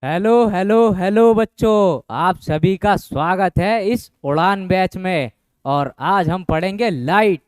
Hello hello hello बच्चों। आप सभी का स्वागत है इस उड़ान बैच में। और आज हम पढ़ेंगे लाइट।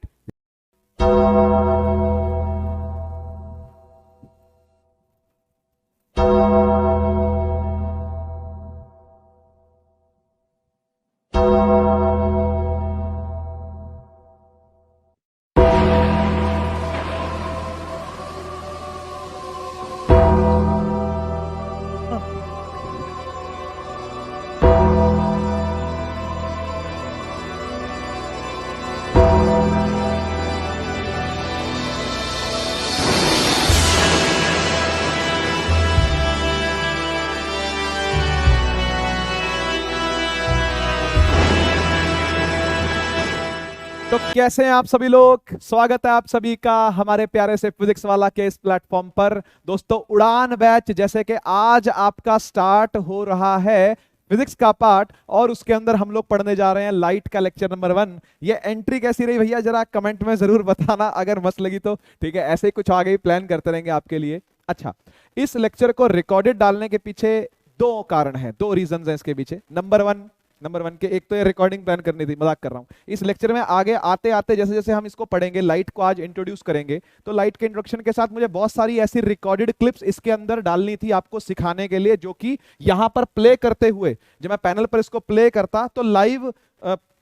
तो कैसे हैं आप सभी लोग। स्वागत है आप सभी का हमारे प्यारे से फिजिक्स वाला के इस प्लेटफॉर्म पर। दोस्तों, उड़ान बैच जैसे कि आज आपका स्टार्ट हो रहा है फिजिक्स का पार्ट, और उसके अंदर हम लोग पढ़ने जा रहे हैं लाइट का लेक्चर नंबर 1। ये एंट्री कैसी रही भैया, जरा कमेंट में जरूर बताना अगर मस्त लगी तो। ठीक है, ऐसे ही कुछ आगे ही प्लान करते रहेंगे आपके लिए। अच्छा, इस लेक्चर को रिकॉर्डेड डालने के पीछे दो कारण हैं, दो रीजन हैं इसके पीछे। नंबर वन के एक तो ये रिकॉर्डिंग प्लान करनी थी, मजाक कर रहा हूँ। इस लेक्चर में आगे आते आते जैसे जैसे हम इसको पढ़ेंगे, लाइट को आज इंट्रोड्यूस करेंगे, तो लाइट के इंट्रोडक्शन के साथ मुझे बहुत सारी ऐसी रिकॉर्डेड क्लिप्स इसके अंदर डालनी थी आपको सिखाने के लिए, जो कि यहां पर प्ले करते हुए, जब मैं पैनल पर इसको प्ले करता तो लाइव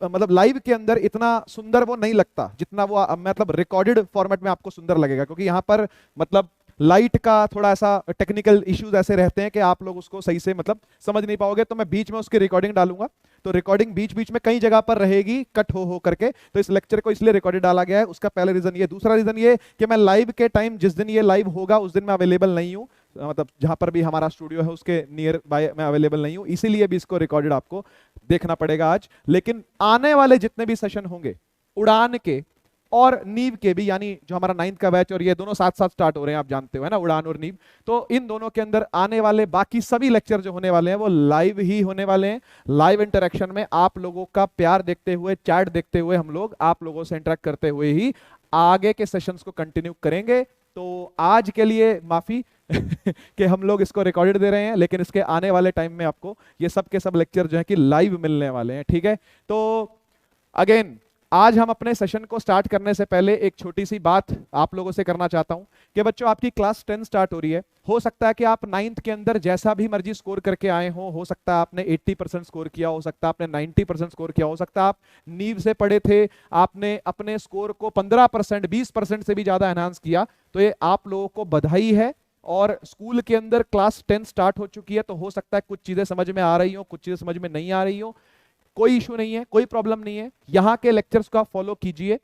मतलब लाइव के अंदर इतना सुंदर वो नहीं लगता जितना वो मतलब रिकॉर्डेड फॉर्मेट में आपको सुंदर लगेगा, क्योंकि यहाँ पर मतलब लाइट का थोड़ा ऐसा टेक्निकल इश्यूज ऐसे रहते हैं कि आप लोग उसको सही से मतलब समझ नहीं पाओगे। तो मैं बीच में उसकी रिकॉर्डिंग डालूंगा, तो रिकॉर्डिंग बीच बीच में कई जगह पर रहेगी कट हो करके। तो इस लेक्चर को इसलिए रिकॉर्डेड डाला गया है, उसका पहला रीजन ये। दूसरा रीजन ये कि मैं लाइव के टाइम, जिस दिन ये लाइव होगा उस दिन मैं अवेलेबल नहीं हूँ, मतलब जहां पर भी हमारा स्टूडियो है उसके नियर बाय मैं अवेलेबल नहीं हूँ, इसीलिए भी इसको रिकॉर्डेड आपको देखना पड़ेगा आज। लेकिन आने वाले जितने भी सेशन होंगे उड़ान के और नीव के भी, यानी जो हमारा 9th का बैच, और ये दोनों साथ साथ स्टार्ट हो रहे हैं, आप जानते हो है ना, उड़ान और नीव। तो इन दोनों के अंदर आने वाले बाकी सभी लेक्चर जो होने वाले हैं वो लाइव ही होने वाले हैं। लाइव इंटरेक्शन में आप लोगों का प्यार देखते हुए, चैट देखते हुए, हम लोग आप लोगों से इंटरेक्ट करते हुए ही आगे के सेशंस को कंटिन्यू करेंगे। तो आज के लिए माफी कि हम लोग इसको रिकॉर्डेड दे रहे हैं, लेकिन इसके आने वाले टाइम में आपको ये सब के सब लेक्चर जो है कि लाइव मिलने वाले हैं। ठीक है, तो अगेन आज हम अपने सेशन को स्टार्ट करने से पहले एक छोटी सी बात आप लोगों से करना चाहता हूं कि बच्चों, आपकी क्लास 10 स्टार्ट हो रही है। हो सकता है कि आप 9th के अंदर जैसा भी मर्जी स्कोर करके आए हो सकता है आपने 80% स्कोर किया, हो सकता है आपने 90% स्कोर किया, हो सकता है आप नीव से पढ़े थे, आपने अपने स्कोर को 15% 20% से भी ज्यादा एनहांस किया। तो ये आप लोगों को बधाई है। और स्कूल के अंदर क्लास 10 स्टार्ट हो चुकी है, तो हो सकता है कुछ चीजें समझ में आ रही हो, कुछ चीजें समझ में नहीं आ रही हो। कोई इशू नहीं है, कोई प्रॉब्लम नहीं है। यहाँ के लेक्चर्स को आप फॉलो कीजिए,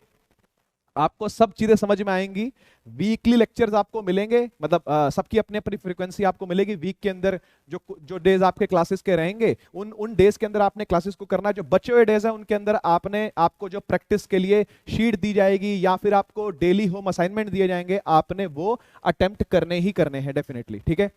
आपको सब चीजें समझ में आएंगी। वीकली लेक्चर्स आपको मिलेंगे, मतलब सबकी अपनी अपनी फ्रीक्वेंसी आपको मिलेगी वीक के अंदर। जो जो डेज आपके क्लासेस के रहेंगे, उन उन डेज के अंदर आपने क्लासेस को करना है। जो बचे हुए डेज हैं उनके अंदर आपको जो प्रैक्टिस के लिए शीट दी जाएगी या फिर आपको डेली होम असाइनमेंट दिए जाएंगे, आपने वो अटेम्प्ट करने ही करने हैं डेफिनेटली। ठीक है,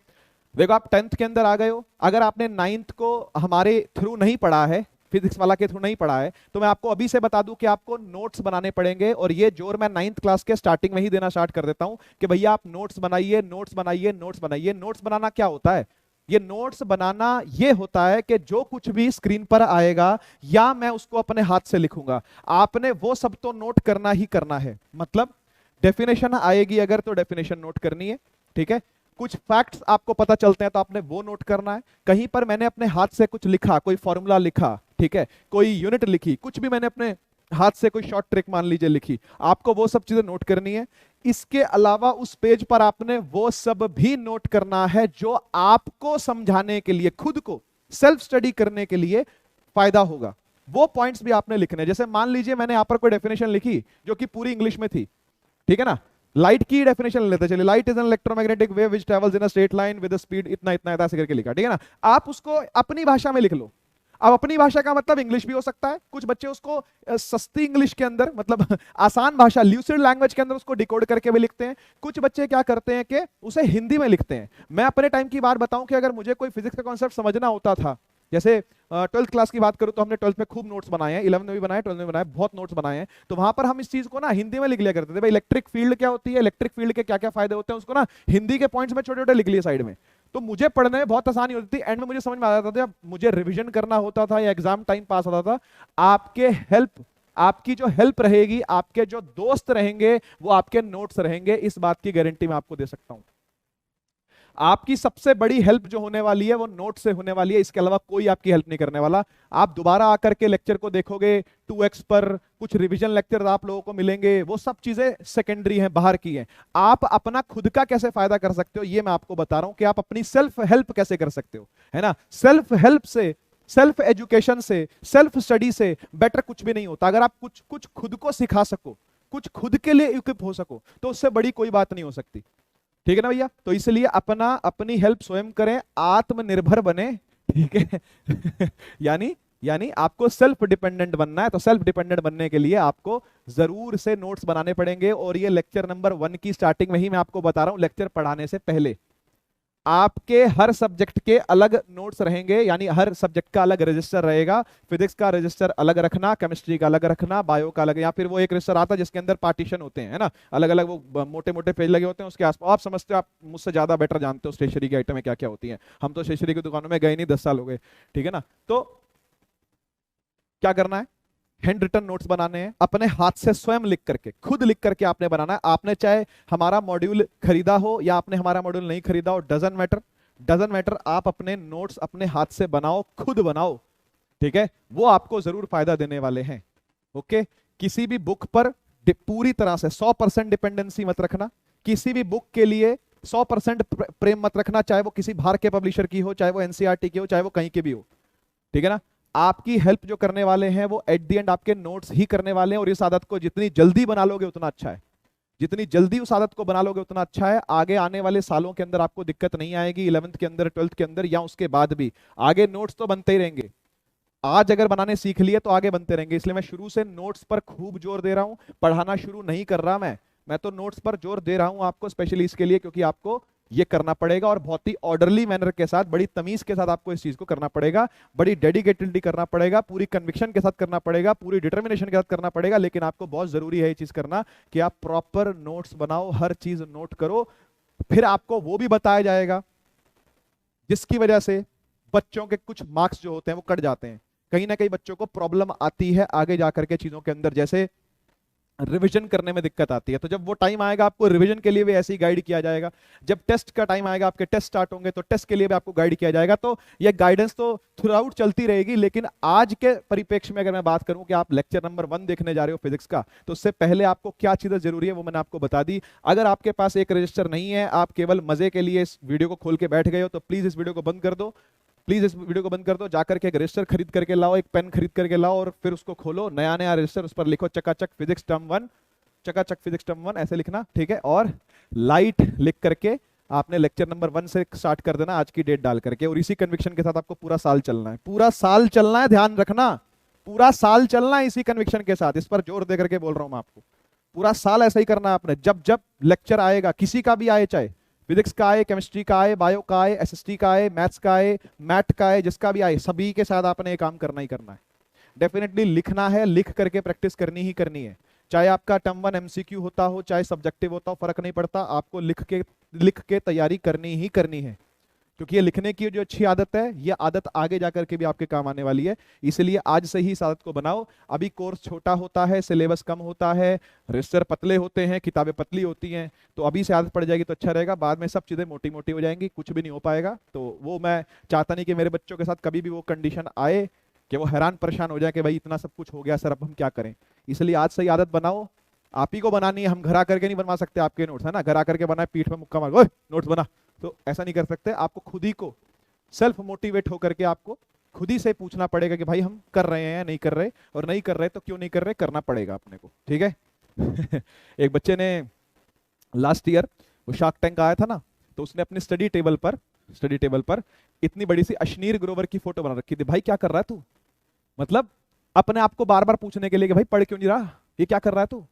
देखो आप 10th के अंदर आ गए हो, अगर आपने 9th को हमारे थ्रू नहीं पढ़ा है, फिजिक्स वाला के थ्रू नहीं पढ़ा है, तो मैं आपको अभी से बता दूं कि आपको नोट्स बनाने पड़ेंगे। और ये जोर मैं 9th क्लास के स्टार्टिंग में ही देना स्टार्ट कर देता हूं कि भैया आप नोट्स बनाइए, नोट्स बनाइए, नोट्स बनाइए। नोट्स बनाना क्या होता है? ये नोट्स बनाना ये होता है कि जो कुछ भी स्क्रीन पर आएगा या मैं उसको अपने हाथ से लिखूंगा, आपने वो सब तो नोट करना ही करना है। मतलब डेफिनेशन आएगी अगर, तो डेफिनेशन नोट करनी है। ठीक है, कुछ फैक्ट्स आपको पता चलते हैं तो आपने वो नोट करना है। कहीं पर मैंने अपने हाथ से कुछ लिखा, कोई फॉर्मूला लिखा, ठीक है, कोई यूनिट लिखी, कुछ भी मैंने अपने हाथ से कोई शॉर्ट ट्रिक मान लीजिए लिखी, आपको वो सब चीजें नोट करनी है। इसके अलावा उस पेज पर आपने वो सब भी नोट करना है जो आपको समझाने के लिए, खुद को सेल्फ स्टडी करने के लिए फायदा होगा। वो पॉइंट्स भी आपने लिखने हैं। जैसे मान लीजिए मैंने यहां पर कोई डेफिनेशन लिखी जो कि पूरी इंग्लिश में थी, ठीक है ना। लाइट की डेफिनेशन लेते चलिए, light is an electromagnetic wave which travels in a straight line with a speed इतना इतना ऐसे करके लिखा, ठीक है ना। आप उसको अपनी भाषा में लिख लो। अब अपनी भाषा का मतलब इंग्लिश भी हो सकता है, कुछ बच्चे उसको सस्ती इंग्लिश के अंदर, मतलब आसान भाषा, ल्यूसिड लैंग्वेज के अंदर उसको डिकोड करके भी लिखते हैं। कुछ बच्चे क्या करते हैं कि उसे हिंदी में लिखते हैं। मैं अपने टाइम की बात बताऊं कि अगर मुझे कोई फिजिक्स का कॉन्सेप्ट समझना होता था, जैसे 12th क्लास की बात करूं तो हमने 12th में खूब नोट्स बनाए हैं, 11th में भी बनाए, 12th में बनाए, बहुत नोट्स बनाए हैं। तो वहां पर हम इस चीज को ना हिंदी में लिख लिया करते थे। भाई इलेक्ट्रिक फील्ड क्या होती है, इलेक्ट्रिक फील्ड के क्या क्या फायदे होते हैं, उसको ना हिंदी के पॉइंट्स में छोटे छोटे लिख लिए साइड में। तो मुझे पढ़ने में बहुत आसानी होती थी, एंड में मुझे समझ में आ जाता था, जब मुझे रिवीजन करना होता था या एग्जाम टाइम पास होता था, आपके हेल्प आपकी जो हेल्प रहेगी, आपके जो दोस्त रहेंगे वो आपके नोट्स रहेंगे, इस बात की गारंटी मैं आपको दे सकता हूं। आपकी सबसे बड़ी हेल्प जो होने वाली है वो नोट से होने वाली है, इसके अलावा कोई आपकी हेल्प नहीं करने वाला। आप दोबारा आकर के लेक्चर को देखोगे 2x पर, कुछ रिवीजन लेक्चर आप लोगों को मिलेंगे, वो सब चीजें सेकेंडरी हैं, बाहर की हैं। आप अपना खुद का कैसे फायदा कर सकते हो ये मैं आपको बता रहा हूं, कि आप अपनी सेल्फ हेल्प कैसे कर सकते हो, है ना। सेल्फ हेल्प से, सेल्फ एजुकेशन से, सेल्फ स्टडी से बेटर कुछ भी नहीं होता। अगर आप कुछ कुछ खुद को सिखा सको, कुछ खुद के लिए इक्विप हो सको, तो उससे बड़ी कोई बात नहीं हो सकती। ठीक है ना भैया। तो इसलिए अपनी हेल्प स्वयं करें, आत्मनिर्भर बने, ठीक है। यानी यानी आपको सेल्फ डिपेंडेंट बनना है, तो सेल्फ डिपेंडेंट बनने के लिए आपको जरूर से नोट्स बनाने पड़ेंगे। और ये लेक्चर नंबर 1 की स्टार्टिंग में ही मैं आपको बता रहा हूं, लेक्चर पढ़ाने से पहले आपके हर सब्जेक्ट के अलग नोट्स रहेंगे, यानी हर सब्जेक्ट का अलग रजिस्टर रहेगा। फिजिक्स का रजिस्टर अलग रखना, केमिस्ट्री का अलग रखना, बायो का अलग, या फिर वो एक रजिस्टर आता है जिसके अंदर पार्टीशन होते हैं, है ना, अलग अलग वो मोटे मोटे पेज लगे होते हैं उसके आसपास। आप समझते हो, आप मुझसे ज्यादा बेटर जानते हो स्टेशनरी की आइटमें क्या क्या होती हैं, हम तो स्टेशनरी की दुकानों में गए नहीं, 10 साल हो गए, ठीक है ना। तो क्या करना है, हैंड रिटन नोट्स बनाने हैं, अपने हाथ से स्वयं लिख करके, खुद लिख करके आपने बनाना है। आपने चाहे हमारा मॉड्यूल खरीदा हो या आपने हमारा मॉड्यूल नहीं खरीदा हो, डजंट मैटर, डजंट मैटर, आप अपने नोट्स अपने हाथ से बनाओ, खुद बनाओ, ठीक है। वो आपको जरूर फायदा देने वाले हैं। ओके, किसी भी बुक पर पूरी तरह से 100% डिपेंडेंसी मत रखना, किसी भी बुक के लिए 100% प्रेम मत रखना, चाहे वो किसी बाहर के पब्लिशर की हो, चाहे वो एनसीईआरटी की हो, चाहे वो कहीं के भी हो, ठीक है ना। आपकी हेल्प जो करने वाले हैं वो एट द एंड आपके नोट्स ही करने वाले हैं, और इस आदत को जितनी जल्दी बना लोगे उतना अच्छा है, जितनी जल्दी उस आदत को बना लोगे उतना अच्छा है। आगे आने वाले सालों के अंदर आपको दिक्कत नहीं आएगी, 11th के अंदर, 12th के अंदर, या उसके बाद भी। आगे नोट्स तो बनते ही रहेंगे, आज अगर बनाने सीख लिए तो आगे बनते रहेंगे। इसलिए मैं शुरू से नोट्स पर खूब जोर दे रहा हूं, पढ़ाना शुरू नहीं कर रहा मैं तो नोट्स पर जोर दे रहा हूं आपको, स्पेशली इसके लिए, क्योंकि आपको ये करना पड़ेगा, और बहुत ही ऑर्डरली मैनर के साथ, बड़ी तमीज के साथ आपको इस चीज को करना पड़ेगा, बड़ी डेडिकेटेडली करना पड़ेगा, पूरी कन्विक्शन के साथ करना पड़ेगा, पूरी डिटर्मिनेशन के साथ करना पड़ेगा। लेकिन आपको बहुत जरूरी है ये चीज करना, कि आप प्रॉपर नोट्स बनाओ, हर चीज नोट करो। फिर आपको वो भी बताया जाएगा जिसकी वजह से बच्चों के कुछ मार्क्स जो होते हैं वो कट जाते हैं। कहीं ना कहीं बच्चों को प्रॉब्लम आती है आगे जाकर के चीजों के अंदर, जैसे रिवीजन करने में दिक्कत आती है। तो जब वो टाइम आएगा आपको रिवीजन के लिए भी ऐसे ही गाइड किया जाएगा। जब टेस्ट का टाइम आएगा, आपके टेस्ट स्टार्ट होंगे, तो टेस्ट के लिए भी आपको गाइड किया जाएगा। तो ये गाइडेंस तो थ्रू आउट चलती रहेगी। लेकिन आज के परिप्रेक्ष्य में अगर मैं बात करूं कि आप लेक्चर नंबर 1 देखने जा रहे हो फिजिक्स का, तो उससे पहले आपको क्या चीजें जरूरी है वो मैंने आपको बता दी। अगर आपके पास एक रजिस्टर नहीं है, आप केवल मजे के लिए इस वीडियो को खोल के बैठ गए हो, तो प्लीज इस वीडियो को बंद कर दो, प्लीज इस वीडियो को बंद कर दो, जाकर के एक रजिस्टर खरीद करके लाओ, एक पेन खरीद करके लाओ, और फिर उसको खोलो, नया नया रजिस्टर, उस पर लिखो चकाचक फिजिक्स टर्म 1, चकाचक फिजिक्स टर्म 1 ऐसे लिखना, ठीक है। और लाइट लिख करके आपने लेक्चर नंबर 1 से स्टार्ट कर देना, आज की डेट डाल करके, और इसी कन्विक्शन के साथ आपको पूरा साल चलना है, पूरा साल चलना है, ध्यान रखना, पूरा साल चलना है इसी कन्विक्शन के साथ। इस पर जोर दे करके बोल रहा हूं मैं आपको, पूरा साल ऐसा ही करना है आपने। जब जब लेक्चर आएगा, किसी का भी आए, चाहे फिजिक्स का आए, केमिस्ट्री का आए, बायो का आए, एसएसटी का आए, मैथ्स का आए, मैथ का आए, जिसका भी आए, सभी के साथ आपने ये काम करना ही करना है। डेफिनेटली लिखना है, लिख करके प्रैक्टिस करनी ही करनी है। चाहे आपका टर्म 1 एमसीक्यू होता हो, चाहे सब्जेक्टिव होता हो, फर्क नहीं पड़ता, आपको लिख के तैयारी करनी ही करनी है। क्योंकि ये लिखने की जो अच्छी आदत है, ये आदत आगे जाकर के भी आपके काम आने वाली है। इसलिए आज से ही इस आदत को बनाओ। अभी कोर्स छोटा होता है, सिलेबस कम होता है, रजिस्टर पतले होते हैं, किताबें पतली होती हैं, तो अभी से आदत पड़ जाएगी तो अच्छा रहेगा। बाद में सब चीजें मोटी मोटी हो जाएंगी, कुछ भी नहीं हो पाएगा। तो वो मैं चाहता नहीं कि मेरे बच्चों के साथ कभी भी वो कंडीशन आए कि वो हैरान परेशान हो जाए कि भाई इतना सब कुछ हो गया सर, अब हम क्या करें। इसलिए आज से ही आदत बनाओ, आप ही को बनानी है, हम घर आकर के नहीं बनवा सकते आपके नोट्स, है ना। घर आकर के बनाए, पीठ में मुक्का मार, ओए नोट्स बना, तो ऐसा नहीं कर सकते। आपको खुद ही को सेल्फ मोटिवेट होकर के आपको खुद ही से पूछना पड़ेगा कि भाई हम कर रहे हैं या नहीं कर रहे, और नहीं कर रहे तो क्यों नहीं कर रहे, करना पड़ेगा अपने को, ठीक है। एक बच्चे ने लास्ट ईयर वो शार्क टैंक आया था ना, तो उसने अपने स्टडी टेबल पर इतनी बड़ी सी अश्नीर ग्रोवर की फोटो बना रखी थी। भाई क्या कर रहा है तू, मतलब अपने आप को बार बार पूछने के लिए कि भाई पढ़ क्यों नहीं रहा, ये क्या कर रहा है तू।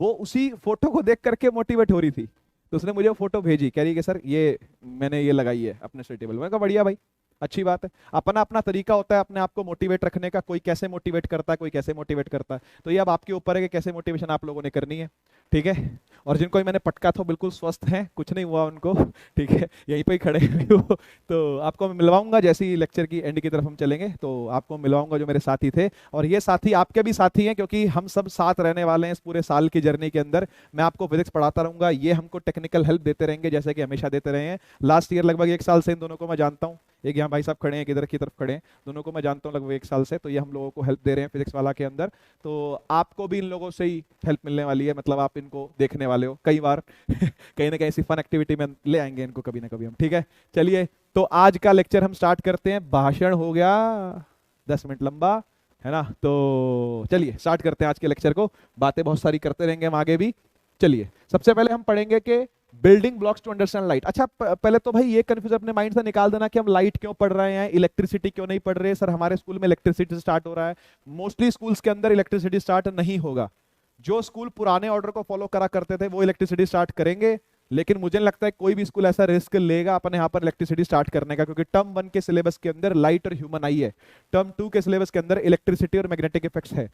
वो उसी फोटो को देख करके मोटिवेट हो रही थी, तो उसने मुझे वो फोटो भेजी, कह रही है कि सर ये मैंने ये लगाई है अपने स्टडी टेबल में। मैंने कहा बढ़िया भाई, अच्छी बात है। अपना अपना तरीका होता है अपने आप को मोटिवेट रखने का, कोई कैसे मोटिवेट करता है, कोई कैसे मोटिवेट करता है। तो ये अब आपके ऊपर है कि कैसे मोटिवेशन आप लोगों ने करनी है। ठीक है। और जिनको मैंने पटका था बिल्कुल स्वस्थ हैं, कुछ नहीं हुआ उनको, ठीक है, यहीं पे ही खड़े हैं वो। तो आपको मैं मिलवाऊंगा जैसे ही लेक्चर की एंड की तरफ हम चलेंगे, तो आपको मिलवाऊंगा जो मेरे साथी थे। और ये साथी आपके भी साथी हैं, क्योंकि हम सब साथ रहने वाले हैं इस पूरे साल की जर्नी के अंदर। मैं आपको फिजिक्स पढ़ाता रहूंगा, ये हमको टेक्निकल हेल्प देते रहेंगे जैसे कि हमेशा देते रहे हैं। लास्ट ईयर लगभग 1 साल से इन दोनों को मैं जानता हूँ। एक यहाँ भाई साहब खड़े हैं, एक इधर की तरफ खड़े हैं, दोनों को मैं जानता हूँ लगभग 1 साल से। तो ये हम लोगों को हेल्प दे रहे हैं फिजिक्स वाला के अंदर। तो आपको भी इन लोगों से ही हेल्प मिलने वाली है, मतलब आप इनको देखने वाले हो कई बार कहीं ना कहीं ऐसी फन एक्टिविटी में ले आएंगे इनको कभी ना कभी हम, ठीक है। चलिए, तो आज का लेक्चर हम स्टार्ट करते हैं। भाषण हो गया 10 मिनट लंबा, है ना। तो चलिए स्टार्ट करते हैं आज के लेक्चर को। बातें बहुत सारी करते रहेंगे हम आगे भी। चलिए, सबसे पहले हम पढ़ेंगे कि building blocks to understand light. अच्छा, पहले तो भाई ये कंफ्यूज अपने माइंड से निकाल देना कि हम लाइट क्यों पढ़ रहे हैं, इलेक्ट्रिसिटी क्यों नहीं पढ़ रहे। सर हमारे स्कूल में इलेक्ट्रिसिटी स्टार्ट हो रहा है। मोस्टली स्कूल्स के अंदर इलेक्ट्रिसिटी स्टार्ट नहीं होगा। जो स्कूल पुराने ऑर्डर को फॉलो करा करते थे वो इलेक्ट्रिसिटी स्टार्ट करेंगे, लेकिन मुझे नहीं लगता है कोई भी स्कूल ऐसा रिस्क लेगा अपने यहाँ पर इलेक्ट्रिसिटी स्टार्ट करने का, क्योंकि टर्म 1 के सिलेबस के अंदर लाइट और ह्यूमन आई है, टर्म 2 के सिलेबस के अंदर इलेक्ट्रिसिटी और मैग्नेटिक इफेक्ट्स है।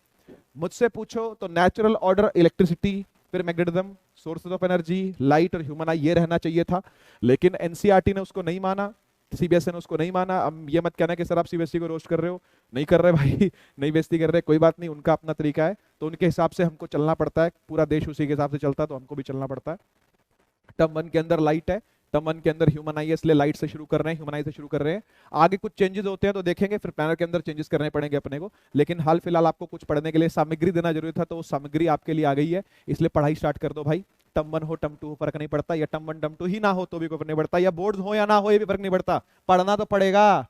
मुझसे पूछो तो नेचुरल ऑर्डर इलेक्ट्रिसिटी, फिर magnetism, sources of energy, light और ह्यूमन आई, ये रहना चाहिए था। लेकिन एनसीईआरटी ने उसको नहीं माना, सीबीएसई ने उसको नहीं माना। अब ये मत कहना कि सर आप सीबीएसई को रोस्ट कर रहे हो, नहीं कर रहे भाई, नहीं बेइज्जती कर रहे, कोई बात नहीं, उनका अपना तरीका है, तो उनके हिसाब से हमको चलना पड़ता है। पूरा देश उसी के हिसाब से चलता है, तो हमको भी चलना पड़ता है। टर्म 1 के अंदर लाइट है, टर्म 1 के अंदर ह्यूमन आई है, इसलिए लाइट से शुरू कर रहे हैं, ह्यूमन आई से शुरू कर रहे हैं। आगे कुछ चेंजेस होते हैं तो देखेंगे, फिर प्लानर के अंदर चेंजेस करने पड़ेंगे अपने को। लेकिन हाल फिलहाल आपको कुछ पढ़ने के लिए सामग्री देना जरूरी था, तो वो सामग्री आपके लिए आ गई है, इसलिए पढ़ाई स्टार्ट कर दो भाई। टर्म 1 हो टर्म 2 हो फर्क नहीं पड़ता, या टर्म 1 टर्म 2 ही ना हो तो भी कोई फर्क नहीं पड़ता, या बोर्ड्स हो या ना हो ये भी फर्क नहीं पड़ता, पढ़ना तो पड़ेगा।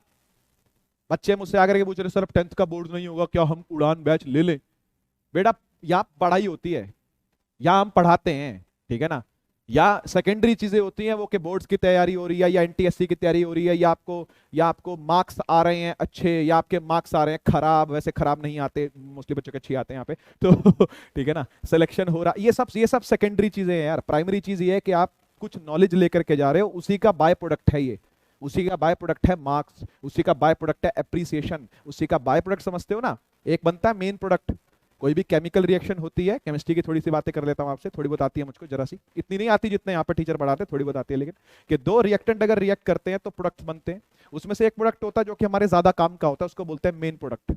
बच्चे मुझसे आकर के पूछ रहे सर 10th का बोर्ड नहीं होगा क्या, हम उड़ान बैच ले लें? बेटा यहाँ पढ़ाई होती है, या हम पढ़ाते हैं, ठीक है ना। या सेकेंडरी चीजें होती हैं वो कि बोर्ड्स की तैयारी हो रही है, या एनटीएससी की तैयारी हो रही है, या आपको मार्क्स आ रहे हैं अच्छे, या आपके मार्क्स आ रहे हैं खराब। वैसे खराब नहीं आते, मोस्टली बच्चों के अच्छे आते हैं यहाँ पे तो ठीक है ना। सिलेक्शन हो रहा, ये सब सेकेंडरी चीजें हैं यार। प्राइमरी चीज ये है कि आप कुछ नॉलेज लेकर के जा रहे हो, उसी का बाय प्रोडक्ट है ये, उसी का बाय प्रोडक्ट है मार्क्स, उसी का बाय प्रोडक्ट है एप्रिसिएशन, उसी का बाय प्रोडक्ट समझते हो ना। एक बनता है मेन प्रोडक्ट। कोई भी केमिकल रिएक्शन होती है, केमिस्ट्री की थोड़ी सी बातें कर लेता हूं आपसे, थोड़ी बहुत आती है मुझको, जरा सी, इतनी नहीं आती जितने यहाँ पर टीचर पढ़ाते हैं, थोड़ी बहुत आती है। लेकिन कि दो रिएक्टेंट अगर रिएक्ट करते हैं तो प्रोडक्ट्स बनते हैं। उसमें से एक प्रोडक्ट होता है जो कि हमारे ज्यादा काम का होता है, उसको बोलते हैं मेन प्रोडक्ट।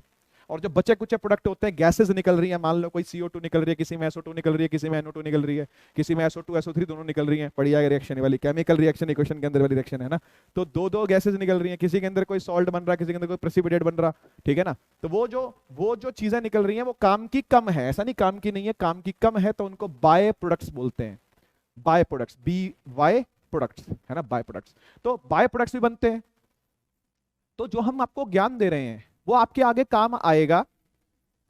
और जो बचे कुछ प्रोडक्ट होते हैं, गैसेस निकल रही है, मान लो कोई CO2 निकल रही है, किसी में SO2 निकल रही है, किसी में NO2 निकल रही है, किसी में SO2 SO3 दोनों निकल रही है, पड़ी जाएगी रिएक्शन वाली, केमिकल रिएक्शन इक्वेशन के अंदर वाली रिएक्शन है ना। तो दो दो गैसेस निकल रही हैं, किसी के अंदर कोई सॉल्ट बन रहा है, किसी के अंदर कोई प्रेसिपिटेट बन रहा, ठीक है ना। तो वो जो चीजें निकल रही हैं वो काम की कम है, ऐसा नहीं काम की नहीं है, काम की कम है, तो उनको बाय प्रोडक्ट्स बोलते हैं। बाय प्रोडक्ट्स, BY प्रोडक्ट्स, है ना, बाय प्रोडक्ट्स। तो बाय प्रोडक्ट्स भी बनते हैं। तो जो हम आपको ज्ञान दे रहे हैं वो आपके आगे काम आएगा,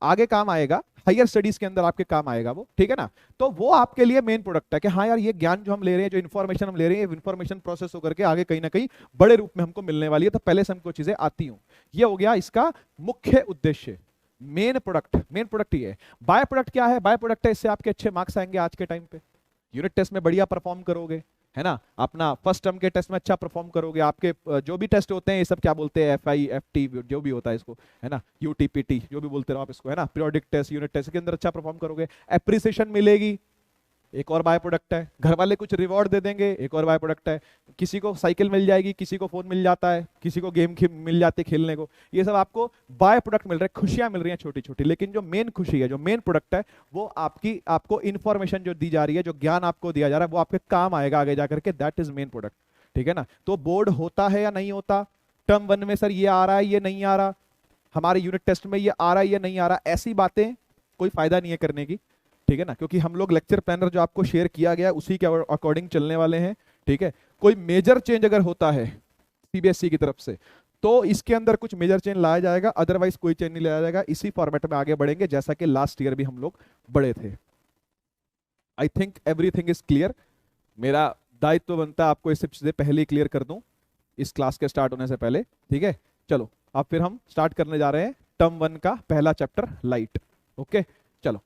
आगे काम आएगा, हायर स्टडीज के अंदर आपके काम आएगा वो, ठीक है ना। तो वो आपके लिए मेन प्रोडक्ट है कि हाँ यार ये ज्ञान जो हम ले रहे हैं, जो इन्फॉर्मेशन हम ले रहे हैं, इन्फॉर्मेशन प्रोसेस होकर के आगे कहीं ना कहीं बड़े रूप में हमको मिलने वाली है, तो पहले से हमको चीजें आती हूं। ये हो गया इसका मुख्य उद्देश्य, मेन प्रोडक्ट। मेन प्रोडक्ट ये है। बाय प्रोडक्ट क्या है? बाय प्रोडक्ट है इससे आपके अच्छे मार्क्स आएंगे आज के टाइम पे, यूनिट टेस्ट में बढ़िया परफॉर्म करोगे, है ना। अपना फर्स्ट टर्म के टेस्ट में अच्छा परफॉर्म करोगे, आपके जो भी टेस्ट होते हैं ये सब क्या बोलते हैं, FI FT जो भी होता है इसको, है ना, UTPT जो भी बोलते रहो आप इसको, है ना, पीरियोडिक टेस्ट, यूनिट टेस्ट के अंदर अच्छा परफॉर्म करोगे, एप्रिसिएशन मिलेगी, एक और बाय प्रोडक्ट है। घर वाले कुछ रिवॉर्ड दे देंगे, एक और बाय प्रोडक्ट है। किसी को साइकिल मिल जाएगी, किसी को फोन मिल जाता है, किसी को गेम मिल जाती है खेलने को, ये सब आपको बाय प्रोडक्ट मिल रहे हैं, खुशियां मिल रही हैं छोटी छोटी। लेकिन जो मेन खुशी है, जो मेन प्रोडक्ट है, वो आपको इंफॉर्मेशन जो दी जा रही है, जो ज्ञान आपको दिया जा रहा है, वो आपके काम आएगा आगे जाकर के, दैट इज मेन प्रोडक्ट, ठीक है ना। तो बोर्ड होता है या नहीं होता, टर्म 1 में सर ये आ रहा है, ये नहीं आ रहा, हमारे यूनिट टेस्ट में ये आ रहा है, ये नहीं आ रहा, ऐसी बातें कोई फायदा नहीं है करने की, ठीक है ना। क्योंकि हम लोग लेक्चर प्लानर जो आपको शेयर किया गया है उसी के अकॉर्डिंग चलने वाले हैं, ठीक है। कोई मेजर चेंज अगर होता है सीबीएसई की तरफ से तो इसके अंदर कुछ मेजर चेंज लाया जाएगा, अदरवाइज कोई चेंज नहीं लाया जाएगा। इसी फॉर्मेट में आगे बढ़ेंगे जैसा कि लास्ट ईयर भी हम लोग बढ़े थे। I think everything is clear. मेरा दायित्व बनता है आपको ये सब चीजें पहले ही क्लियर कर दूं इस क्लास के स्टार्ट होने से पहले, ठीक है। चलो अब फिर हम स्टार्ट करने जा रहे हैं टर्म 1 का पहला चैप्टर, लाइट। ओके चलो,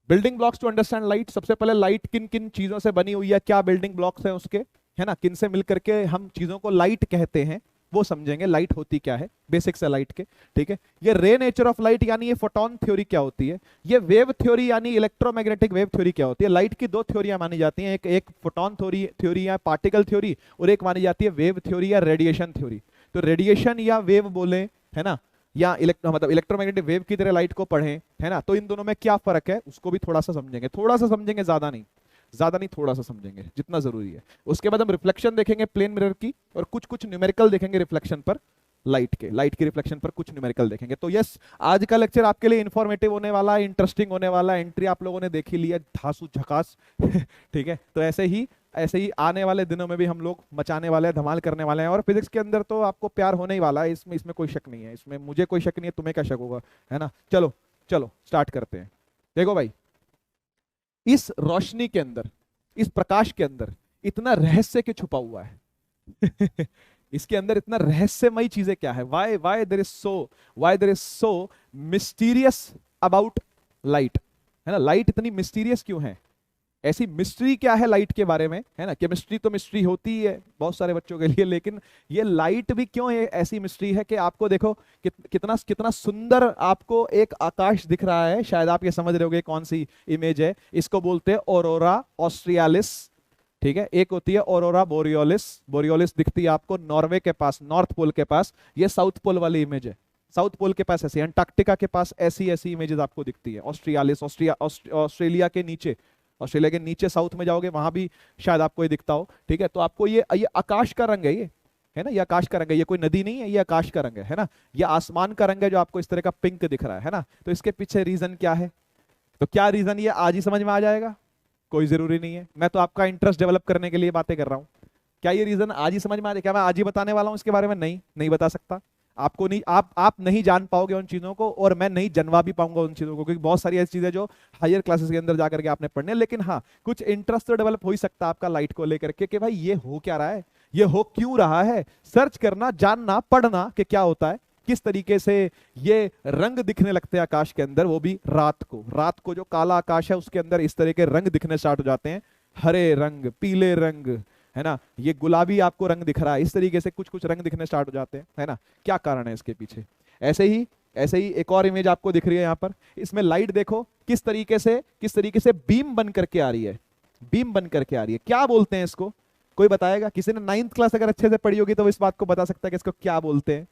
building blocks to understand light. सबसे पहले लाइट किन किन चीजों से बनी हुई है, क्या बिल्डिंग ब्लॉक्स हैं उसके, है ना, किन से मिलकर के हम चीजों को लाइट कहते हैं, वो समझेंगे लाइट होती क्या है, बेसिक्स है लाइट के, ठीक है। ये रे नेचर ऑफ लाइट यानी ये फोटोन थ्योरी क्या होती है, ये वेव थ्योरी यानी इलेक्ट्रोमैग्नेटिक वेव थ्योरी क्या होती है। लाइट की दो थ्योरियां मानी जाती हैं, एक फोटोन थ्योरी या पार्टिकल थ्योरी, और एक मानी जाती है वेव थ्योरी या रेडिएशन थ्योरी। तो रेडिएशन या वेव बोले, है ना, या मतलब इलेक्ट्रोमैग्नेटिक वेव की तरह लाइट को पढ़ें, है ना, तो इन दोनों में क्या फर्क है उसको भी थोड़ा सा समझेंगे, थोड़ा सा समझेंगे, ज्यादा नहीं थोड़ा सा समझेंगे जितना जरूरी है। उसके बाद हम रिफ्लेक्शन देखेंगे प्लेन मिरर की, और कुछ कुछ न्यूमेरिकल देखेंगे रिफ्लेक्शन पर, लाइट की रिफ्लेक्शन पर कुछ न्यूमेरिकल देखेंगे। तो यस, आज का लेक्चर आपके लिए इंफॉर्मेटिव होने वाला है, इंटरेस्टिंग होने वाला है। एंट्री आप लोगों ने देख ही लिया, धासु झकास ठीक है। तो ऐसे ही आने वाले दिनों में भी हम लोग मचाने वाले हैं, धमाल करने वाले हैं। और फिजिक्स के अंदर तो आपको प्यार होने ही वाला है, इसमें कोई शक नहीं है, इसमें मुझे कोई शक नहीं है, तुम्हें क्या शक होगा, है ना। चलो चलो स्टार्ट करते हैं। देखो भाई, इस रोशनी के अंदर, इस प्रकाश के अंदर इतना रहस्य क्यों छुपा हुआ है इसके अंदर इतना रहस्यमयी चीजें क्या है, why there is so mysterious about light, है ना। लाइट इतनी मिस्टीरियस क्यों है, ऐसी मिस्ट्री क्या है लाइट के बारे में, है ना। केमिस्ट्री तो मिस्ट्री होती ही है बहुत सारे बच्चों के लिए, लेकिन ये लाइट भी क्यों ऐसी मिस्ट्री है कि आपको देखो कितना कितना सुंदर आपको एक आकाश दिख रहा है। शायद आप ये समझ रहे होगे कौन सी इमेज है, इसको बोलते हैं ऑरोरा ऑस्ट्रियालिस, ठीक है। एक होती है ऑरोरा बोरियोलिस दिखती है आपको नॉर्वे के पास, नॉर्थ पोल के पास। ये साउथ पोल वाली इमेज है, साउथ पोल के पास ऐसी, अंटार्कटिका के पास ऐसी इमेजेस आपको दिखती है। ऑस्ट्रियालिस, ऑस्ट्रेलिया के नीचे, ऑस्ट्रेलिया के नीचे साउथ में जाओगे वहां भी शायद आपको ये दिखता हो, ठीक है। तो आपको ये आकाश का रंग है, ये है ना, ये आकाश का रंग है, ये कोई नदी नहीं है, ये आकाश का रंग है ना। ये आसमान का रंग है जो आपको इस तरह का पिंक दिख रहा है ना। तो इसके पीछे रीजन क्या है, तो क्या रीजन, ये आज ही समझ में आ जाएगा, कोई जरूरी नहीं है। मैं तो आपका इंटरेस्ट डेवलप करने के लिए बातें कर रहा हूं। क्या ये रीजन आज ही समझ में आ जाए, क्या मैं आज ही बताने वाला हूं इसके बारे में, नहीं बता सकता आपको, नहीं, आप नहीं जान पाओगे उन चीजों को, और मैं नहीं जानवा भी पाऊंगा उन चीजों को, क्योंकि बहुत सारी ऐसी चीजें जो हायर क्लासेस के अंदर जाकर के आपने पढ़ने। लेकिन हाँ, कुछ इंटरेस्ट तो डेवलप हो ही सकता है आपका लाइट को लेकर के, कि भाई ये हो क्या रहा है, ये हो क्यों रहा है, सर्च करना, जानना, पढ़ना कि क्या होता है, किस तरीके से ये रंग दिखने लगते हैं आकाश के अंदर, वो भी रात को जो काला आकाश है उसके अंदर इस तरह के रंग दिखने स्टार्ट हो जाते हैं, हरे रंग, पीले रंग, है ना, ये गुलाबी आपको रंग दिख रहा है, इस तरीके से कुछ कुछ रंग दिखने स्टार्ट हो जाते हैं, है ना। क्या कारण है इसके पीछे। ऐसे ही एक और इमेज आपको दिख रही है यहाँ पर, इसमें लाइट देखो किस तरीके से बीम बन करके आ रही है, क्या बोलते हैं इसको, कोई बताएगा। किसी ने 9th क्लास अगर अच्छे से पढ़ी होगी तो वो इस बात को बता सकता है कि इसको क्या बोलते हैं,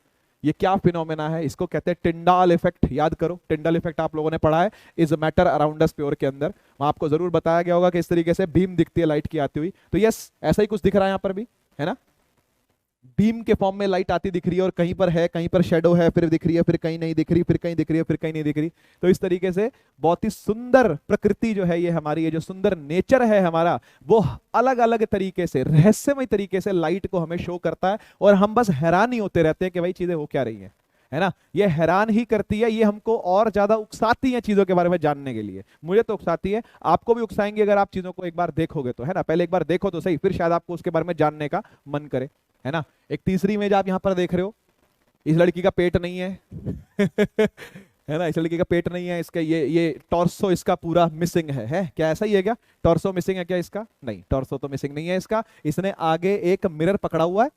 ये क्या फिनोमेना है। इसको कहते हैं टिंडाल इफेक्ट। याद करो, टिंडाल इफेक्ट आप लोगों ने पढ़ा है is matter around us pure के अंदर, वहां आपको जरूर बताया गया होगा कि इस तरीके से बीम दिखती है लाइट की आती हुई। तो यस, ऐसा ही कुछ दिख रहा है यहाँ पर भी, है ना, बीम के फॉर्म में लाइट आती दिख रही है, और कहीं पर है, कहीं पर शेडो है, फिर दिख रही है, फिर कहीं नहीं दिख रही, फिर कहीं दिख रही है, फिर कहीं नहीं दिख रही। तो इस तरीके से बहुत ही सुंदर प्रकृति जो है ये हमारी, ये जो सुंदर नेचर है हमारा, वो अलग अलग तरीके से, रहस्यमय तरीके से लाइट को हमें शो करता है, और हम बस हैरान ही होते रहते हैं कि भाई चीजें हो क्या रही है ना। ये हैरान ही करती है, ये हमको और ज्यादा उकसाती है चीजों के बारे में जानने के लिए। मुझे तो उकसाती है, आपको भी उकसाएंगे अगर आप चीजों को एक बार देखोगे तो, है ना। पहले एक बार देखो तो सही, फिर शायद आपको उसके बारे में जानने का मन करे, है ना। एक तीसरी इमेज आप यहां पर देख रहे हो, इस लड़की का पेट नहीं है है ना, इस लड़की का पेट नहीं है, इसका ये टॉर्सो इसका पूरा मिसिंग है क्या, ऐसा ही है क्या, टॉर्सो मिसिंग है क्या इसका, नहीं, टॉर्सो तो मिसिंग नहीं है इसका। इसने आगे एक मिरर पकड़ा हुआ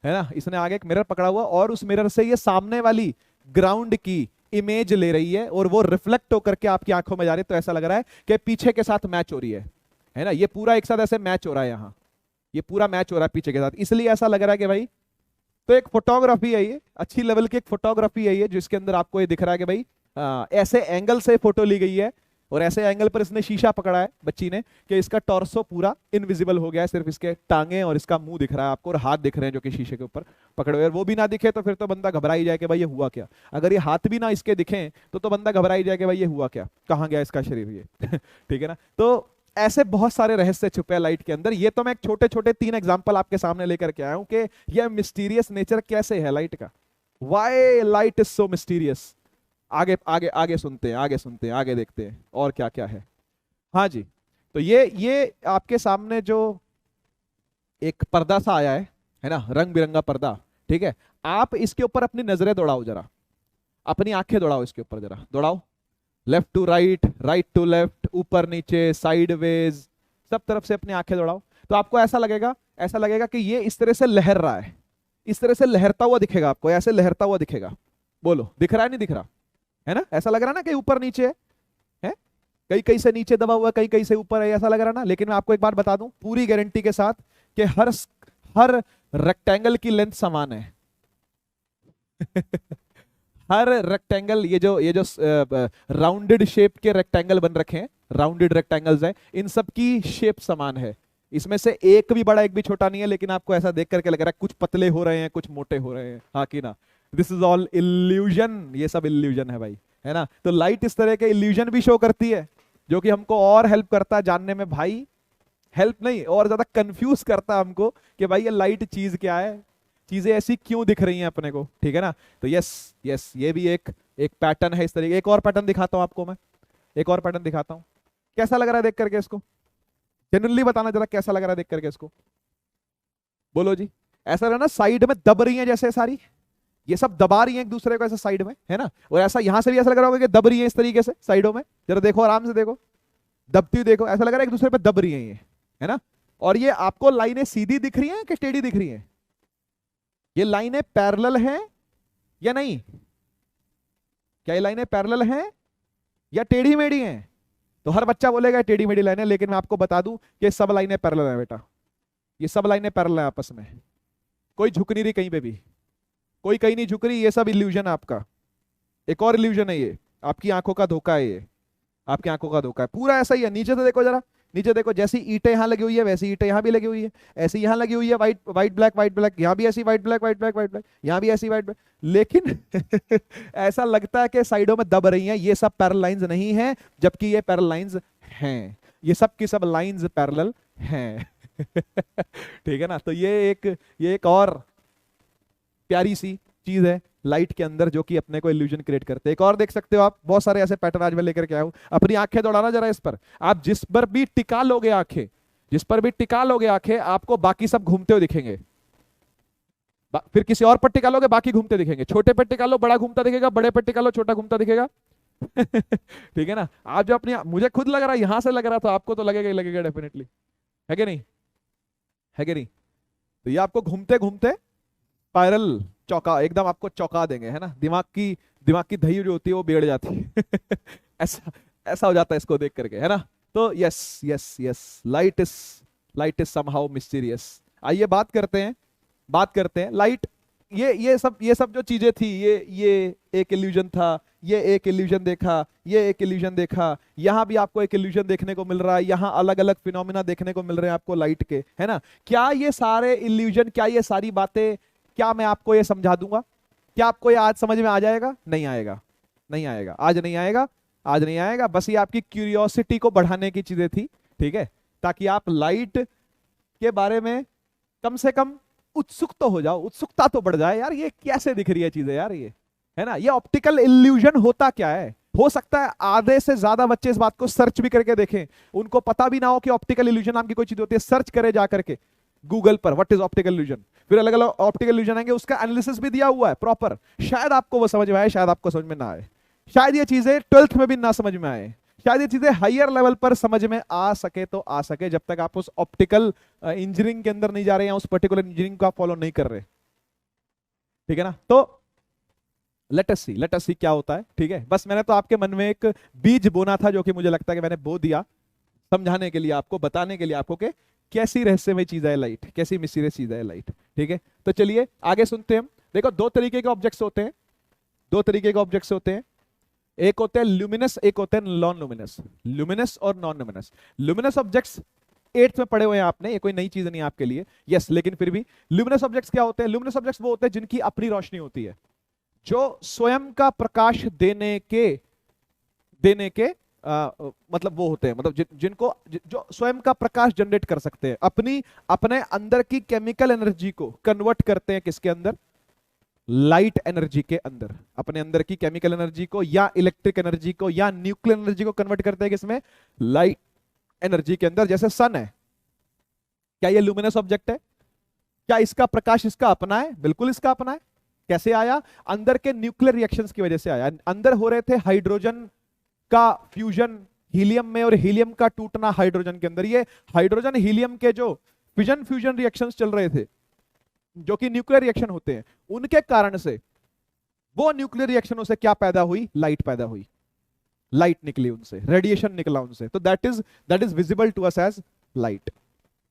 है ना, इसने आगे एक मिरर पकड़ा हुआ, और उस मिरर से ये सामने वाली ग्राउंड की इमेज ले रही है, और वो रिफ्लेक्ट होकर के आपकी आंखों में जा रही है। तो ऐसा लग रहा है कि पीछे के साथ मैच हो रही है ना, ये पूरा एक साथ ऐसे मैच हो रहा है, यहाँ ये पूरा मैच हो रहा है पीछे के साथ, इसलिए ऐसा लग रहा है कि भाई, तो एक फोटोग्राफी है ये, अच्छी लेवल की एक फोटोग्राफी है ये, जिसके अंदर आपको ये दिख रहा है कि भाई ऐसे एंगल से फोटो ली गई है, और ऐसे एंगल पर इसने शीशा पकड़ा है बच्ची ने, कि इसका टॉर्सो पूरा इनविजिबल हो गया है, सिर्फ इसके टांगे और इसका मुंह दिख रहा है आपको, और हाथ दिख रहे हैं जो कि शीशे के ऊपर पकड़े हुए हैं। वो भी ना दिखे तो फिर तो बंदा घबरा ही जाए कि भाई ये हुआ क्या। अगर ये हाथ भी ना इसके दिखे तो बंदा घबरा ही जाए कि भाई ये हुआ क्या, कहाँ गया इसका शरीर ये ठीक है ना। तो ऐसे बहुत सारे रहस्य छुपे हैं लाइट के अंदर। ये तो मैं एक छोटे छोटे 3 एग्जांपल आपके सामने लेकर के आया हूं कि यह मिस्टीरियस नेचर कैसे है लाइट का, why light is so mysterious. आगे सुनते हैं, आगे देखते हैं और क्या क्या है। हाँ जी, तो ये आपके सामने जो एक पर्दा सा आया है ना, रंग बिरंगा पर्दा, ठीक है। आप इसके ऊपर अपनी नजरें दौड़ाओ, जरा अपनी आंखें दौड़ाओ इसके ऊपर, जरा दौड़ाओ, left to right, right to left, ऊपर नीचे, साइडवेज, सब तरफ से अपनी आंखें दौड़ाओ। तो आपको ऐसा लगेगा कि ये इस तरह से लहर रहा है, इस तरह से लहरता हुआ दिखेगा आपको, ऐसे लहरता हुआ दिखेगा। बोलो दिख रहा है नहीं दिख रहा है ना? ऐसा लग रहा है ना कि ऊपर नीचे है, कहीं कहीं से नीचे दबा हुआ है, कहीं कहीं से ऊपर है, ऐसा लग रहा है ना। लेकिन मैं आपको एक बात बता दूं पूरी गारंटी के साथ कि हर रेक्टेंगल की लेंथ समान है। हर रेक्टेंगल, ये जो राउंडेड शेप के रेक्टेंगल बन रखे हैं, राउंडेड रेक्टेंगल्स हैं, इन सब की शेप समान है। इसमें से एक भी बड़ा एक भी छोटा नहीं है। लेकिन आपको ऐसा देख करके लग रहा है कुछ पतले हो रहे हैं कुछ मोटे हो रहे हैं, हाँ कि ना? दिस इज ऑल इल्यूजन, ये सब इल्यूजन है भाई, है ना? तो लाइट इस तरह के इल्यूजन भी शो करती है, जो कि हमको और हेल्प करता है जानने में भाई, हेल्प नहीं और ज्यादा कंफ्यूज करता है हमको कि भाई ये लाइट चीज क्या है, चीजें ऐसी क्यों दिख रही हैं अपने को, ठीक है ना? तो यस यस, ये भी एक एक पैटर्न है इस तरीके। एक और पैटर्न दिखाता हूं आपको मैं, एक और पैटर्न दिखाता हूं। कैसा लग रहा है देख करके इसको? जनरली बताना जरा कैसा लग रहा है देख करके इसको, बोलो जी। ऐसा लग रहा है ना साइड में दब रही है, जैसे सारी ये सब दबा रही है एक दूसरे को ऐसे साइड में, है ना? और ऐसा यहां से भी ऐसा लग रहा होगा कि दब रही है इस तरीके से साइडों में। जरा देखो आराम से देखो, दबती हुई देखो, ऐसा लग रहा है एक दूसरे पे दब रही है ये, है ना? और ये आपको लाइनें सीधी दिख रही हैं कि टेढ़ी दिख रही हैं? ये लाइनें पैरेलल हैं या नहीं? क्या ये लाइनें पैरेलल हैं या टेढ़ी मेढ़ी हैं? तो हर बच्चा बोलेगा टेढ़ी मेढ़ी लाइनें, लेकिन मैं आपको बता दूं कि सब लाइनें पैरेलल हैं बेटा, ये सब लाइनें पैरेलल हैं आपस में, कोई झुक नहीं रही कहीं पे भी, कोई कहीं नहीं झुक रही। ये सब इल्यूजन है आपका। एक और इल्यूजन है ये, आपकी आंखों का धोखा है ये, आपकी आंखों का धोखा है। पूरा ऐसा ही है। नीचे से देखो जरा, नीचे देखो, जैसी ईंटें यहाँ लगी हुई है वैसी ईंटें यहाँ भी लगी हुई है, ऐसी यहाँ लगी हुई है, white white black white black, यहाँ भी ऐसी white black white black white black, यहाँ भी ऐसी वाइट ब्लैक। लेकिन ऐसा लगता है कि साइडों में दब रही हैं। ये सब पैरेलल लाइंस नहीं है, जबकि ये पैरेलल लाइंस हैं। ये सब की सब लाइंस पैरेलल हैं। ठीक है ना? तो ये एक और प्यारी सी चीज है लाइट के अंदर, जो कि अपने को इल्यूजन क्रिएट करते हैं। एक और देख सकते हो आप, बहुत सारे ऐसे पैटर्न आज मैं लेकर के आया हूं। अपनी आंखें दौड़ाना जरा इस पर, आप जिस पर भी टिका लोगे आंखें, जिस पर भी टिका लोगे आंखें, आपको बाकी सब घूमते हुए दिखेंगे। फिर किसी और पर टिका लोगे, बाकी घूमते दिखेंगे। छोटे पर टिका लो, बड़ा घूमता दिखेगा, बड़े पर टिका लो, छोटा घूमता दिखेगा। ठीक है ना? आप जो अपनी, मुझे खुद लग रहा है यहां से लग रहा था, आपको तो लगेगा ही लगेगा डेफिनेटली, है कि नहीं? है कि नहीं? तो ये आपको घूमते घूमते स्पाइरल चौका, एकदम आपको चौंका देंगे, है ना? दिमाग की दही जो होती है वो बिगड़ जाती है। ऐसा ऐसा हो जाता है इसको देख करके, है ना? तो yes yes yes, light is somehow mysterious. आइए बात करते हैं लाइट। ये सब जो चीजें थी, ये एक इल्यूजन था, ये एक इल्यूजन देखा, ये एक इल्यूजन देखा, यहां भी आपको एक इल्यूजन देखने को मिल रहा है, यहां अलग अलग फिनोमिना देखने को मिल रहे हैं आपको लाइट के, है ना? क्या ये सारे इल्यूजन, क्या ये सारी बातें, क्या मैं आपको ये समझा दूंगा? क्या आपको ये आज समझ में आ जाएगा? नहीं आएगा, नहीं आएगा, आज नहीं आएगा, आज नहीं आएगा। बस ये आपकी क्यूरियोसिटी को बढ़ाने की चीजें थी, ठीक है? ताकि आप लाइट के बारे में कम से कम उत्सुक तो हो जाओ, उत्सुकता तो बढ़ जाए यार, ये कैसे दिख रही है चीजें यार, ये, है ना? ये ऑप्टिकल इल्यूजन होता क्या है? हो सकता है आधे से ज्यादा बच्चे इस बात को सर्च भी करके देखें, उनको पता भी ना हो कि ऑप्टिकल इल्यूजन नाम की कोई चीज होती है। सर्च करे जा करके गूगल पर व्हाट इज ऑप्टिकल इल्यूजन, फिर अलग अलग ऑप्टिकल इल्यूजन आएंगे, उसका एनालिसिस भी दिया हुआ है प्रॉपर। शायद आपको वो समझ में आए, शायद आपको समझ में ना आए, शायद ये चीजें 12th में भी ना समझ में आए, शायद ये चीजें हायर लेवल पर समझ में आ सके तो आ सके, जब तक आप उस ऑप्टिकल इंजीनियरिंग के अंदर नहीं जा रहे हैं, उस पर्टिकुलर इंजीनियरिंग को आप फॉलो नहीं कर रहे, ठीक है ना? तो लेट अस सी क्या होता है, ठीक है? बस मैंने तो आपके मन में एक बीज बोना था, जो कि मुझे लगता है कि मैंने बो दिया, समझाने के लिए आपको, बताने के लिए आपको कि कैसी रहस्यमय चीज है लाइट, कैसी मिस्टीरियस चीज है लाइट, ठीक है? तो चलिए आगे सुनते हैं हम। देखो दो तरीके के ऑब्जेक्ट्स होते हैं, दो तरीके के ऑब्जेक्ट्स होते हैं, एक होते हैं ल्यूमिनस, एक होते हैं नॉन लुमिनस, लुमिनस और non luminous. Luminous objects 8th में पढ़े हुए हैं आपने, ये कोई नई चीज नहीं है आपके लिए, यस, लेकिन फिर भी लुमिनस ऑब्जेक्ट्स क्या होते हैं? लुमिनस ऑब्जेक्ट्स वो होते हैं जिनकी अपनी रोशनी होती है, जो स्वयं का प्रकाश देने के मतलब वो होते हैं, मतलब जिनको जो स्वयं का प्रकाश जनरेट कर सकते हैं, अपने अंदर की केमिकल एनर्जी को कन्वर्ट करते हैं किसके अंदर? लाइट एनर्जी के अंदर। अपने अंदर की केमिकल एनर्जी को या इलेक्ट्रिक एनर्जी को या न्यूक्लियर एनर्जी को कन्वर्ट करते हैं किसमें? लाइट एनर्जी के अंदर। जैसे सन है, क्या ये लुमिनस ऑब्जेक्ट है? क्या इसका प्रकाश इसका अपना है? बिल्कुल इसका अपना है। कैसे आया? अंदर के न्यूक्लियर रिएक्शंस की वजह से आया। अंदर हो रहे थे हाइड्रोजन का फ्यूजन हीलियम में, और हीलियम का टूटना हाइड्रोजन के अंदर। ये हाइड्रोजन हीलियम के जो फिजन फ्यूजन रिएक्शंस चल रहे थे, जो कि न्यूक्लियर रिएक्शन होते हैं, उनके कारण से, वो न्यूक्लियर रिएक्शनों से क्या पैदा हुई, लाइट पैदा हुई, लाइट निकली उनसे, रेडिएशन निकला उनसे, तो that is visible to us as light.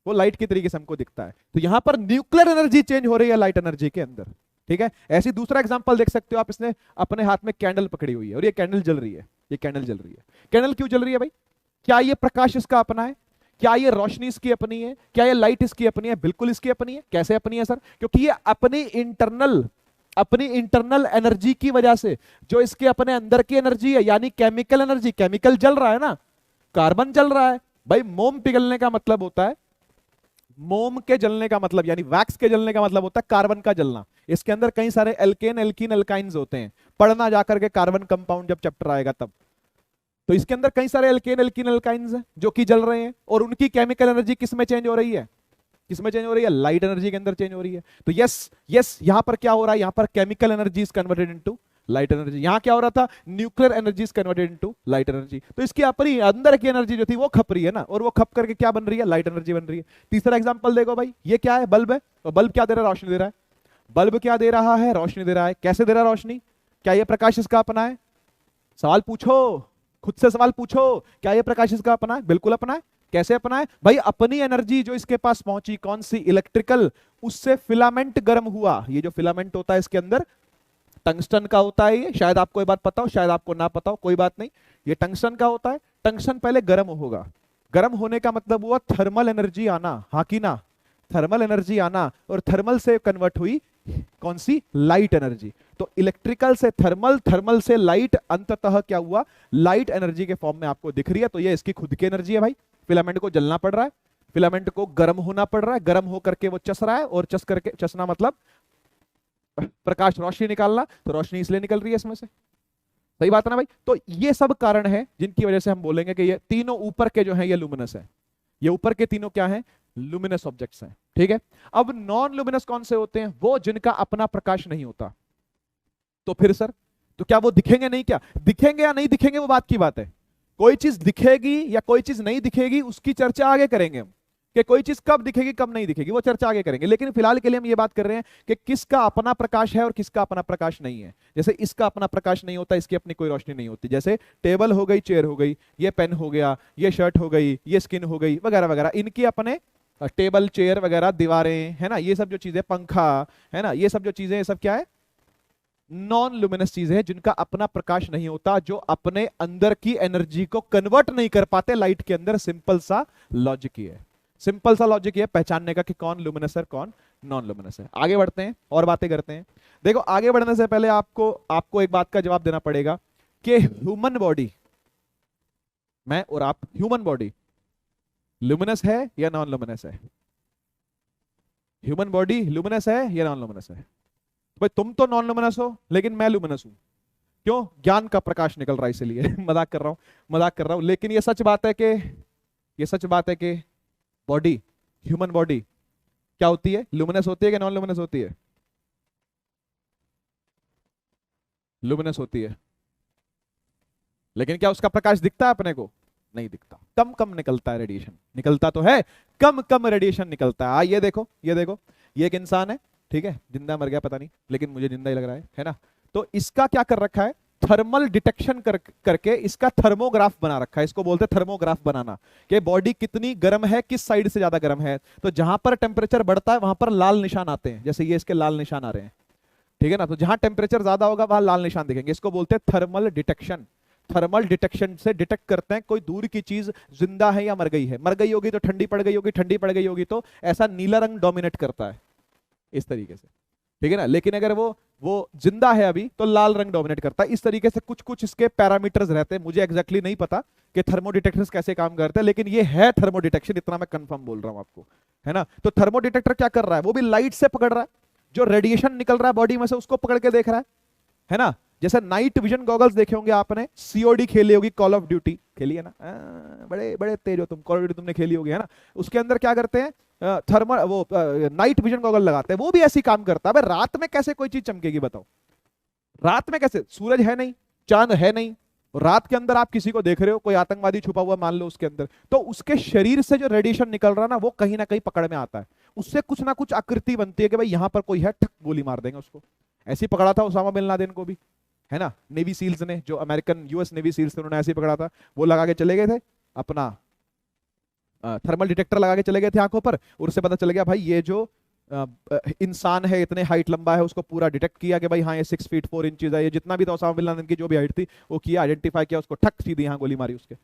वो लाइट की तरीके से हमको दिखता है। तो यहां पर न्यूक्लियर एनर्जी चेंज हो रही है लाइट एनर्जी के अंदर, ठीक है। ऐसी दूसरा एग्जांपल देख सकते हो आप, इसने अपने हाथ में कैंडल पकड़ी हुई है और ये कैंडल जल रही है, ये कैंडल जल रही है। कैंडल क्यों जल रही है भाई? क्या ये प्रकाश इसका अपना है? क्या ये रोशनी इसकी अपनी है? क्या ये लाइट इसकी अपनी है? बिल्कुल इसकी अपनी है। कैसे अपनी है सर? क्योंकि ये अपनी इंटरनल एनर्जी की वजह से, जो इसके अपने अंदर की एनर्जी है, यानी केमिकल एनर्जी, केमिकल जल रहा है ना, कार्बन जल रहा है भाई। मोम पिघलने का मतलब होता है, मोम के जलने का मतलब यानी वैक्स के जलने का मतलब होता है कार्बन का जलना। इसके अंदर कई सारे एल्केन, एल्कीन, एल्काइंस होते हैं, पढ़ना जाकर के कार्बन कंपाउंड जब चैप्टर आएगा तब। तो इसके अंदर कई सारे एल्केन, एल्कीन, एल्काइंस हैं जो कि जल रहे हैं, और उनकी केमिकल एनर्जी किस में चेंज हो रही है? किस में चेंज हो रही है? लाइट एनर्जी के अंदर चेंज हो रही है। तो यस यहां पर क्या हो रहा है? यहां पर chemical energy is converted into light energy. यहां क्या हो रहा था? Nuclear energy is converted into light energy. तो इसकी अपनी अंदर की एनर्जी जो थी वो खप रही है ना, और वो खप करके क्या बन रही है? लाइट एनर्जी बन रही है। तीसरा एग्जांपल देखो भाई, ये क्या है? बल्ब है, और बल्ब क्या दे रहा है? रोशनी दे रहा है। बल्ब क्या दे रहा है? रोशनी दे रहा है। कैसे दे रहा है रोशनी? क्या ये प्रकाश इसका अपना है? सवाल पूछो, खुद से सवाल पूछो, क्या ये प्रकाश इसका अपना है? बिल्कुल अपना है। कैसे अपना है भाई? अपनी एनर्जी जो इसके पास पहुंची, कौन सी? इलेक्ट्रिकल। उससे फिलामेंट गर्म हुआ। ये जो फिलामेंट होता है इसके अंदर टंगस्टन का होता है, ये शायद आपको ये बात पता हो, शायद आपको ना पता हो, कोई बात नहीं। ये टंगस्टन का होता है। टंगस्टन पहले गर्म होगा। गर्म होने का मतलब हुआ थर्मल एनर्जी आना, हाँ की ना? थर्मल एनर्जी आना, और थर्मल से कन्वर्ट हुई कौन सी? Light energy. तो इलेक्ट्रिकल से थर्मल, थर्मल से लाइट, अंततः क्या हुआ? लाइट एनर्जी के फॉर्म में आपको दिख रही है। तो ये इसकी खुद की एनर्जी है भाई। फिलामेंट को जलना पड़ रहा है, फिलामेंट को गर्म होना पड़ रहा है, गर्म होकर के वो चस रहा है, और चस करके, चसना मतलब प्रकाश, रोशनी निकालना, तो रोशनी इसलिए निकल रही है इसमें से। सही बात है ना भाई? तो ये सब कारण है जिनकी वजह से हम बोलेंगे कि ये तीनों ऊपर के जो हैं ये लुमिनस है। ये ऊपर के तीनों क्या हैं? लुमिनस ऑब्जेक्ट्स हैं, ठीक है। अब नॉन लुमिनस कौन से होते हैं? वो जिनका अपना प्रकाश नहीं होता। तो फिर सर, तो क्या वो दिखेंगे नहीं? क्या दिखेंगे या नहीं दिखेंगे वो बात की बात है। कोई चीज दिखेगी या कोई चीज नहीं दिखेगी उसकी चर्चा आगे करेंगे हम, कि कोई चीज कब दिखेगी कब नहीं दिखेगी, वो चर्चा आगे करेंगे। लेकिन फिलहाल के लिए हम ये बात कर रहे हैं कि किसका अपना प्रकाश है और किसका अपना प्रकाश नहीं है। जैसे इसका अपना प्रकाश नहीं होता, इसकी अपनी कोई रोशनी नहीं होती। जैसे टेबल हो गई, चेयर हो गई, ये पेन हो गया, ये शर्ट हो गई, ये स्किन हो गई, वगैरह वगैरह, इनकी अपने टेबल, चेयर वगैरह, दीवारें, है ना, ये सब जो चीजें, पंखा, है ना, ये सब जो चीजें, ये सब क्या है? नॉन लुमिनस चीजें हैं जिनका अपना प्रकाश नहीं होता, जो अपने अंदर की एनर्जी को कन्वर्ट नहीं कर पाते लाइट के अंदर। सिंपल सा लॉजिक ही है, सिंपल सा लॉजिक है पहचानने का कि कौन लुमिनस है, कौन नॉन लुमिनस है। आगे बढ़ते हैं और बातें करते हैं। देखो, आगे बढ़ने से पहले आपको एक बात का जवाब देना पड़ेगा कि ह्यूमन बॉडी, मैं और आप, ह्यूमन बॉडी लुमिनस है या नॉन लुमिनस है? ह्यूमन बॉडी लुमिनस है या नॉन लुमिनस है? भाई तुम तो नॉन लुमिनस हो, लेकिन मैं लुमिनस हूं। क्यों? ज्ञान का प्रकाश निकल रहा है इसलिए। मजाक कर रहा हूं, मजाक कर रहा हूं, लेकिन ये सच बात है कि, ये सच बात है कि बॉडी, ह्यूमन बॉडी क्या होती है? लुमिनस होती है कि नॉन लुमिनस होती है? लुमिनस होती है। लेकिन क्या उसका प्रकाश दिखता है अपने को? नहीं दिखता, कम कम निकलता है रेडिएशन। निकलता तो है, कम कम रेडिएशन निकलता है। ये देखो, ये देखो, ये एक इंसान है, ठीक है, जिंदा मर गया पता नहीं, लेकिन मुझे जिंदा ही लग रहा है ना। तो इसका क्या कर रखा है? थर्मल डिटेक्शन करके इसका थर्मोग्राफ बना रखा है। इसको बोलते हैं थर्मोग्राफ बनाना, कि बॉडी कितनी गर्म है, किस साइड से ज्यादा गर्म है। तो जहां पर टेम्परेचर बढ़ता है वहां पर लाल निशान आते हैं, जैसे ये इसके लाल निशान आ रहे हैं, ठीक है ना। तो जहां टेम्परेचर ज्यादा होगा वहां लाल निशान दिखेंगे। इसको बोलते हैं थर्मल डिटेक्शन। थर्मल डिटेक्शन से डिटेक्ट करते हैं कोई दूर की चीज जिंदा है या मर गई है। मर गई होगी तो ठंडी पड़ गई होगी, ठंडी पड़ गई होगी तो ऐसा नीला रंग डोमिनेट करता है, इस तरीके से, ठीक है ना। लेकिन अगर वो जिंदा है अभी तो लाल रंग डोमिनेट करता है। इस तरीके से कुछ कुछ इसके पैरामीटर्स रहते हैं। मुझे एग्जैक्टली नहीं पता कि थर्मो डिटेक्टर्स कैसे काम करते हैं, लेकिन ये है थर्मो डिटेक्शन, इतना मैं कंफर्म बोल रहा हूं आपको, है ना। तो थर्मो डिटेक्टर क्या कर रहा है? वो भी लाइट से पकड़ रहा है, जो रेडिएशन निकल रहा है बॉडी में से उसको पकड़ के देख रहा है ना। जैसे नाइट विजन गॉगल्स देखे होंगे आपने, सीओडी खेली होगी, कॉल ऑफ ड्यूटी खेली है ना, बड़े बड़े तेज हो तुम, कॉल ऑफ ड्यूटी तुमने खेली होगी, है ना। उसके अंदर क्या करते हैं? थर्मल, वो नाइट विजन गॉगल लगाते हैं। वो भी ऐसी काम करता है। भाई रात में कैसे कोई चीज चमकेगी बताओ? रात में कैसे? सूरज है नहीं, चांद है नहीं, रात के अंदर आप किसी को देख रहे हो, कोई आतंकवादी छुपा हुआ मान लो उसके अंदर, तो उसके शरीर से जो रेडिएशन निकल रहा है ना, वो कहीं ना कहीं पकड़ में आता है। उससे कुछ ना कुछ आकृति बनती है कि भाई यहां पर कोई है, ठक गोली मार देंगे उसको। ऐसे ही पकड़ा था उसामा बिन लादेन को भी, है ना, नेवी सील्स ने, जो अमेरिकन यूएस नेवी सील्स थे, उन्होंने ऐसे ही पकड़ा था। वो लगा के चले गए थे अपना थर्मल डिटेक्टर लगा के चले गए थे आंखों पर, और उससे पता चल गया भाई ये जो इंसान है इतने हाइट लंबा है, उसको पूरा डिटेक्ट किया कि भाई हाँ ये 6 फीट 4 इंचेस है, ये जितना भी था ओसामा बिन लादेन की जो भी हाइट थी वो किया, आइडेंटिफाई किया उसको, ठक सीधी यहाँ गोली मारी उसके,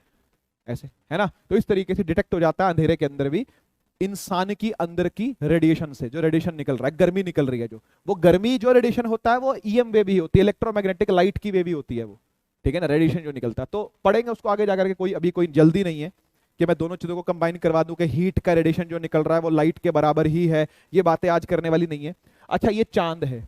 ऐसे, है ना। तो इस तरीके से डिटेक्ट हो जाता है अंधेरे के अंदर भी इंसान की अंदर की रेडिएशन से, जो रेडिएशन निकल रहा है, गर्मी निकल रही है, जो वो गर्मी जो रेडिएशन होता है वो ईएम वेव ही होती है, इलेक्ट्रोमैग्नेटिक लाइट की वेव ही होती है वो, ठीक है ना, रेडिएशन जो निकलता है। तो पढ़ेंगे उसको आगे जाकर के, कोई अभी कोई जल्दी नहीं है कि मैं दोनों चीजों को कंबाइन करवा दूं कि हीट का रेडिएशन जो निकल रहा है वो लाइट के बराबर ही है, ये बातें आज करने वाली नहीं है। अच्छा ये चांद है,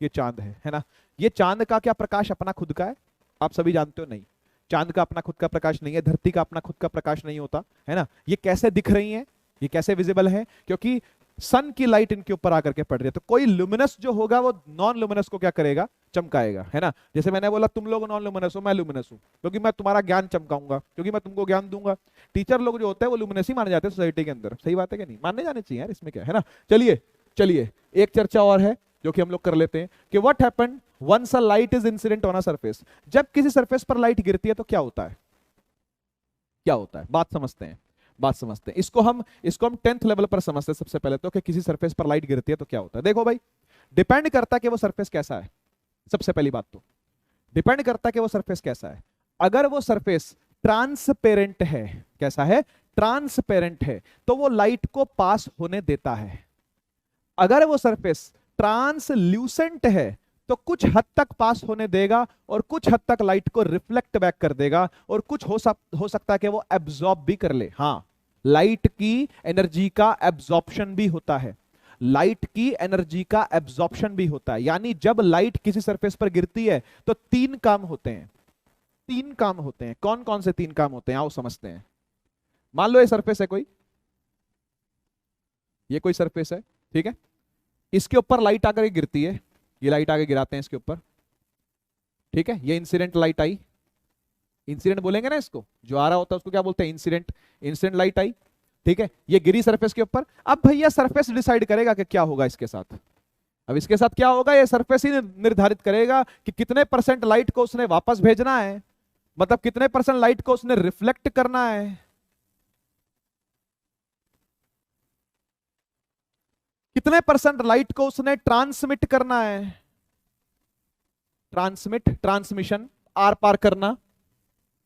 ये चांद है ना, ये चांद का क्या प्रकाश अपना खुद का है? आप सभी जानते हो नहीं, चांद का अपना खुद का प्रकाश नहीं है, धरती का अपना खुद का प्रकाश नहीं होता, है ना। ये कैसे दिख रही है, ये कैसे विजिबल है? क्योंकि सन की लाइट इनके ऊपर आकर के पड़ रही है, तो कोई लुमिनस जो होगा वो नॉन लुमिनस को क्या करेगा? चमकाएगा, है ना। जैसे मैंने बोला तुम लोग नॉन लुमिनस हो, मैं लुमिनस हूं, क्योंकि मैं तुम्हारा ज्ञान चमकाऊंगा, क्योंकि मैं तुमको ज्ञान दूंगा। टीचर लोग जो होते हैं वो लुमिनस ही माने जाते हैं सोसाइटी के अंदर, सही बात है कि नहीं? मानने जाने चाहिए यार, इसमें क्या है ना। चलिए चलिए एक चर्चा और है जो कि हम लोग कर लेते हैं कि what happened once a light is incident on a surface. जब किसी सरफेस पर लाइट गिरती है तो क्या होता है, क्या होता है? बात समझते हैं, बात समझते हैं। इसको हम 10th लेवल पर समझते हैं सबसे पहले तो, कि किसी सरफेस पर लाइट गिरती है तो क्या होता है। देखो भाई, डिपेंड करता है कि वो सरफेस कैसा है। सबसे पहली बात तो डिपेंड करता है कि वो सरफेस कैसा है। अगर वो सरफेस ट्रांसपेरेंट है, कैसा है? ट्रांसपेरेंट है, तो वो लाइट को पास होने देता है। अगर वो सरफेस ट्रांसल्यूसेंट है तो कुछ हद तक पास होने देगा और कुछ हद तक लाइट को रिफ्लेक्ट बैक कर देगा, और कुछ हो सकता है कि वो एब्जॉर्ब भी कर ले। हाँ, लाइट की एनर्जी का एब्जॉर्प्शन भी होता है, लाइट की एनर्जी का एब्जॉर्प्शन भी होता है। यानी जब लाइट किसी सरफेस पर गिरती है तो 3 काम होते हैं, 3 काम होते हैं। कौन कौन से 3 काम होते हैं आओ समझते हैं। मान लो ये सरफेस है कोई, ये कोई सरफेस है, ठीक है, इसके ऊपर लाइट आकर गिरती है, ये लाइट आगे गिराते हैं इसके ऊपर, ठीक है, ये इंसिडेंट लाइट आई, इंसिडेंट बोलेंगे ना इसको, जो आ रहा होता है उसको क्या बोलते हैं? इंसिडेंट। इंसिडेंट लाइट आई, ठीक है, ये गिरी सरफेस के ऊपर। अब भैया सरफेस डिसाइड करेगा कि क्या होगा इसके साथ। अब इसके साथ क्या होगा, ये सरफेस ही निर्धारित करेगा कि कितने % लाइट को उसने वापस भेजना है, मतलब कितने % लाइट को उसने रिफ्लेक्ट करना है, कितने % लाइट को उसने ट्रांसमिट करना है। ट्रांसमिट, ट्रांसमिशन, आर पार करना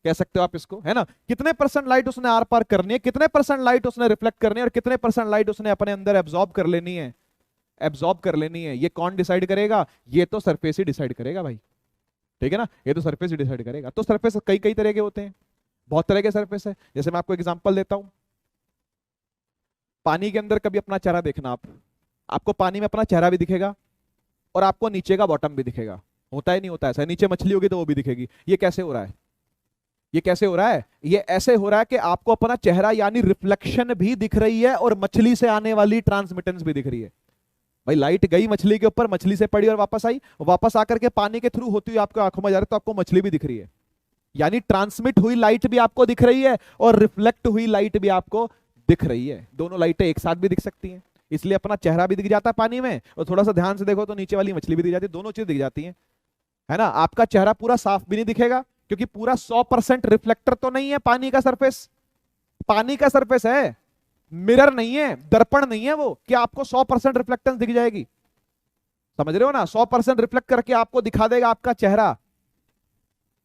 कह सकते हो आप इसको, है ना। कितने % लाइट उसने आर पार करनी है, कितने % लाइट उसने रिफ्लेक्ट करनी है, और कितने % लाइट उसने अपने अंदर एब्जॉर्ब कर लेनी है, एब्जॉर्ब कर लेनी है। ये कौन डिसाइड करेगा? ये तो सरफेस ही डिसाइड करेगा भाई, ठीक है ना, ये तो सरफेस ही डिसाइड करेगा। तो सरफेस कई कई तरह के होते हैं, बहुत तरह के सरफेस है। जैसे मैं आपको एग्जांपल देता हूं, पानी के अंदर कभी अपना चेहरा देखना आप, आपको पानी में अपना चेहरा भी दिखेगा और आपको नीचे का बॉटम भी दिखेगा। होता ही नहीं होता ऐसा? नीचे मछली होगी तो वो भी दिखेगी। ये कैसे हो रहा है? ये कैसे हो रहा है? ये ऐसे हो रहा है कि आपको अपना चेहरा यानी रिफ्लेक्शन भी दिख रही है और मछली से आने वाली ट्रांसमिटेंस भी दिख रही है। भाई लाइट गई मछली के ऊपर, मछली से पड़ी और वापस आई, वापस आकर के पानी के थ्रू होती हुई आपको आंखों में जा रही है, तो आपको मछली भी दिख रही है। यानी ट्रांसमिट हुई लाइट भी आपको दिख रही है और रिफ्लेक्ट हुई लाइट भी आपको दिख रही है। दोनों लाइटें एक साथ भी दिख सकती हैं, इसलिए अपना चेहरा भी दिख जाता है पानी में, और थोड़ा सा ध्यान से देखो तो नीचे वाली मछली भी दिख जाती है, दोनों चीज दिख जाती है, है ना। आपका चेहरा पूरा साफ भी नहीं दिखेगा क्योंकि पूरा 100% रिफ्लेक्टर तो नहीं है पानी का सरफेस, पानी का सरफेस है, मिरर नहीं है, दर्पण नहीं है वो कि आपको 100% रिफ्लेक्टेंस दिख जाएगी। समझ रहे हो ना? 100% रिफ्लेक्ट करके आपको दिखा देगा आपका चेहरा।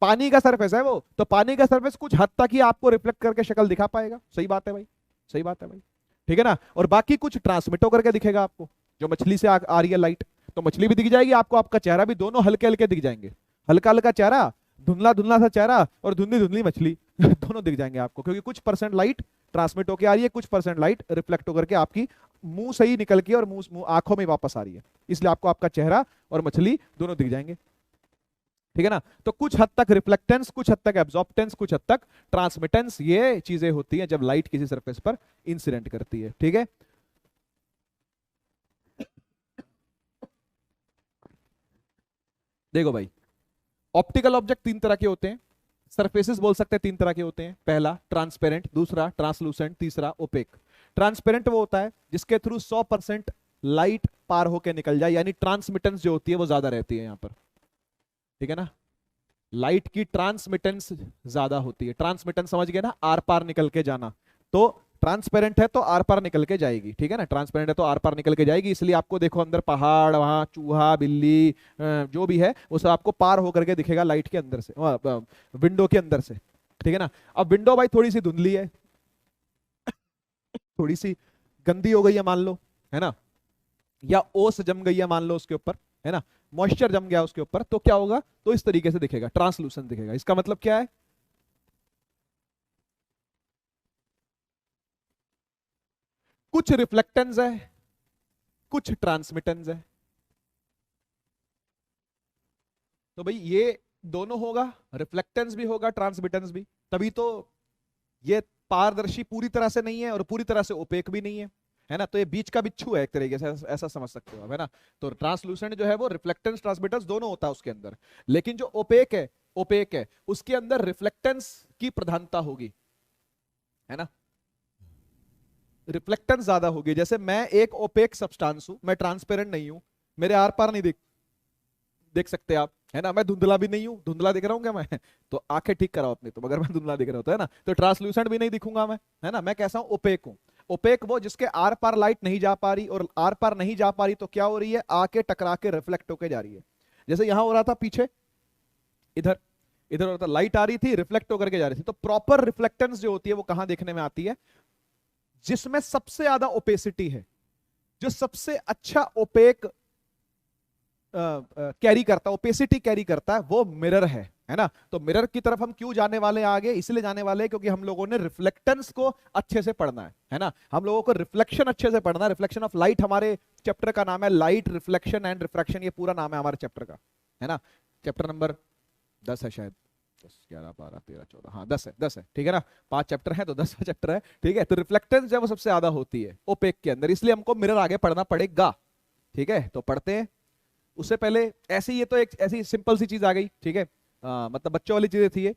पानी का सरफेस है वो, तो पानी का सरफेस कुछ हद तक ही आपको रिफ्लेक्ट करके शक्ल दिखा पाएगा। सही बात है भाई, सही बात है भाई, ठीक है ना। और बाकी कुछ ट्रांसमिट होकर के दिखेगा आपको, जो मछली से आ रही है लाइट, तो मछली भी दिख जाएगी आपको, आपका चेहरा भी, दोनों हल्के हल्के दिख जाएंगे। हल्का हल्का चेहरा, धुंधला धुंधला सा चेहरा, और धुंधली धुंधली मछली दोनों दिख जाएंगे आपको, क्योंकि कुछ % लाइट ट्रांसमिट होकर आ रही है, कुछ % लाइट रिफ्लेक्ट होकर के आपकी मुंह से ही निकल के और मुंह आंखों में वापस आ रही है, इसलिए आपको आपका चेहरा और मछली दोनों दिख जाएंगे, ठीक है ना। तो कुछ हद तक रिफ्लेक्टेंस, कुछ हद तक एब्जॉर्प्टेंस, कुछ हद तक ट्रांसमिटेंस, ये चीजें होती हैं जब लाइट किसी सरफेस पर इंसिडेंट करती है, ठीक है। देखो भाई, ऑप्टिकल ऑब्जेक्ट 3 तरह के होते हैं, सरफेसेस बोल सकते हैं 3 तरह के होते हैं। पहला ट्रांसपेरेंट, दूसरा ट्रांसलूसेंट, तीसरा ओपेक। ट्रांसपेरेंट वो होता है जिसके थ्रू 100% लाइट पार होके निकल जाए, यानी ट्रांसमिटेंस जो होती है वो ज्यादा रहती है यहां पर, ठीक है ना। लाइट की ट्रांसमिटेंस ज्यादा होती है, ट्रांसमिटेंस समझ गए ना, आर पार निकल के जाना। तो ट्रांसपेरेंट है तो आर पार निकल के जाएगी, ठीक है ना, ट्रांसपेरेंट है तो आर पार निकल के जाएगी, इसलिए आपको देखो अंदर पहाड़, वहां चूहा बिल्ली जो भी है वो सब आपको पार होकर के दिखेगा लाइट के अंदर से, विंडो के अंदर से, ठीक है ना। अब विंडो भाई थोड़ी सी धुंधली है, थोड़ी सी गंदी हो गई है मान लो, है ना, या ओस जम गई है मान लो उसके ऊपर, है ना, मॉइस्चर जम गया उसके ऊपर, तो क्या होगा, तो इस तरीके से दिखेगा, ट्रांसलूसेंट दिखेगा। इसका मतलब क्या है, कुछ रिफ्लेक्टेंस है, कुछ ट्रांसमिटेंस है। तो भाई ये दोनों होगा, रिफ्लेक्टेंस भी होगा, ट्रांसमिटेंस भी, तभी तो ये पारदर्शी पूरी तरह से नहीं है और पूरी तरह से ओपेक भी नहीं है ना। तो ये बीच का बिच्छू है एक तरीके से, ऐसा समझ सकते हो आप, है ना। तो ट्रांसलूसेंट जो है वो रिफ्लेक्टेंस ट्रांसमिटेंस दोनों होता है उसके अंदर, लेकिन जो ओपेक है उसके अंदर रिफ्लेक्टेंस की प्रधानता होगी, है ना, रिफ्लेक्टेंस ज्यादा होगी। जैसे मैं एक ओपेक सब्सटेंस हूं, मैं ट्रांसपेरेंट नहीं हूं, मेरे आर पार नहीं देख सकते आप, है ना, मैं धुंधला भी नहीं हूं, धुंधला दिख रहा हूं क्या मैं तो आंखें ठीक कराओ अपनी, तो अगर मैं धुंधला दिख रहा होता है ना, तो ट्रांसलूसेंट भी नहीं दिखूंगा मैं, है ना। मैं कैसा हूं, ओपेक हूं। ओपेक वो जिसके आर पार लाइट नहीं जा पा रही, और आर पार नहीं जा पा रही तो क्या हो रही है, आके टकरा के रिफ्लेक्ट होके जा रही है। जैसे यहां हो रहा था पीछे, इधर इधर हो रहा था, लाइट आ रही थी, रिफ्लेक्ट होकर के जा रही थी। तो प्रॉपर रिफ्लेक्टेंस जो होती है वो कहां देखने में आती है, जिसमें सबसे ज्यादा ओपेसिटी है, जो सबसे अच्छा ओपेक कैरी करता है, ओपेसिटी कैरी करता है, वो मिरर है ना। तो मिरर की तरफ हम क्यों जाने वाले हैं आगे, इसलिए जाने वाले हैं क्योंकि हम लोगों ने रिफ्लेक्टेंस को अच्छे से पढ़ना है ना। हम लोगों को रिफ्लेक्शन अच्छे से पढ़ना है। रिफ्लेक्शन ऑफ लाइट हमारे चैप्टर का नाम है, लाइट रिफ्लेक्शन एंड रिफ्रैक्शन, ये पूरा नाम है हमारे चैप्टर का, है ना। चैप्टर नंबर 10 है शायद, 10 11 12 13 14, हाँ 10 है, ठीक है ना। 5 चैप्टर है तो 10 चैप्टर है, ठीक है। तो रिफ्लेक्टेंस जब सबसे ज्यादा होती है ओपेक के अंदर, इसलिए हमको मिरर आगे पढ़ना पड़ेगा, ठीक है। तो पढ़ते हैं। उससे पहले ऐसे ही, ये तो एक ऐसी सिंपल सी चीज आ गई, ठीक है, मतलब बच्चों वाली चीजें थी ये,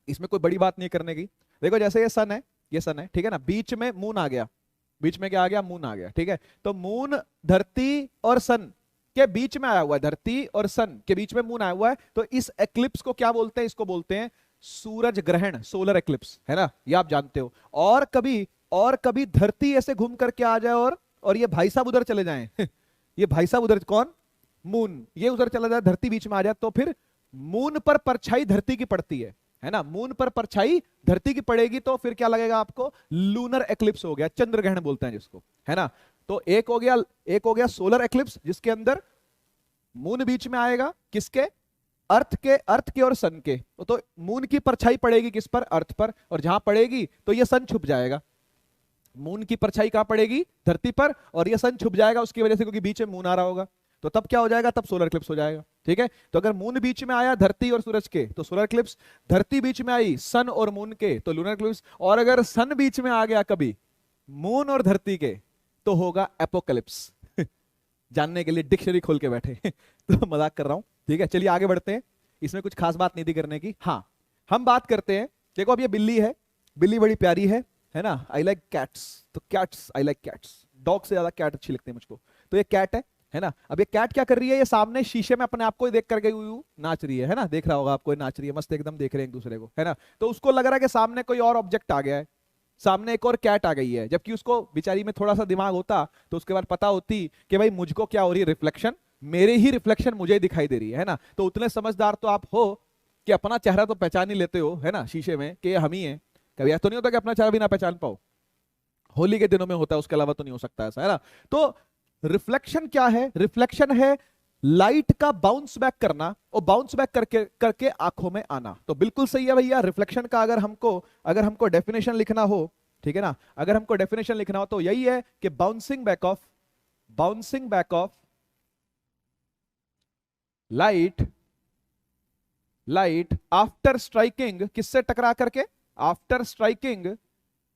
इसमें कोई बड़ी बात नहीं करने की। देखो जैसे ये सन है, ये सन है, ठीक है ना, बीच में मून आ गया, बीच में क्या आ गया, मून आ गया, ठीक है। तो मून धरती और सन के बीच में आया हुआ है, धरती और सन के बीच में मून आया हुआ है, तो इस एक्लिप्स को क्या बोलते हैं, इसको बोलते हैं सूरज ग्रहण, सोलर एक्लिप्स, है ना, ये आप जानते हो। और कभी धरती ऐसे घूम करके आ जाए और ये भाई साहब उधर चले जाएं ये भाई साहब उधर, कौन, मून, ये उधर चला जाए, धरती बीच में आ जाए, तो फिर मून पर परछाई धरती की पड़ती है ना, मून पर परछाई धरती की पड़ेगी, तो फिर क्या लगेगा आपको, लूनर एक्लिप्स हो गया, चंद्र ग्रहण बोलते हैं जिसको, है ना। तो एक हो गया सोलर एक्लिप्स, जिसके अंदर मून बीच में आएगा, किसके, अर्थ के और सन के। तो मून की परछाई पड़ेगी किस पर, अर्थ पर, और जहां पड़ेगी तो ये सन छुप जाएगा। मून की परछाई कहां पड़ेगी, धरती पर, और ये सन छुप जाएगा उसकी वजह से, क्योंकि बीच में मून आ रहा होगा। तो तब क्या हो जाएगा, तब सोलर क्लिप्स हो जाएगा, ठीक है। तो अगर मून बीच में आया धरती और सूरज के तो सोलर क्लिप्स, धरती बीच में आई सन और मून के तो लूनर क्लिप्स, और अगर सन बीच में आ गया कभी मून और धरती के तो होगा एपोकलिप्स जानने के लिए डिक्शनरी खोल के बैठे तो मजाक कर रहा हूं, ठीक है। चलिए आगे बढ़ते हैं, इसमें कुछ खास बात नहीं थी करने की। हाँ, हम बात करते हैं, देखो अब ये बिल्ली है, बिल्ली बड़ी प्यारी है ना, आई लाइक कैट्स, तो cats, I like cats, dog से ज्यादा कैट अच्छी लगती है मुझको। तो ये कैट है ना। अब ये कैट क्या कर रही है, ये सामने शीशे में अपने आप को देख करके नाच रही है ना, देख रहा होगा आपको, नाच रही है, मस्त एकदम देख रहे हैं एक दूसरे को, है ना। तो उसको लग रहा है कि सामने कोई और ऑब्जेक्ट आ गया है, सामने एक और कैट आ गई है, जबकि उसको बेचारी में थोड़ा सा दिमाग होता तो उसके बाद पता होती कि भाई मुझको क्या हो रही है, रिफ्लेक्शन, मेरे ही रिफ्लेक्शन मुझे दिखाई दे रही है ना। तो उतने समझदार तो आप हो कि अपना चेहरा तो पहचान ही लेते हो, है ना, शीशे में कि हम ही है। कभी ऐसा तो नहीं होता कि अपना चेहरा भी ना पहचान पाओ, होली के दिनों में होता है, उसके अलावा तो नहीं हो सकता ऐसा, है ना। तो रिफ्लेक्शन क्या है, रिफ्लेक्शन है लाइट का बाउंस बैक करना, और बाउंस बैक करके आंखों में आना। तो बिल्कुल सही है भैया, रिफ्लेक्शन का अगर हमको डेफिनेशन लिखना हो, ठीक है ना, अगर हमको डेफिनेशन लिखना हो तो यही है कि bouncing back of light after striking, किससे टकरा करके, आफ्टर स्ट्राइकिंग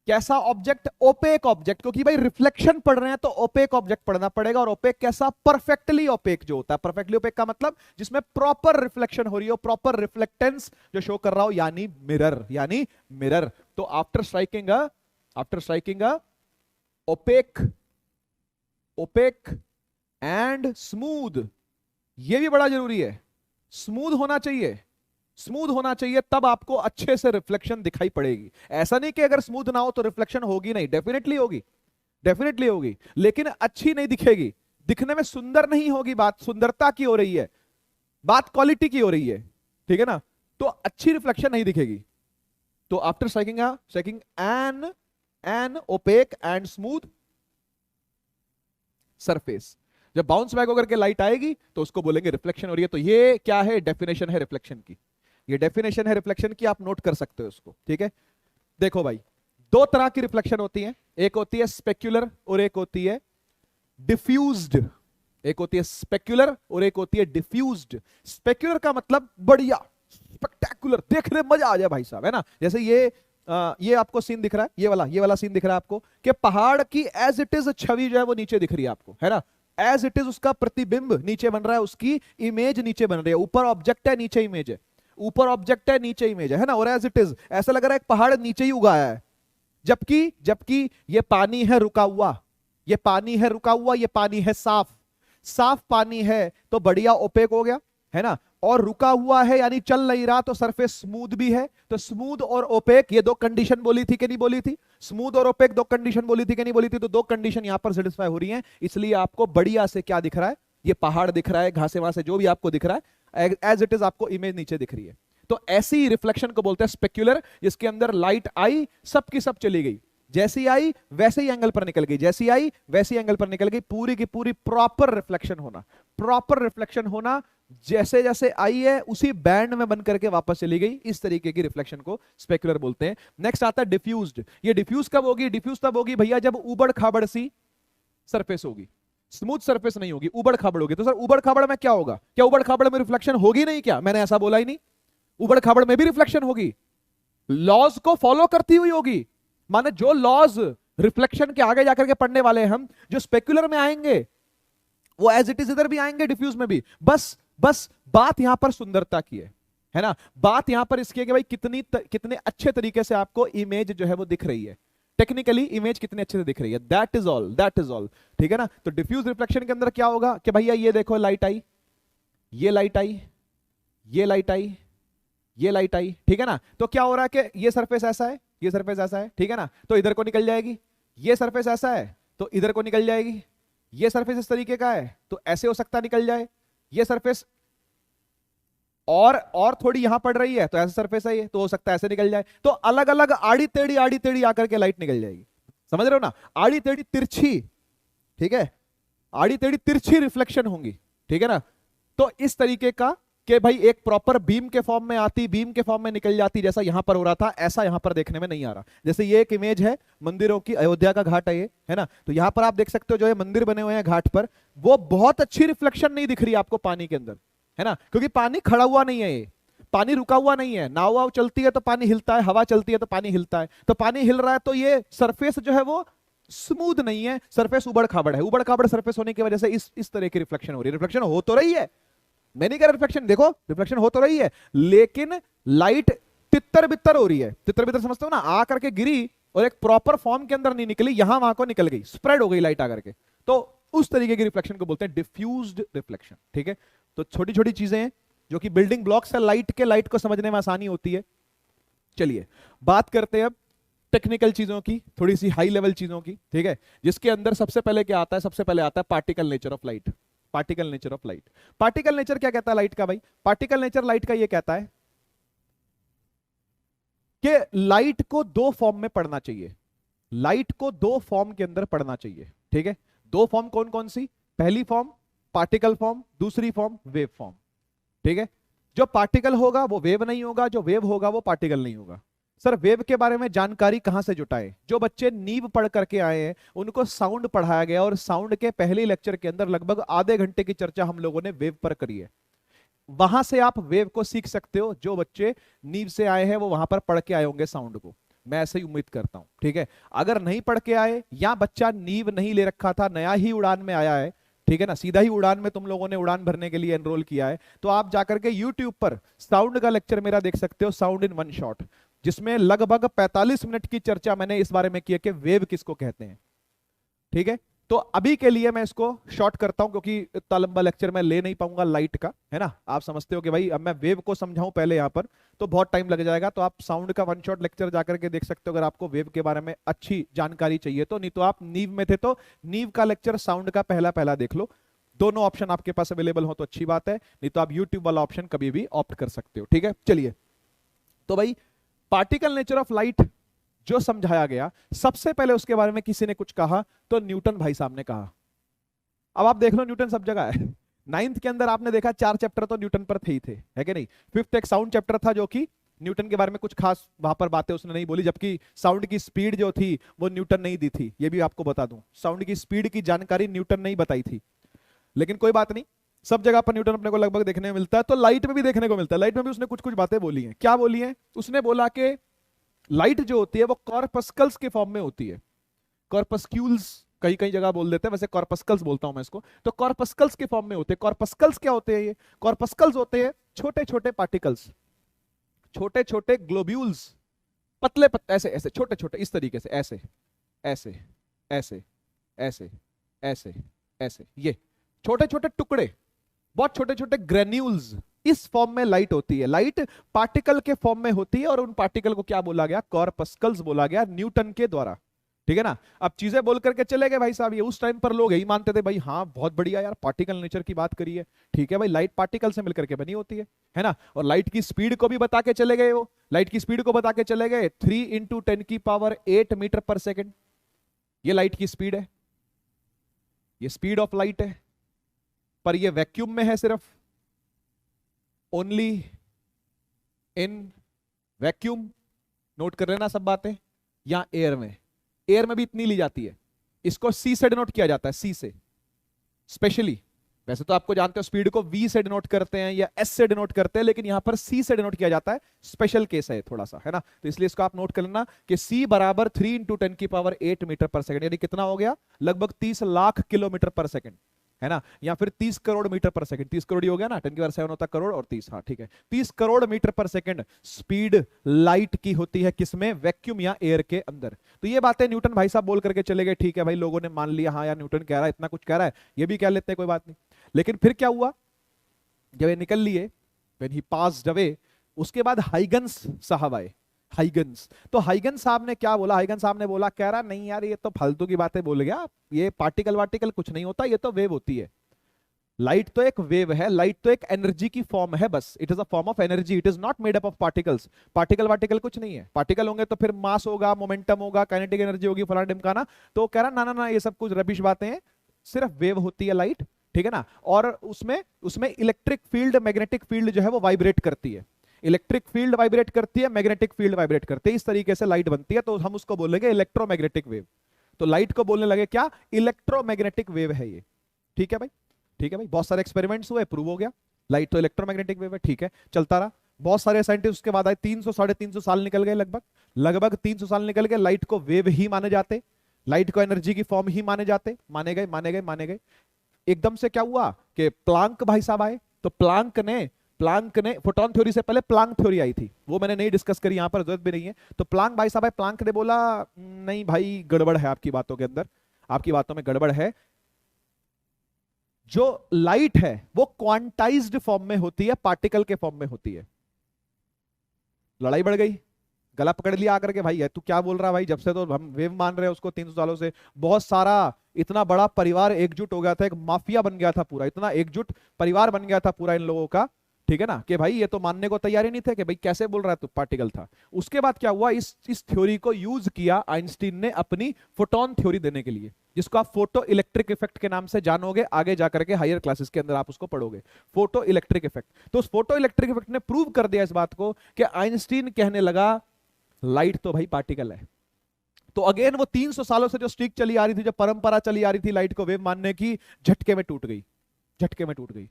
कैसा ऑब्जेक्ट, ओपेक ऑब्जेक्ट, क्योंकि भाई रिफ्लेक्शन पढ़ रहे हैं तो ओपेक ऑब्जेक्ट पढ़ना पड़ेगा। और ओपेक कैसा, परफेक्टली ओपेक जो होता है, परफेक्टली ओपेक का मतलब जिसमें प्रॉपर रिफ्लेक्शन हो रही हो, प्रॉपर रिफ्लेक्टेंस जो शो कर रहा हो, यानी मिरर। तो after striking opaque, opaque and smooth. ये भी बड़ा जरूरी है, स्मूथ होना चाहिए, स्मूथ होना चाहिए, तब आपको अच्छे से रिफ्लेक्शन दिखाई पड़ेगी। ऐसा नहीं कि अगर स्मूथ ना हो तो रिफ्लेक्शन होगी नहीं, डेफिनेटली होगी, डेफिनेटली होगी, लेकिन अच्छी नहीं दिखेगी, दिखने में सुंदर नहीं होगी। बात सुंदरता की हो रही है, बात क्वालिटी की हो रही है, ठीक है ना। तो अच्छी रिफ्लेक्शन नहीं दिखेगी। तो after checking an opaque and smooth surface, जब बाउंस बैक होकर के लाइट आएगी तो उसको बोलेंगे रिफ्लेक्शन हो रही है। तो ये क्या है, डेफिनेशन है रिफ्लेक्शन की, ये डेफिनेशन है रिफ्लेक्शन की, आप नोट कर सकते हो उसको, ठीक है। देखो भाई, दो तरह की रिफ्लेक्शन होती है, एक होती है स्पेक्युलर और एक होती है डिफ्यूज्ड। एक होती है स्पेक्युलर और एक होती है डिफ्यूज्ड। स्पेक्युलर का मतलब बढ़िया, स्पेक्टेकुलर, देखने में मजा आ जाए भाई साहब, है ना। जैसे ये आपको सीन दिख रहा है, ये वाला सीन दिख रहा है आपको, कि पहाड़ की एज इट इज छवि जो है वो नीचे दिख रही है आपको, है ना। एज इट इज उसका प्रतिबिंब नीचे बन रहा है, उसकी इमेज नीचे बन रही है, ऊपर ऑब्जेक्ट है नीचे इमेज है, ऊपर ऑब्जेक्ट है नीचे इमेज है ना। और एज इट इज ऐसा लग रहा है एक पहाड़ नीचे ही उगाया है, जबकि जबकि ये पानी है रुका हुआ, ये पानी है रुका हुआ, ये पानी है साफ, साफ पानी है तो बढ़िया ओपेक हो गया, है ना। और रुका हुआ है यानी चल नहीं रहा, तो सरफेस स्मूथ भी है। तो स्मूथ और ओपेक, ये दो कंडीशन बोली थी कि नहीं बोली थी, स्मूथ और ओपेक दो कंडीशन बोली थी कि नहीं बोली थी, तो दो कंडीशन यहां पर सेटिस्फाई हो रही हैं। इसलिए आपको बढ़िया से क्या दिख रहा है, ये पहाड़ दिख रहा है, घासे वहां से जो भी आपको दिख रहा है, एज इट इज आपको इमेज नीचे दिख रही है। तो ऐसी रिफ्लेक्शन को बोलते हैं स्पेक्युलर, जिसके अंदर लाइट आई, सब की सब चली गई, जैसी आई वैसे ही एंगल पर निकल गई, जैसी आई वैसी एंगल पर निकल गई, पूरी की पूरी प्रॉपर रिफ्लेक्शन होना, प्रॉपर रिफ्लेक्शन होना, जैसे जैसे आई है उसी बैंड में बन करके वापस चली गई। इस तरीके की रिफ्लेक्शन को स्पेक्युलर बोलते हैं। नेक्स्ट आता है डिफ्यूज्ड। ये डिफ्यूज कब होगी, डिफ्यूज तब होगी भैया जब उबड़ खाबड़ सी सरफेस होगी, स्मूथ सरफेस नहीं होगी, उबड़ खाबड़ होगी। तो सर उबड़ खाबड़ में क्या होगा, क्या उबड़ खाबड़ में रिफ्लेक्शन होगी नहीं क्या, मैंने ऐसा बोला ही नहीं, उबड़ खाबड़ में भी रिफ्लेक्शन होगी, लॉज को फॉलो करती हुई होगी। माने जो लॉज रिफ्लेक्शन के आगे जाकर के पढ़ने वाले हैं हम, जो स्पेक्युलर में आएंगे वो एज इट इज इधर भी आएंगे, डिफ्यूज में भी। बस बात यहां पर सुंदरता की है ना। बात यहां पर इसकी है कि भाई कितने अच्छे तरीके से आपको इमेज जो है वो दिख रही है, टेक्निकली इमेज कितने अच्छे से दिख रही है, that is all, that is all, ठीक है ना। तो डिफ्यूज रिफ्लेक्शन के अंदर क्या होगा कि भैया ये देखो लाइट आई, ये लाइट आई, ये लाइट आई, ये लाइट आई, ठीक है ना। तो क्या हो रहा है कि ये सरफेस ऐसा है, ये सरफेस ऐसा है, ठीक है ना, तो इधर को निकल जाएगी। ये सरफेस ऐसा है तो इधर को निकल जाएगी। ये सरफेस इस तरीके का है तो ऐसे हो सकता निकल जाए। ये सरफेस और थोड़ी यहां पड़ रही है तो ऐसा सरफेस है ये, तो हो सकता है ऐसे निकल जाए। तो अलग अलग आड़ी टेढ़ी आकर के लाइट निकल जाएगी, समझ रहे हो ना। आड़ी टेढ़ी तिरछी, ठीक है, आड़ी टेढ़ी तिरछी रिफ्लेक्शन होंगी, ठीक है ना। तो इस तरीके का कि भाई एक प्रॉपर बीम के फॉर्म में आती, बीम के फॉर्म में निकल जाती, जैसा यहां पर हो रहा था ऐसा यहां पर देखने में नहीं आ रहा। जैसे ये एक इमेज है मंदिरों की, अयोध्या का घाट है ये, है ना। तो यहां पर आप देख सकते हो जो ये मंदिर बने हुए हैं घाट पर, वो बहुत अच्छी रिफ्लेक्शन नहीं दिख रही आपको पानी के अंदर, है ना, क्योंकि पानी खड़ा हुआ नहीं है, ये पानी रुका हुआ नहीं है। नाव वाव चलती है तो पानी हिलता है, हवा चलती है तो पानी हिलता है, तो पानी हिल रहा है तो ये सरफेस जो है वो स्मूथ नहीं है, सरफेस उबड़ खाबड़ है। उबड़ खाबड़ सरफेस होने की वजह से इस तरह की रिफ्लेक्शन हो रही है। रिफ्लेक्शन हो तो रही है, मैं नहीं कह रहा रिफ्लेक्शन, देखो रिफ्लेक्शन हो तो रही है, लेकिन लाइट तितर बितर हो रही है। तितर बितर समझते हो ना, आ करके गिरी और एक प्रॉपर फॉर्म के अंदर नहीं निकली, यहां वहां को निकल गई, स्प्रेड हो गई लाइट आकर के। तो उस तरीके की रिफ्लेक्शन को बोलते हैं डिफ्यूज्ड रिफ्लेक्शन, ठीक है। तो छोटी छोटी चीजें हैं जो कि बिल्डिंग ब्लॉक्स है लाइट के, लाइट को समझने में आसानी होती है। चलिए बात करते हैं अब टेक्निकल चीजों की, थोड़ी सी हाई लेवल चीजों की, ठीक है, जिसके अंदर सबसे पहले क्या आता है, सबसे पहले आता है particle nature of light. Particle nature of light, particle nature क्या कहता है लाइट का भाई, पार्टिकल नेचर लाइट का ये कहता है कि लाइट को दो फॉर्म में पढ़ना चाहिए, लाइट को दो फॉर्म के अंदर पढ़ना चाहिए, ठीक है। दो फॉर्म कौन कौन सी, पहली फॉर्म पार्टिकल फॉर्म, दूसरी फॉर्म वेव फॉर्म, ठीक है। जो पार्टिकल होगा वो वेव नहीं होगा, जो वेव होगा वो पार्टिकल नहीं होगा। सर वेव के बारे में जानकारी कहां से जुटाएं, जो बच्चे नींव पढ़ करके आए हैं उनको साउंड पढ़ाया गया, और साउंड के पहले लेक्चर के अंदर लगभग आधे घंटे की चर्चा हम लोगों ने वेव पर करी है। वहां से आप वेव को सीख सकते हो, जो बच्चे नींव से आए हैं वो वहां पर पढ़ के आए होंगे साउंड को, मैं ऐसे ही उम्मीद करता हूं, ठीक है। अगर नहीं पढ़ के आए या बच्चा नींव नहीं ले रखा था, नया ही उड़ान में आया है, ठीक है ना, सीधा ही उड़ान में तुम लोगों ने उड़ान भरने के लिए एनरोल किया है, तो आप जाकर के YouTube पर साउंड का लेक्चर मेरा देख सकते हो, साउंड इन वन शॉट, जिसमें लगभग 45 मिनट की चर्चा मैंने इस बारे में की है कि वेव किसको कहते हैं। ठीक है, तो अभी के लिए मैं इसको शॉर्ट करता हूं क्योंकि इतना लंबा लेक्चर मैं ले नहीं पाऊंगा लाइट का, है ना। आप समझते हो कि भाई अब मैं वेव को समझाऊं पहले यहां पर तो बहुत टाइम लग जाएगा, तो आप साउंड का वन शॉट लेक्चर जाकर के देख सकते हो अगर आपको वेव के बारे में अच्छी जानकारी चाहिए तो। नहीं तो आप नीव में थे तो नीव का लेक्चर साउंड का पहला पहला देख लो। दोनों ऑप्शन आपके पास अवेलेबल हो तो अच्छी बात है, नहीं तो आप यूट्यूब वाला ऑप्शन कभी भी ऑप्ट कर सकते हो। ठीक है, चलिए। तो भाई पार्टिकल नेचर ऑफ लाइट जो समझाया गया, सबसे पहले उसके बारे में किसी ने कुछ कहा तो न्यूटन भाई साहब ने कहा। अब आप देख लो न्यूटन सब जगह है। नाइन्थ के अंदर आपने देखा 4 चैप्टर तो न्यूटन पर थे ही थे, है कि नहीं। फिफ्थ एक साउंड चैप्टर था जो कि न्यूटन के बारे में कुछ खास वहां पर बातें उसने नहीं बोली, जबकि साउंड की स्पीड जो थी वो न्यूटन नहीं दी थी। ये भी आपको बता दूं, साउंड की स्पीड की जानकारी न्यूटन नहीं बताई थी। लेकिन कोई बात नहीं, सब जगह पर न्यूटन अपने को लगभग देखने में मिलता है, तो लाइट में भी देखने को मिलता है। लाइट में भी उसने कुछ कुछ बातें बोली हैं। क्या बोली हैं? उसने बोला कि लाइट जो होती है वो कॉर्पस्कल्स के फॉर्म में होती है। कॉर्पस्क्यूल्स कई कई जगह बोल देते हैं, वैसे कॉर्पस्कल्स बोलता हूं मैं इसको। तो कॉर्पस्कल्स के फॉर्म में होते हैं। कॉर्पस्कल्स क्या होते हैं? ये कॉर्पस्कल्स होते हैं छोटे छोटे पार्टिकल्स, छोटे छोटे ग्लोब्यूल्स, पतले पतले ऐसे ऐसे छोटे छोटे इस तरीके से, ऐसे ऐसे ऐसे ऐसे ऐसे ऐसे, ये छोटे छोटे टुकड़े, बहुत छोटे छोटे ग्रेन्यूल्स, इस फॉर्म में लाइट होती है। लाइट पार्टिकल के फॉर्म में होती है और उन पार्टिकल को क्या बोला गया? कॉर्पस्कल्स बोला गया न्यूटन के द्वारा। ठीक है ना। अब चीजें बोल करके चले गए भाई साहब। ये उस टाइम पर लोग यही मानते थे, भाई हाँ बहुत बढ़िया यार, पार्टिकल नेचर की बात करी है। ठीक है भाई, लाइट पार्टिकल से मिलकर के बनी होती है ना। और लाइट की स्पीड को भी बता के चले गए। वो लाइट की स्पीड को बता के चले गए 3 × 10⁸ मीटर पर सेकेंड। ये लाइट की स्पीड है, ये स्पीड ऑफ लाइट है। पर ये वैक्यूम में है सिर्फ, ओनली इन वैक्यूम। नोट कर लेना सब बातें। या एयर में, एयर में भी इतनी ली जाती है। इसको सी से डिनोट किया जाता है, सी से स्पेशली। वैसे तो आपको जानते हो स्पीड को वी से डिनोट करते हैं या एस से डिनोट करते हैं, लेकिन यहां पर सी से डिनोट किया जाता है। स्पेशल केस है थोड़ा सा, है ना। तो इसलिए इसको आप नोट कर लेना कि सी बराबर 3 × 10⁸ मीटर पर सेकंड, यानी कितना हो गया? लगभग 30 लाख किलोमीटर पर सेकंड, है ना। या फिर 30 करोड़ मीटर पर सेकंड। 30 करोड़ ही हो गया ना, 10⁻7 होता करोड़ और 30, हाँ ठीक है। 30 करोड़ मीटर पर सेकंड स्पीड लाइट की होती है। किसमें? वैक्यूम या एयर के अंदर। तो ये बातें न्यूटन भाई साहब बोल करके चले गए। ठीक है भाई, लोगों ने मान लिया, हाँ यार न्यूटन कह रहा है, इतना कुछ कह रहा है, ये भी कह लेते हैं, कोई बात नहीं। लेकिन फिर क्या हुआ? जब ये निकल लिए, व्हेन ही पास्ड अवे, उसके बाद हाइगन्स साहब आए। हाइगन्स, तो हाइगन्स साहब ने क्या बोला? हाइगन्स साहब ने बोला, कह रहा नहीं यार ये तो फालतू की बातें बोल गया, ये पार्टिकल वार्टिकल कुछ नहीं होता, ये तो वेव होती है। लाइट तो एक वेव है, लाइट तो एक एनर्जी की फॉर्म है बस। It is a form of energy, it is not made up of particles. Particle वार्टिकल कुछ नहीं है। पार्टिकल होंगे तो फिर मास होगा, मोमेंटम होगा, काइनेटिक एनर्जी होगी, फलाना ढिमकाना। तो कह रहा ना ना ना, ये सब कुछ रबिश बातें हैं, सिर्फ वेव होती है लाइट। ठीक है ना। और उसमें उसमें इलेक्ट्रिक फील्ड, मैग्नेटिक फील्ड जो है वो वाइब्रेट करती है। इलेक्ट्रिक फील्ड वाइब्रेट करती है, मैग्नेटिक फील्ड वाइब्रेट करती है, इस तरीके से लाइट बनती है। तो हम उसको बोलेंगे इलेक्ट्रोमैग्नेटिक वेव। तो लाइट को बोलने लगे क्या? इलेक्ट्रोमैग्नेटिक वेव है ये। ठीक है भाई, ठीक है भाई। बहुत सारे एक्सपेरिमेंट्स हुए, प्रूव हो गया लाइट तो इलेक्ट्रोमैग्नेटिक वेव है। ठीक है, चलता रहा। बहुत सारे साइंटिस्ट उसके बाद आए, 300 साढ़े 300 साल निकल गए, लगभग 300 साल निकल गए। लाइट को वेव ही माने जाते, लाइट को एनर्जी की फॉर्म ही माने जाते, माने गए माने गए माने गए। एकदम से क्या हुआ कि प्लांक भाई साहब आए। तो प्लांक ने फोटोन थ्योरी से पहले प्लांक थ्योरी आई थी, वो मैंने नहीं डिस्कस करी, यहां पर जरूरत भी नहीं है। तो प्लांक भाई साहब आए। प्लांक ने बोला नहीं भाई, गड़बड़ है आपकी बातों के अंदर, आपकी बातों में गड़बड़ है। जो लाइट है वो क्वांटाइज्ड फॉर्म में होती है, पार्टिकल के फॉर्म में होती है। लड़ाई बढ़ गई, गला पकड़ लिया आकर के, भाई है तू क्या बोल रहा है भाई, जब से तो हम वेव मान रहे हैं उसको 300 सालों से। बहुत सारा इतना बड़ा परिवार एकजुट हो गया था, एक माफिया बन गया था पूरा, इतना एकजुट परिवार बन गया था पूरा इन लोगों का। ठीक है ना, कि भाई ये तो मानने को तैयार ही नहीं थे कि भाई कैसे बोल रहा है तू, पार्टिकल था। उसके बाद क्या हुआ, इस थ्योरी को यूज किया आइंस्टीन ने अपनी फोटोन थ्योरी देने के लिए, जिसको आप फोटो इलेक्ट्रिक इफेक्ट के नाम से जानोगे आगे जाकर के, हायर क्लासेस के अंदर आप उसको पढ़ोगे, फोटो इलेक्ट्रिक इफेक्ट। तो उस फोटो इलेक्ट्रिक इफेक्ट ने प्रूव कर दिया इस बात को कि आइंस्टीन कहने लगा लाइट तो भाई पार्टिकल है। तो अगेन वो 300 सालों से जो स्ट्रीक चली आ रही थी, जो परंपरा चली आ रही थी लाइट को वेव मानने की, झटके में टूट गई, झटके में टूट गई।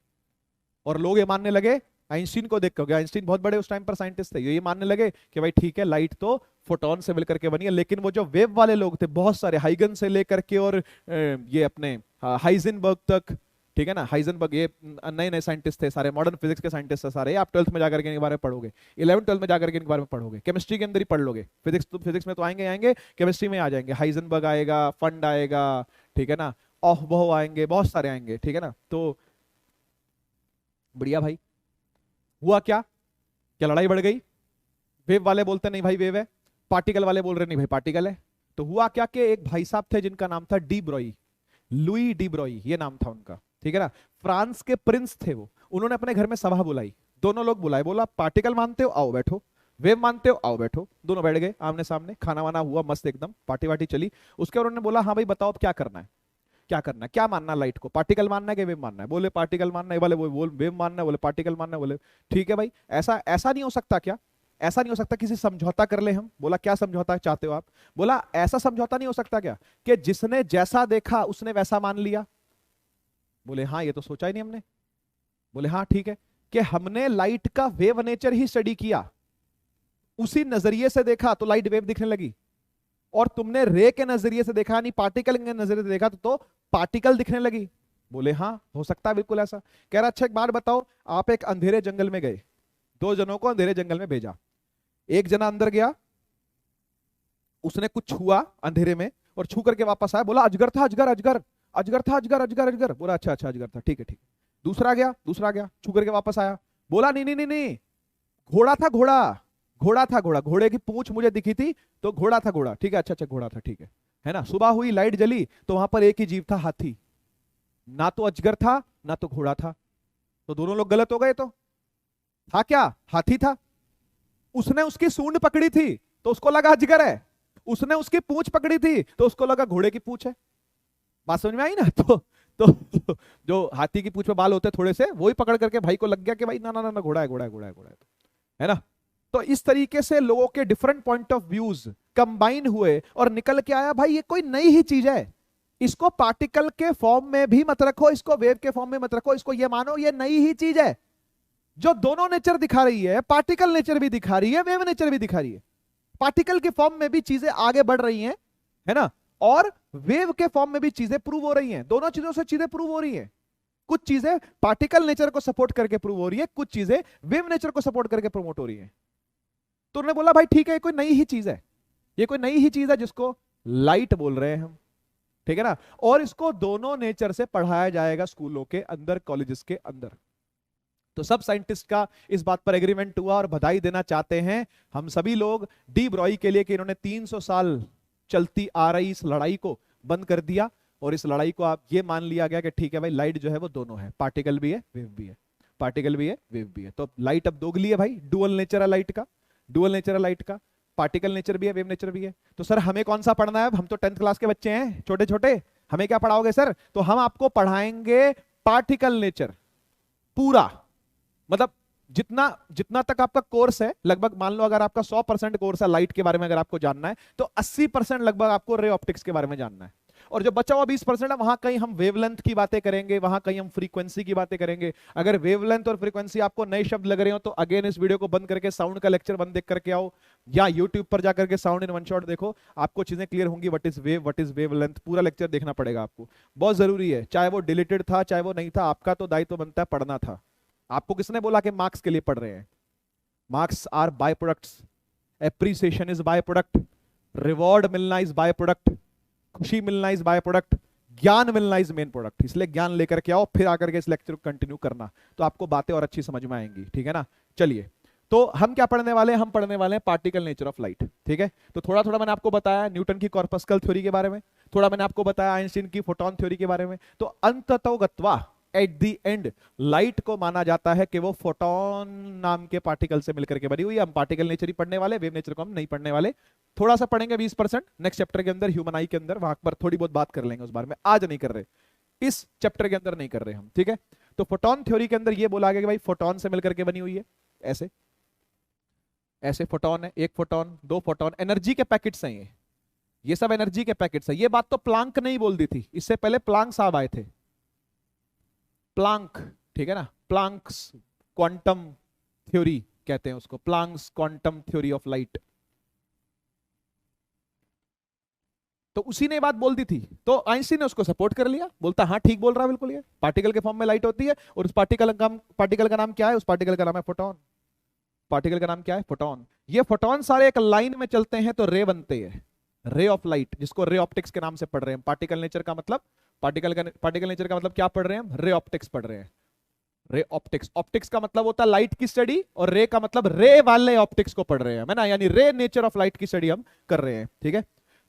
और लोग ये मानने लगे, आइंस्टीन को देख के, आइंस्टीन बहुत बड़े उस टाइम पर साइंटिस्ट थे, ये मानने लगे कि भाई ठीक है लाइट तो फोटोन से मिलकर के बनी है। लेकिन वो जो वेव वाले लोग थे बहुत सारे, हाइगन से लेकर के और ये अपने हाइजेनबर्ग तक, ठीक है ना। हाइजेनबर्ग, ये नए नए साइंटिस्ट थे सारे, मॉडर्न फिजिक्स के साइंटिस्ट थे सारे। आप 12th में जाकर के इनके बारे में पढ़ोगे, 11th 12th में जाकर के इनके बारे में पढ़ोगे, केमिस्ट्री के अंदर ही पढ़ लोगे। फिजिक्स में तो आएंगे आएंगे, केमिस्ट्री में आ जाएंगे। हाइजेनबर्ग आएगा, फंड आएगा, ठीक है ना, ऑफ बो आएंगे, बहुत सारे आएंगे, ठीक है ना। तो बढ़िया भाई। हुआ क्या, क्या लड़ाई बढ़ गई? वेव वाले बोलते नहीं भाई वेव है, पार्टिकल वाले बोल रहे नहीं भाई पार्टिकल है। तो हुआ क्या कि एक भाई साहब थे जिनका नाम था डी ब्रॉई, लुई डी ब्रॉई ये नाम था उनका, ठीक है ना। फ्रांस के प्रिंस थे वो। उन्होंने अपने घर में सभा बुलाई, दोनों लोग बुलाए, बोला पार्टिकल मानते हो आओ बैठो, वेव मानते हो आओ बैठो। दोनों बैठ गए आमने सामने, खाना वाना हुआ मस्त एकदम, पार्टी वार्टी चली। उसके बाद उन्होंने बोला हाँ भाई बताओ अब क्या करना है, क्या करना है, क्या मानना है लाइट को, पार्टिकल मानना है कि वेव मानना है? बोले पार्टिकल मानना है, वाले बोल वेव मानना है, बोले पार्टिकल मानना है। बोले ठीक है भाई, ऐसा ऐसा नहीं हो सकता क्या, ऐसा नहीं हो सकता किसी समझौता कर ले हम? बोला क्या समझौता चाहते हो आप? बोला ऐसा समझौता नहीं हो सकता क्या कि जिसने जैसा देखा उसने वैसा मान लिया? बोले हाँ ये तो सोचा ही नहीं हमने। बोले हाँ ठीक है, कि हमने लाइट का वेव नेचर ही स्टडी किया, उसी नजरिए से देखा तो लाइट वेव दिखने लगी, और तुमने रे के नजरिए से देखा नहीं पार्टिकल के नजरिए से देखा तो पार्टिकल दिखने लगी। बोले हाँ हो सकता है बिल्कुल ऐसा। कह रहा अच्छा एक बात बताओ, आप एक अंधेरे जंगल में गए, दो जनों को अंधेरे जंगल में भेजा, एक जना अंदर गया, उसने कुछ छुआ अंधेरे में और छू करके वापस आया, बोला अजगर था, अजगर अजगर अजगर था, अजगर अजगर अजगर। बोला अच्छा अच्छा अजगर था, ठीक है ठीक है। दूसरा गया छू करके वापस आया, बोला नहीं नहीं नहीं नहीं, घोड़ा था, घोड़ा घोड़ा था, घोड़ा, घोड़े की पूंछ मुझे दिखी थी तो घोड़ा था, घोड़ा, ठीक है अच्छा अच्छा घोड़ा था, ठीक है ना। सुबह हुई लाइट जली तो वहां पर एक ही जीव था, हाथी, ना तो अजगर था ना तो घोड़ा था। तो दोनों लोग गलत हो गए। तो था क्या, हाथी था। उसने उसकी सूंड पकड़ी थी तो उसको लगा अजगर है, उसने उसकी पूंछ पकड़ी थी तो उसको लगा घोड़े की पूंछ है। बात समझ में आई ना? तो जो हाथी की पूंछ में बाल होते थोड़े से, वही पकड़ करके भाई को लग गया कि भाई ना ना ना ना घोड़ा है, घोड़ा है, घोड़ा है, घोड़ा है ना। तो इस तरीके से लोगों के different point of views combine हुए और निकल के आया भाई ये कोई नई ही चीज है, इसको पार्टिकल के फॉर्म में भी मत रखो, इसको वेव के फॉर्म में मत रखो, इसको ये मानो ये नई ही चीज है जो दोनों नेचर दिखा रही है, पार्टिकल नेचर भी दिखा रही है, वेव नेचर भी दिखा रही है। पार्टिकल के फॉर्म में भी चीजें आगे बढ़ रही हैं, है ना, और वेव के फॉर्म में भी चीजें प्रूव हो रही हैं। दोनों चीजों से चीजें प्रूव हो रही हैं। कुछ चीजें पार्टिकल नेचर को सपोर्ट करके प्रूव हो रही है, कुछ चीजें वेव नेचर को सपोर्ट करके प्रमोट हो रही है। तो उन्होंने बोला भाई ठीक है ये कोई नई ही चीज है, ये कोई नई ही चीज है जिसको लाइट बोल रहे हैं हम, ठीक है ना। और इसको दोनों नेचर से पढ़ाया जाएगा स्कूलों के अंदर, कॉलेजेस के अंदर। तो सब साइंटिस्ट का इस बात पर एग्रीमेंट हुआ और बधाई देना चाहते हैं हम सभी लोग डी ब्रॉई के लिए कि इन्होंने 300 साल चलती आ रही इस लड़ाई को बंद कर दिया। और इस लड़ाई को आप ये मान लिया गया कि ठीक है भाई लाइट जो है वो दोनों है, पार्टिकल भी है वेव भी है, पार्टिकल भी है वेव भी है। तो लाइट अब दोगली है भाई, डुअल नेचर है लाइट का, डुअल नेचर है लाइट का, पार्टिकल नेचर भी है वेव नेचर भी है। तो सर हमें कौन सा पढ़ना है? हम तो 10th क्लास के बच्चे हैं, छोटे छोटे, हमें क्या पढ़ाओगे सर? तो हम आपको पढ़ाएंगे पार्टिकल नेचर पूरा, मतलब जितना जितना तक आपका कोर्स है, लगभग मान लो अगर आपका 100% कोर्स है लाइट के बारे में अगर आपको जानना है, तो 80% लगभग आपको रे ऑप्टिक्स के बारे में जानना है। और जो बचा हुआ 20% है वहां कहीं हम वेवलेंथ की बातें करेंगे, वहां कहीं हम फ्रीक्वेंसी की बातें करेंगे। अगर वेवलेंथ और फ्रीक्वेंसी आपको नए शब्द लग रहे हो तो अगेन इस वीडियो को बंद करके साउंड का लेक्चर बंद देख करके आओ, या यूट्यूब पर जाकर के साउंड इन वन शॉट देखो, आपको चीजें क्लियर होंगी। What is wave, what is wavelength, पूरा लेक्चर देखना पड़ेगा आपको, बहुत जरूरी है। चाहे वो डिलीटेड था चाहे वो नहीं था, आपका तो दायित्व बनता है पढ़ना था। आपको किसने बोला कि मार्क्स के लिए पढ़ रहे हैं? Marks are by products, appreciation is by product, reward मिलना इज बाय प्रोडक्ट, खुशी मिलना इज बाय प्रोडक्ट, ज्ञान मिलना इज मेन प्रोडक्ट। इसलिए ज्ञान लेकर के आओ, फिर आकर के इस लेक्चर को कंटिन्यू करना, तो आपको बातें और अच्छी समझ में आएंगी, ठीक है ना। चलिए, तो हम क्या पढ़ने वाले हैं? हम पढ़ने वाले हैं पार्टिकल नेचर ऑफ लाइट, ठीक है। तो थोड़ा थोड़ा मैंने आपको बताया न्यूटन की कॉर्पस्कल थ्योरी के बारे में, थोड़ा मैंने आपको बताया आइंस्टीन की फोटोन थ्योरी के बारे में। तो अंततोगत्वा एट द एंड लाइट को माना जाता है कि वो फोटोन नाम के पार्टिकल से मिलकर के बनी हुई है। हम पार्टिकल नेचर ही पढ़ने वाले, वेव नेचर को हम नहीं पढ़ने वाले। थोड़ा सा पढ़ेंगे 20% नेक्स्ट चैप्टर के अंदर, ह्यूमन आई के अंदर, वहां पर थोड़ी बहुत बात कर लेंगे उस बारे में, आज नहीं कर रहे, इस चैप्टर के अंदर नहीं कर रहे हम, ठीक है। तो फोटोन थ्योरी के अंदर ये बोला गया कि भाई फोटोन से मिलकर के बनी हुई है, ऐसे ऐसे फोटोन है, एक फोटोन, दो फोटोन, एनर्जी के पैकेट्स हैं ये सब एनर्जी के पैकेट्स हैं। ये बात तो प्लांक नहीं बोल दी थी, इससे पहले प्लांक साहब आए थे, प्लांक, ठीक है ना, प्लांक्स क्वांटम थ्योरी कहते हैं उसको, Planck's quantum theory of light. तो उसी ने ये बात बोल दी थी, तो आइंस्टीन ने उसको सपोर्ट कर लिया, बोलता हाँ ठीक बोल रहा है बिल्कुल, ये पार्टिकल के फॉर्म में लाइट होती है, और उस पार्टिकल का नाम क्या है? उस पार्टिकल का नाम है फोटोन। पार्टिकल का नाम क्या है? फोटोन। ये फोटोन सारे एक लाइन में चलते हैं तो रे बनते हैं, रे ऑफ लाइट, जिसको रे ऑप्टिक्स के नाम से पढ़ रहे हैं। पार्टिकल नेचर का मतलब, पार्टिकल नेचर का मतलब क्या पढ़ रहे हैं हम? रे ऑप्टिक्स पढ़ रहे हैं। रे ऑप्टिक्स, ऑप्टिक्स का मतलब होता है लाइट की स्टडी, और रे का मतलब रे वाले ऑप्टिक्स को पढ़ रहे हैं, है ना, यानी रे नेचर ऑफ लाइट की स्टडी हम कर रहे हैं, ठीक है।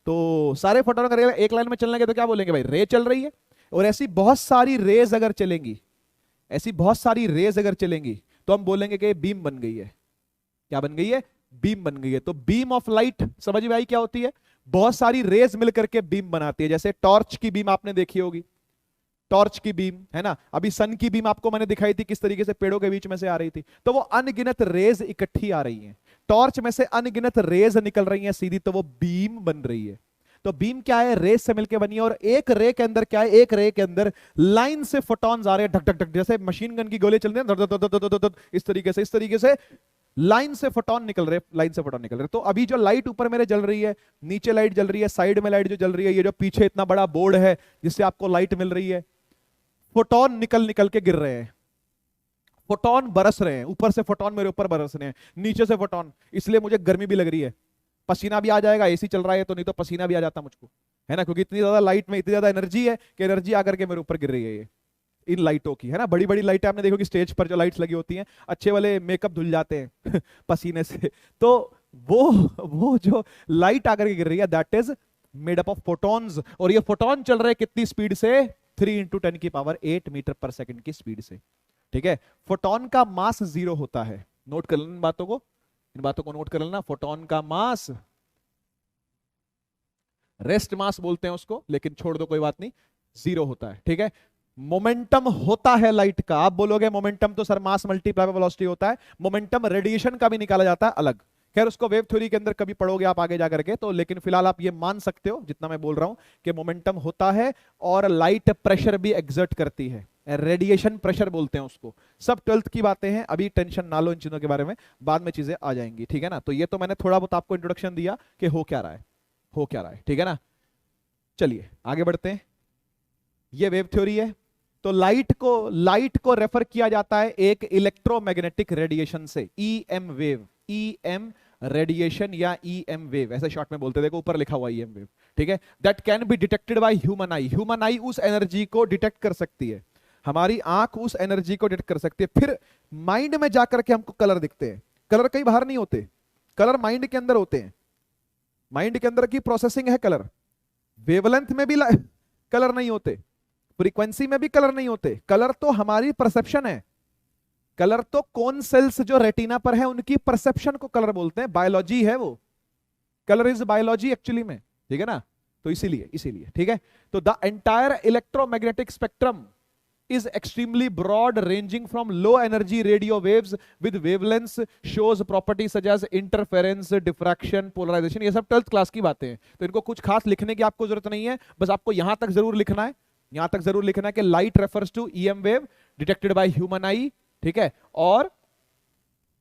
तो सारे फोटोन का एक लाइन में चलने के तो क्या बोलेंगे भाई? रे चल रही है। और ऐसी बहुत सारी रेज अगर चलेंगी, ऐसी बहुत सारी रेज अगर चलेंगी, तो हम बोलेंगे कि बीम बन गई है। क्या बन गई है? बीम बन गई है। तो बीम ऑफ लाइट समझ में आई क्या होती है? बहुत सारी रेज मिलकर के बीम बनाती है। जैसे टॉर्च की बीम आपने देखी होगी, टॉर्च की बीम, है ना। अभी सन की बीम आपको मैंने दिखाई थी किस तरीके से पेड़ों के बीच में से आ रही थी, तो वो अनगिनत रेज इकट्ठी आ रही हैं। टॉर्च में से अनगिनत रेज निकल रही हैं सीधी, तो वो बीम बन रही है। तो बीम क्या है? रेस से मिलकर बनी है। और एक रे के अंदर क्या है? एक रे के अंदर लाइन से फोटॉन्स आ रहे हैं, ढक ढक ढक, जैसे मशीन गन की गोले चल रही हैं, इस तरीके से लाइन से फोटॉन निकल रहे, लाइन से फोटॉन निकल रहे। तो अभी जो लाइट ऊपर मेरे जल रही है, नीचे लाइट जल रही है, साइड में लाइट जो जल रही है, ये जो पीछे इतना बड़ा बोर्ड है जिससे आपको लाइट मिल रही है, फोटॉन निकल निकल के गिर रहे हैं, फोटॉन बरस रहे हैं, ऊपर से फोटॉन मेरे ऊपर बरस रहे हैं, नीचे से फोटॉन, इसलिए मुझे गर्मी भी लग रही है, पसीना भी आ जाएगा, एसी चल रहा है तो, नहीं तो पसीना भी आ जाता मुझको, है ना, क्योंकि इतनी ज्यादा लाइट में इतनी ज्यादा एनर्जी है कि एनर्जी आकर के मेरे ऊपर गिर रही है ये, इन लाइटों की, है ना। बड़ी बड़ी लाइटें आपने देखो कि स्टेज पर जो लाइट्स लगी होती हैं, अच्छे वाले मेकअप धुल जाते हैं पसीने से, तो वो जो लाइट आकर के गिर रही है, that is made up of photons. और ये फोटॉन चल रहे कितनी स्पीड से? 3 × 10⁸ मीटर पर सेकंड की स्पीड से, ठीक है। फोटॉन का मास 0 होता है, नोट कर लेना इन बातों को, इन बातों को नोट कर लेना। फोटॉन का मास, रेस्ट मास बोलते हैं उसको, लेकिन छोड़ दो कोई बात नहीं, 0 होता है, ठीक है। मोमेंटम होता है लाइट का, आप बोलोगे मोमेंटम तो sir mass multiply by velocity होता है, मोमेंटम रेडिएशन का भी निकाला जाता है अलग, खैर उसको वेव थ्योरी के अंदर कभी पढ़ोगे आप आगे जाकर के, तो लेकिन फिलहाल आप ये मान सकते हो जितना मैं बोल रहा हूं कि मोमेंटम होता है, और लाइट प्रेशर भी एग्जर्ट करती है, रेडिएशन प्रेशर बोलते हैं उसको। सब 12th की बातें हैं, अभी टेंशन ना लो इन चीजों के बारे में, बाद में चीजें आ जाएंगी, ठीक है ना। तो ये तो मैंने थोड़ा बहुत आपको इंट्रोडक्शन दिया कि हो क्या रहा है, हो क्या रहा है, ठीक है ना। चलिए आगे बढ़ते हैं, ये वेव थ्योरी है। तो लाइट को रेफर किया जाता है एक इलेक्ट्रोमैग्नेटिक रेडिएशन से, ईएम वेव, ईएम रेडिएशन या ईएम वेव ऐसे शॉर्ट में बोलते हैं, देखो ऊपर लिखा हुआ ईएम वेव, ठीक है। That can be detected by human I, human आई उस एनर्जी को डिटेक्ट कर सकती है, हमारी आंख उस एनर्जी को डिटेक्ट कर सकती है। फिर माइंड में जाकर के हमको कलर दिखते हैं, कलर कहीं बाहर नहीं होते, कलर माइंड के अंदर होते हैं, माइंड के अंदर की प्रोसेसिंग है कलर। वेवलेंथ में भी कलर नहीं होते, फ्रीक्वेंसी में भी कलर नहीं होते, कलर तो हमारी परसेप्शन है, कलर तो कौन सेल्स जो रेटिना पर है उनकी परसेप्शन को कलर बोलते हैं, बायोलॉजी है वो, कलर इज बायोलॉजी एक्चुअली में, ठीक है ना। तो इसीलिए ठीक है। तो the entire electromagnetic spectrum is extremely broad ranging from low energy radio waves with wavelengths shows properties such as interference, diffraction, polarization, ये सब 12th क्लास की बातें हैं, तो इनको कुछ खास लिखने की आपको जरूरत नहीं है, बस आपको यहां तक जरूर लिखना है, यहां तक जरूर लिखना है कि light refers to EM wave detected by human eye, ठीक है। और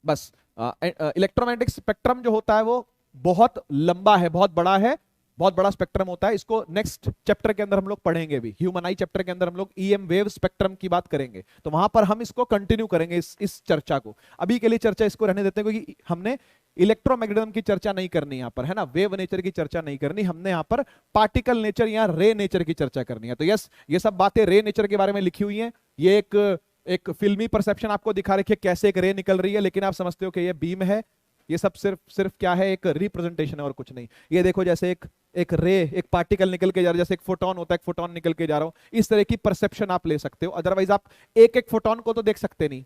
बस इलेक्ट्रोमैग्नेटिक स्पेक्ट्रम जो होता है वो बहुत लंबा है, बहुत बड़ा है, बहुत बड़ा स्पेक्ट्रम होता है, इसको नेक्स्ट चैप्टर के अंदर हम लोग पढ़ेंगे भी, ह्यूमन आई चैप्टर के अंदर हम लोग ईएम वेव स्पेक्ट्रम की बात करेंगे, तो वहां पर हम इसको कंटिन्यू करेंगे इस चर्चा को। अभी के लिए चर्चा इसको रहने देते हैं क्योंकि हमने इलेक्ट्रोमैग्नेटिज्म की चर्चा नहीं करनी यहाँ पर, है ना, वेव नेचर की चर्चा नहीं करनी, हमने यहाँ पर पार्टिकल नेचर या रे नेचर की चर्चा करनी है। तो यस, ये सब बातें रे नेचर के बारे में लिखी हुई हैं, ये एक फिल्मी परसेप्शन आपको दिखा रखी है कैसे एक रे निकल रही है, लेकिन आप समझते हो कि ये बीम है, ये सब सिर्फ क्या है, एक रिप्रेजेंटेशन है और कुछ नहीं। ये देखो जैसे एक रे, एक पार्टिकल निकल के जा रहा है, जैसे एक फोटोन होता है, एक फोटोन निकल के जा रहा हूं, इस तरह की परसेप्शन आप ले सकते हो, अदरवाइज आप एक एक फोटोन को तो देख सकते नहीं,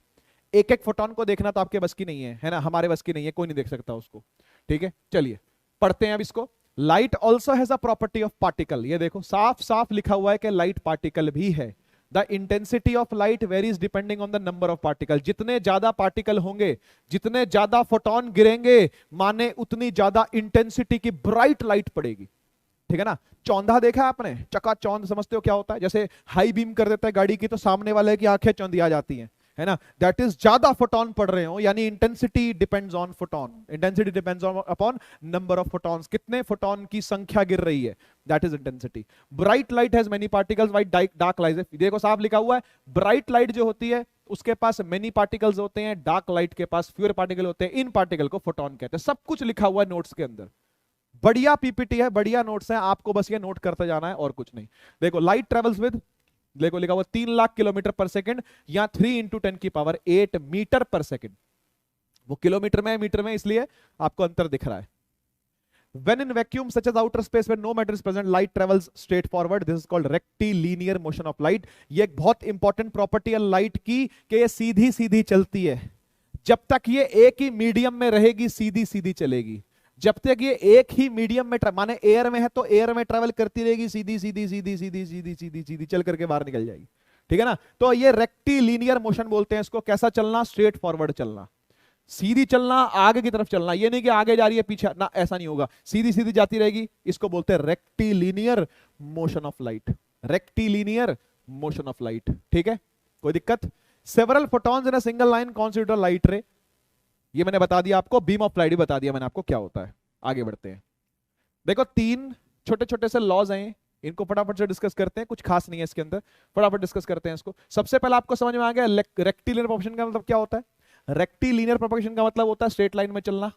एक एक फोटोन को देखना तो आपके बस की नहीं है ना, हमारे बस की नहीं है, कोई नहीं देख सकता उसको, ठीक है। चलिए पढ़ते हैं अब इसको। Light also has a property of particle, ये देखो साफ साफ लिखा हुआ है कि लाइट पार्टिकल भी है। The intensity of light varies depending on the number of particle, जितने ज्यादा पार्टिकल होंगे, जितने ज्यादा फोटोन गिरेंगे, माने उतनी ज्यादा इंटेंसिटी की ब्राइट लाइट पड़ेगी, ठीक है ना। चौंधा देखा है आपने, चकाचौंध समझते हो क्या होता है, जैसे हाई बीम कर देता है गाड़ी की तो सामने वाले की आंखें चौंधी आ जाती हैं, है ना, दैट इज ज्यादा फोटोन पड़ रहे हो, यानी intensity depends on photon, intensity depends on upon number of photons, कितने फोटोन की संख्या गिर रही है, that is intensity. Bright light has many particles, white dark light, देखो साफ लिखा हुआ है, ब्राइट लाइट जो होती है उसके पास मेनी पार्टिकल्स होते हैं, डार्क लाइट के पास फ्यूअर पार्टिकल होते हैं, इन पार्टिकल को फोटोन कहते हैं। सब कुछ लिखा हुआ है नोट्स के अंदर, बढ़िया पीपीटी है, बढ़िया नोट्स है, आपको बस ये नोट करते जाना है और कुछ नहीं। देखो लाइट ट्रेवल्स विद, देखो लिखा हुआ 3 लाख किलोमीटर पर सेकंड या 3 इंटू 10 की पावर 8 मीटर पर सेकंड, वो किलोमीटर में है मीटर में, इसलिए आपको अंतर दिख रहा है। When in vacuum such as outer space where no matter is present, light travels straight forward. This is called rectilinear motion of light. ये एक बहुत इंपॉर्टेंट प्रॉपर्टी है लाइट की कि ये सीधी सीधी चलती है, जब तक ये एक ही मीडियम में रहेगी सीधी सीधी चलेगी, जब तक ये एक ही मीडियम में माने एयर में है तो एयर में ट्रेवल करती रहेगी, सीधी सीधी सीधी सीधी सीधी सीधी सीधी चल करके बाहर निकल जाएगी, ठीक है ना। तो ये रेक्टिलिनियर मोशन बोलते हैं इसको। कैसा चलना? स्ट्रेट फॉरवर्ड चलना, सीधी चलना, आगे की तरफ चलना, ये नहीं कि आगे जा रही है पीछे ना, ऐसा नहीं होगा, सीधी सीधी जाती रहेगी, इसको बोलते हैं rectilinear motion of light, rectilinear motion of light, ठीक है, कोई दिक्कत? Several photons in a single line constitute a light रे, ये मैंने बता दिया आपको, बीम ऑफ लाइट भी बता दिया मैंने आपको क्या होता है। आगे बढ़ते हैं, देखो 3 छोटे छोटे से लॉज हैं, इनको फटाफट से डिस्कस करते हैं, कुछ खास नहीं है इसके अंदर, फटाफट डिस्कस करते हैं इसको। सबसे पहले आपको समझ में आ गया रेक्टिलिनियर प्रोपगेशन का मतलब क्या होता है? रेक्टिलिनियर प्रोपगेशन का मतलब होता है स्ट्रेट लाइन में चलना,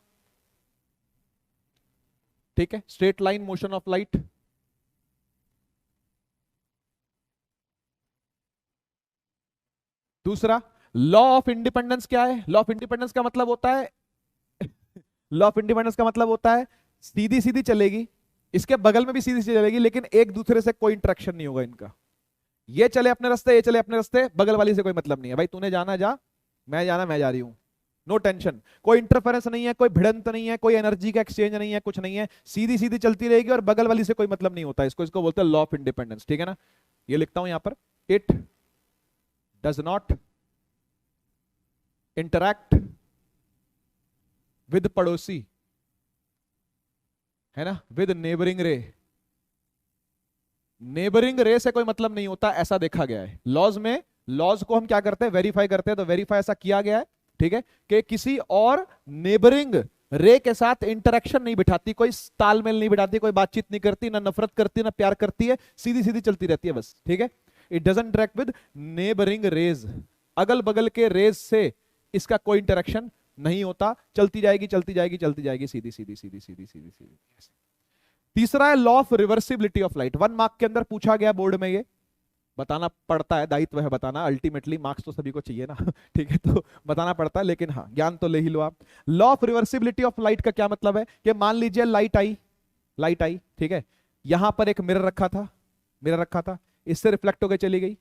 ठीक है, straight line motion of light. दूसरा, लॉ ऑफ इंडिपेंडेंस क्या है? लॉ ऑफ इंडिपेंडेंस का मतलब होता है लॉ ऑफ इंडिपेंडेंस का मतलब होता है सीधी सीधी चलेगी, इसके बगल में भी सीधी सीधी चलेगी, लेकिन एक दूसरे से कोई इंटरेक्शन नहीं होगा इनका, ये चले अपने रास्ते, ये चले अपने रास्ते, बगल वाली से कोई मतलब नहीं है, भाई तूने जाना जा, मैं जाना मैं जा रही हूं, नो टेंशन, कोई इंटरफेरेंस नहीं है, कोई भिड़ंत नहीं है, कोई एनर्जी का एक्सचेंज नहीं है, कुछ नहीं है, सीधी सीधी चलती रहेगी और बगल वाली से कोई मतलब नहीं होता, इसको बोलते हैं लॉ ऑफ इंडिपेंडेंस, ठीक है ना। ये लिखता हूं यहां पर, it does not interact with पड़ोसी, है ना, विद नेबरिंग रे, नेबरिंग रे से कोई मतलब नहीं होता, ऐसा देखा गया है लॉज में। लॉज को हम क्या करते हैं? वेरीफाई करते हैं, तो वेरीफाई ऐसा किया गया है, ठीक है, कि किसी और नेबरिंग रे के साथ इंटरेक्शन नहीं बिठाती, कोई तालमेल नहीं बिठाती, कोई बातचीत नहीं करती, ना नफरत करती, ना प्यार करती है, सीधी सीधी चलती रहती है बस, ठीक है। It doesn't interact with neighbouring rays, अगल बगल के रेज से इसका कोई इंटरेक्शन नहीं होता, चलती जाएगी चलती जाएगी चलती जाएगी, सीधी सीधी सीधी सीधी सीधी सीधी। तीसरा है law of reversibility of light, 1 mark के अंदर पूछा गया बोर्ड में, ये बताना पड़ता है, दायित्व है बताना, अल्टीमेटली मार्क्स तो सभी को चाहिए ना ठीक है, तो बताना पड़ता है, लेकिन हाँ ज्ञान तो ले ही लो आप। Law of reversibility of light का क्या मतलब है कि मान लीजिए लाइट आई, ठीक है, यहां पर एक मिरर रखा था, इससे रिफ्लेक्ट होकर चली गई,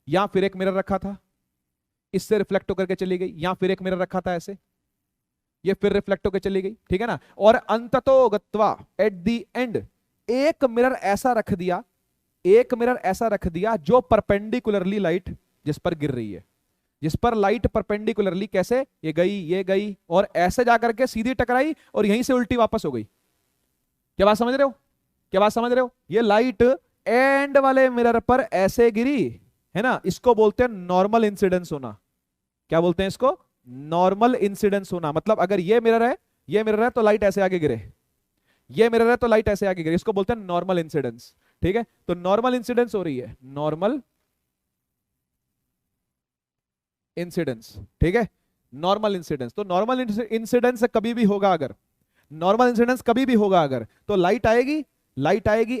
यहां फिर एक मिरर रखा था, इससे रिफ्लेक्ट होकर के चली गई, यहां फिर एक मिरर रखा था ऐसे, ये फिर रिफ्लेक्ट होकर चली गई, ठीक है ना। और अंततो गत्वा एट द एंड एक मिरर ऐसा रख दिया जो परपेंडिकुलरली लाइट जिस पर गिर रही है, जिस पर लाइट परपेंडिकुलरली, कैसे, ये गई और ऐसे जाकर के सीधी टकराई और यहीं से उल्टी वापस हो गई। क्या बात समझ रहे हो? ये लाइट एंड वाले मिरर पर ऐसे गिरी, है ना, इसको बोलते हैं नॉर्मल इंसिडेंस होना। क्या बोलते हैं इसको? नॉर्मल इंसिडेंस होना। मतलब अगर ये मिरर है तो लाइट ऐसे आगे गिरे, ये मिरर है तो लाइट ऐसे आगे गिरे, इसको बोलते हैं नॉर्मल इंसिडेंस, ठीक है। तो नॉर्मल इंसिडेंस हो रही है, नॉर्मल इंसिडेंस, ठीक है, नॉर्मल इंसिडेंस। तो नॉर्मल इंसिडेंस कभी भी होगा अगर, नॉर्मल इंसिडेंस कभी भी होगा अगर, तो लाइट आएगी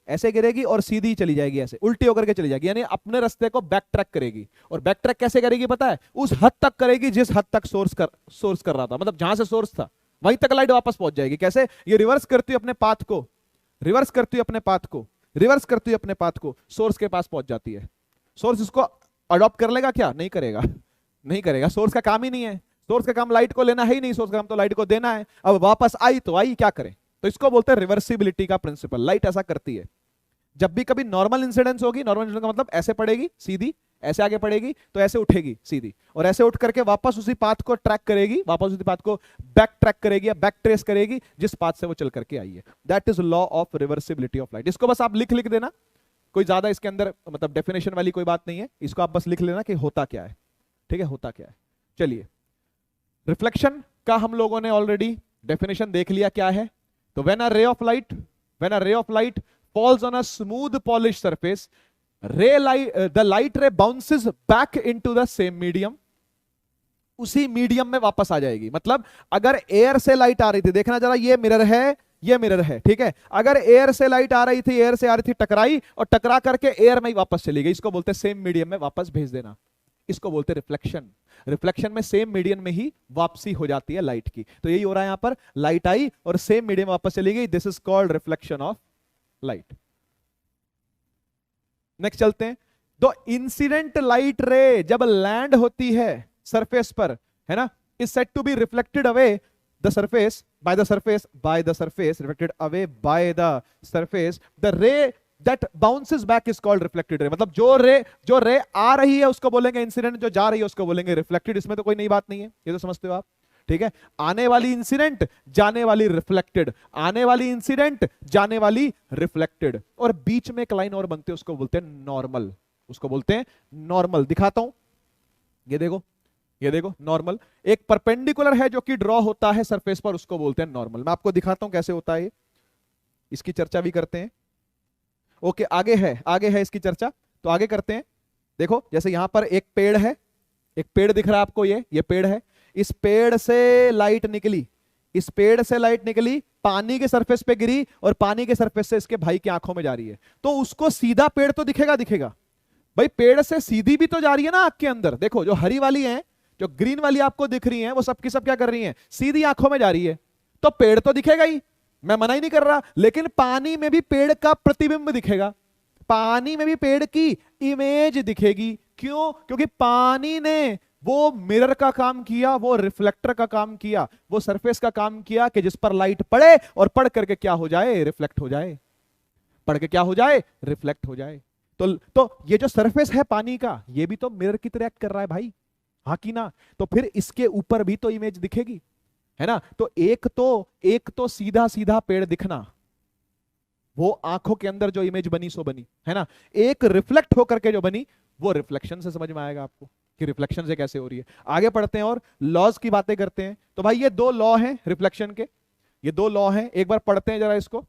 ऐसे गिरेगी और सीधी चली जाएगी, ऐसे उल्टी होकर के चली जाएगी, यानी अपने रास्ते को बैक ट्रैक करेगी। और बैक ट्रैक कैसे करेगी पता है? उस हद तक करेगी जिस हद तक सोर्स कर रहा था, मतलब जहां से सोर्स था वहीं तक लाइट वापस पहुंच जाएगी। कैसे? ये रिवर्स करती है अपने पाथ को, सोर्स के पास पहुंच जाती है। सोर्स इसको अडॉप्ट कर लेगा क्या? नहीं करेगा, सोर्स का काम ही नहीं है, सोर्स का काम लाइट को लेना है ही नहीं, सोर्स का काम तो लाइट को देना है। अब वापस आई तो आई, क्या करे? तो इसको बोलते हैं रिवर्सिबिलिटी का प्रिंसिपल। लाइट ऐसा करती है, जब भी कभी नॉर्मल इंसिडेंस होगी, नॉर्मल इंसिडेंस का मतलब ऐसे पड़ेगी सीधी, ऐसे आगे पड़ेगी तो ऐसे उठेगी सीधी, और ऐसे उठ करके वापस उसी पाथ को ट्रैक करेगी, वापस उसी पाथ को बैक ट्रैक करेगी या बैक ट्रेस करेगी जिस पाथ से वो चल करके आई है। That is law of reversibility of light. इसको बस आप लिख देना, कोई ज्यादा इसके अंदर मतलब डेफिनेशन वाली कोई बात नहीं है, इसको आप बस लिख लेना कि होता क्या है। ठीक है, होता क्या है। चलिए, रिफ्लेक्शन का हम लोगों ने ऑलरेडी डेफिनेशन देख लिया क्या है। तो when a ray of light falls on a smooth polish surface, the light रे bounces back into the same medium, उसी मीडियम में वापस आ जाएगी। मतलब अगर एयर से लाइट आ रही थी, देखना जरा, ये मिरर है, ये मिरर है, ठीक है, अगर एयर से लाइट आ रही थी, एयर से आ रही थी, टकराई और टकरा करके एयर में ही वापस चली गई, इसको बोलते हैं सेम मीडियम में वापस भेज देना, इसको बोलते हैं रिफ्लेक्शन। रिफ्लेक्शन में सेम मीडियम में ही वापसी हो जाती है लाइट की। तो यही हो रहा है यहां पर, लाइट आई और सेम मीडियम वापस चली गई, this is called reflection of light. Next चलते हैं। तो इंसिडेंट लाइट रे जब लैंड होती है सरफेस पर, है ना, is said to be reflected away the surface by the surface, reflected away by the surface, the ray that bounces back is called reflected ray। मतलब जो रे आ रही है उसको बोलेंगे इंसिडेंट, जो जा रही है उसको बोलेंगे रिफ्लेक्टेड। इसमें तो कोई नई बात नहीं है, ये तो समझते हो आप, ठीक है। आने वाली इंसिडेंट, जाने वाली रिफ्लेक्टेड, आने वाली इंसिडेंट, जाने वाली रिफ्लेक्टेड, और बीच में एक लाइन और बनती है, उसको बोलते हैं नॉर्मल, उसको बोलते हैं नॉर्मल। दिखाता हूं, ये देखो नॉर्मल, एक परपेंडिकुलर है जो कि ड्रॉ होता है सरफेस पर, उसको बोलते हैं नॉर्मल। मैं आपको दिखाता हूं कैसे होता है ये, इसकी चर्चा भी करते हैं। ओके, आगे है इसकी चर्चा, तो आगे करते हैं। देखो, जैसे यहां पर एक पेड़ है, एक पेड़ दिख रहा है आपको, ये पेड़ है, इस पेड़ से लाइट निकली, इस पेड़ से लाइट निकली, पानी के सरफेस पे गिरी और पानी के सरफेस से इसके भाई की आंखों में जा रही है, तो उसको सीधा पेड़ तो दिखेगा भाई, पेड़ से सीधी भी तो जा रही है ना आंख के अंदर। देखो, जो हरी वाली है, जो ग्रीन वाली आपको दिख रही हैं, वो सबकी सब क्या कर रही हैं, सीधी आंखों में जा रही है, तो पेड़ तो दिखेगा ही, मैं मना ही नहीं कर रहा, लेकिन पानी में भी पेड़ का प्रतिबिंब दिखेगा, पानी में भी पेड़ की इमेज दिखेगी। क्यों? क्योंकि पानी ने वो मिरर का काम किया, वो रिफ्लेक्टर का काम किया, वो सरफेस का काम किया कि जिस पर लाइट पड़े और पढ़ करके क्या हो जाए, रिफ्लेक्ट हो जाए, पढ़ के क्या हो जाए, रिफ्लेक्ट हो जाए। तो ये जो सरफेस है पानी का, ये भी तो मिरर की तरह एक्ट कर रहा है भाई, हाँ कि ना। तो फिर इसके ऊपर भी तो इमेज दिखेगी, है ना। तो एक तो सीधा सीधा पेड़ दिखना, वो आंखों के अंदर जो इमेज बनी सो बनी, है ना। एक रिफ्लेक्ट होकर के जो बनी, वो रिफ्लेक्शन से समझ में आएगा आपको कि रिफ्लेक्शन से कैसे हो रही है। आगे पढ़ते हैं और लॉज की बातें करते हैं। तो भाई ये दो लॉ हैं रिफ्लेक्शन के, ये दो लॉ हैं, एक बार पढ़ते हैं जरा, इसको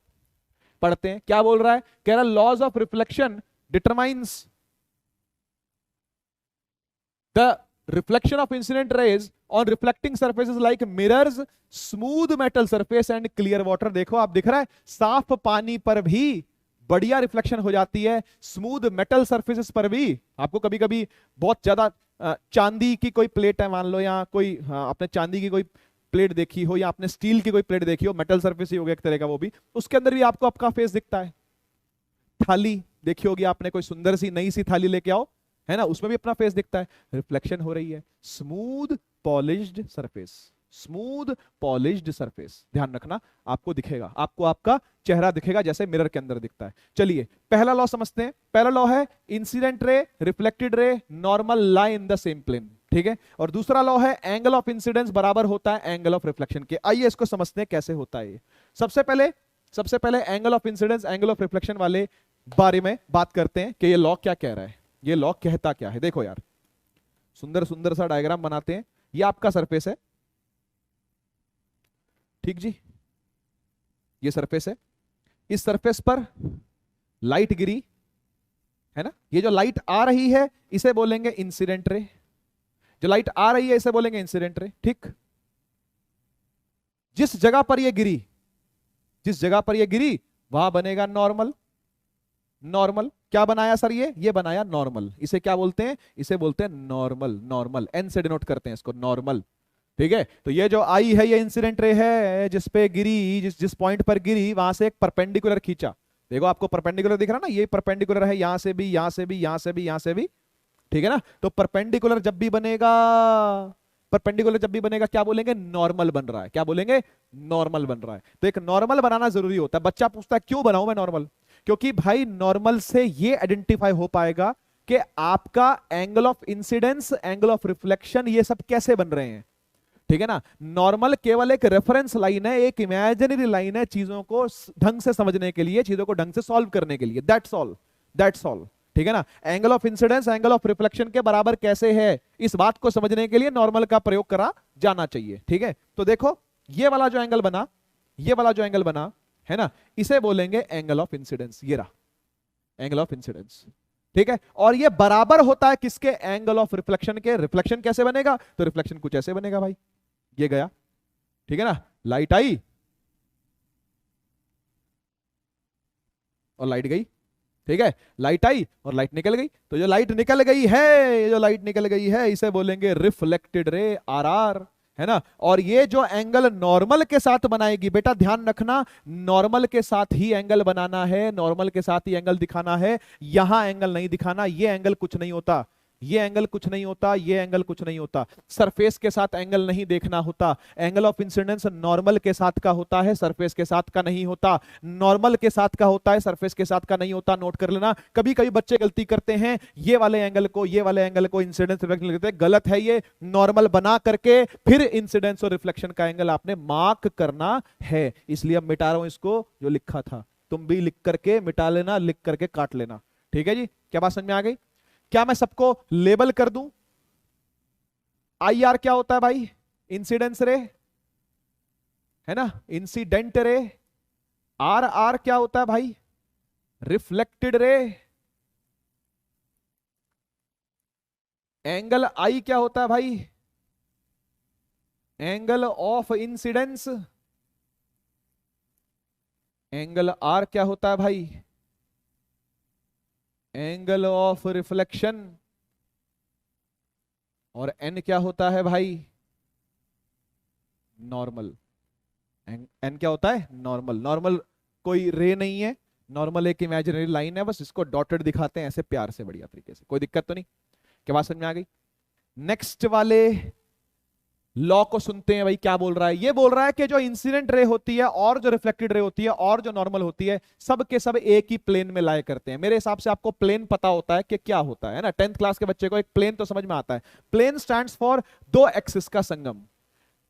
पढ़ते हैं। क्या बोल रहा है, कह रहा laws of reflection determines the reflection of incident rays on reflecting surfaces like mirrors, smooth metal surface and clear water। देखो आप, दिख रहा है, साफ पानी पर भी बढ़िया रिफ्लेक्शन हो जाती है, स्मूथ मेटल सरफेसेस पर भी। आपको कभी कभी बहुत ज्यादा चांदी की कोई प्लेट है मान लो, या कोई आपने चांदी की कोई प्लेट देखी हो, या आपने स्टील की कोई प्लेट देखी हो, मेटल सरफेस ही हो गया एक तरह का, वो भी उसके अंदर भी आपको आपका फेस दिखता है। थाली देखी होगी आपने, कोई सुंदर सी नई सी थाली लेके आओ, है ना, उसमें भी अपना फेस दिखता है, रिफ्लेक्शन हो रही है। Smooth polished surface, smooth polished surface, ध्यान रखना, आपको दिखेगा, आपको आपका चेहरा दिखेगा जैसे मिरर के अंदर दिखता है। चलिए पहला लॉ समझते हैं। पहला लॉ है incident ray, reflected ray, normal lie in the same plane, ठीक है। और दूसरा लॉ है एंगल ऑफ इंसिडेंस बराबर होता है एंगल ऑफ रिफ्लेक्शन के। आइए इसको समझते हैं कैसे होता है ये। सबसे पहले angle of incidence, angle of reflection वाले बारे में बात करते हैं कि ये लॉ क्या कह रहा है, ये लॉ कहता क्या है। देखो यार, सुंदर सुंदर सा डायग्राम बनाते हैं। ये आपका सरफेस है, ठीक जी, ये सरफेस है, इस सरफेस पर लाइट गिरी, है ना। ये जो लाइट आ रही है इसे बोलेंगे इंसिडेंट रे, जो लाइट आ रही है इसे बोलेंगे इंसिडेंट रे, ठीक। जिस जगह पर ये गिरी, जिस जगह पर ये गिरी वहां बनेगा नॉर्मल। नॉर्मल क्या बनाया सर, ये बनाया नॉर्मल। इसे क्या बोलते हैं, इसे बोलते हैं नॉर्मल। नॉर्मल एन से डिनोट करते हैं इसको, नॉर्मल, ठीक है। तो ये जो आई है ये इंसिडेंट रे है, जिस पे गिरी, जिस पॉइंट पर गिरी वहां से एक परपेंडिकुलर खींचा। देखो आपको परपेंडिकुलर दिख रहा ना, ये परपेंडिकुलर है, यहां से भी, यहां से भी, यहां से भी, यहां से भी, ठीक है ना। तो परपेंडिकुलर जब भी बनेगा, परपेंडिकुलर जब भी बनेगा क्या बोलेंगे, नॉर्मल बन रहा है। क्या बोलेंगे, नॉर्मल बन रहा है। तो एक नॉर्मल बनाना जरूरी होता है। बच्चा पूछता है क्यों बनाऊं मैं नॉर्मल, क्योंकि भाई नॉर्मल से ये आइडेंटिफाई हो पाएगा कि आपका angle of incidence, angle of reflection, ये सब कैसे बन रहे हैं, ठीक है ना। नॉर्मल केवल एक रेफरेंस लाइन है, एक इमेजिनरी लाइन है चीजों को ढंग से समझने के लिए, चीजों को ढंग से सॉल्व करने के लिए, दैट्स ऑल, दैट्स ऑल, ठीक है ना। Angle of incidence angle of reflection के बराबर कैसे है, इस बात को समझने के लिए नॉर्मल का प्रयोग करा जाना चाहिए। ठीक है, तो देखो ये वाला जो एंगल बना, ये वाला जो एंगल बना है ना, इसे बोलेंगे एंगल ऑफ इंसिडेंस। ये रहा एंगल ऑफ इंसिडेंस, ठीक है। और ये बराबर होता है किसके, एंगल ऑफ रिफ्लेक्शन के। रिफ्लेक्शन कैसे बनेगा, तो रिफ्लेक्शन कुछ ऐसे बनेगा भाई, ये गया, ठीक है ना, लाइट आई और लाइट गई, ठीक है, लाइट आई और लाइट निकल गई। तो जो लाइट निकल गई है, ये जो लाइट निकल गई है इसे बोलेंगे रिफ्लेक्टेड रे, आरआर, है ना। और ये जो एंगल नॉर्मल के साथ बनाएगी, बेटा ध्यान रखना, नॉर्मल के साथ ही एंगल बनाना है, नॉर्मल के साथ ही एंगल दिखाना है, यहां एंगल नहीं दिखाना। ये एंगल कुछ नहीं होता, ये एंगल कुछ नहीं होता, ये एंगल कुछ नहीं होता, सरफेस के साथ एंगल नहीं देखना होता। एंगल ऑफ इंसिडेंस नॉर्मल के साथ का होता है, सरफेस के साथ का नहीं होता। नॉर्मल के साथ का होता है, सरफेस के साथ का नहीं होता, नोट कर लेना। कभी कभी बच्चे गलती करते हैं, ये वाले एंगल को, ये वाले एंगल को इंसिडेंस रिफ्लेक्शन लिखते हैं, गलत है ये। नॉर्मल बना करके फिर इंसिडेंस और रिफ्लेक्शन का एंगल आपने मार्क करना है, इसलिए अब मिटा रहा हूं इसको, जो लिखा था तुम भी लिख करके मिटा लेना, लिख करके काट लेना, ठीक है जी। क्या बात समझ में आ गई? क्या मैं सबको लेबल कर दूं? आई आर क्या होता है भाई, इंसिडेंस रे, है ना, इंसिडेंट रे। आर आर क्या होता है भाई, रिफ्लेक्टेड रे। एंगल आई क्या होता है भाई, angle of incidence. Angle R क्या होता है भाई, एंगल ऑफ रिफ्लेक्शन। और एन क्या होता है भाई, नॉर्मल। एन क्या होता है, नॉर्मल। नॉर्मल कोई रे नहीं है, नॉर्मल एक इमेजिनरी लाइन है, बस इसको डॉटेड दिखाते हैं ऐसे प्यार से, बढ़िया तरीके से, कोई दिक्कत तो नहीं। क्या बात समझ में आ गई? नेक्स्ट वाले लॉ को सुनते हैं भाई, क्या बोल रहा है। ये बोल रहा है कि जो इंसिडेंट रे होती है और जो रिफ्लेक्टेड रे होती है और जो नॉर्मल होती है, सब के सब एक ही प्लेन में लाया करते हैं। मेरे हिसाब से आपको प्लेन पता होता है कि क्या होता है ना, 10th क्लास के बच्चे को एक प्लेन तो समझ में आता है। प्लेन स्टैंड्स फॉर दो एक्सिस का संगम,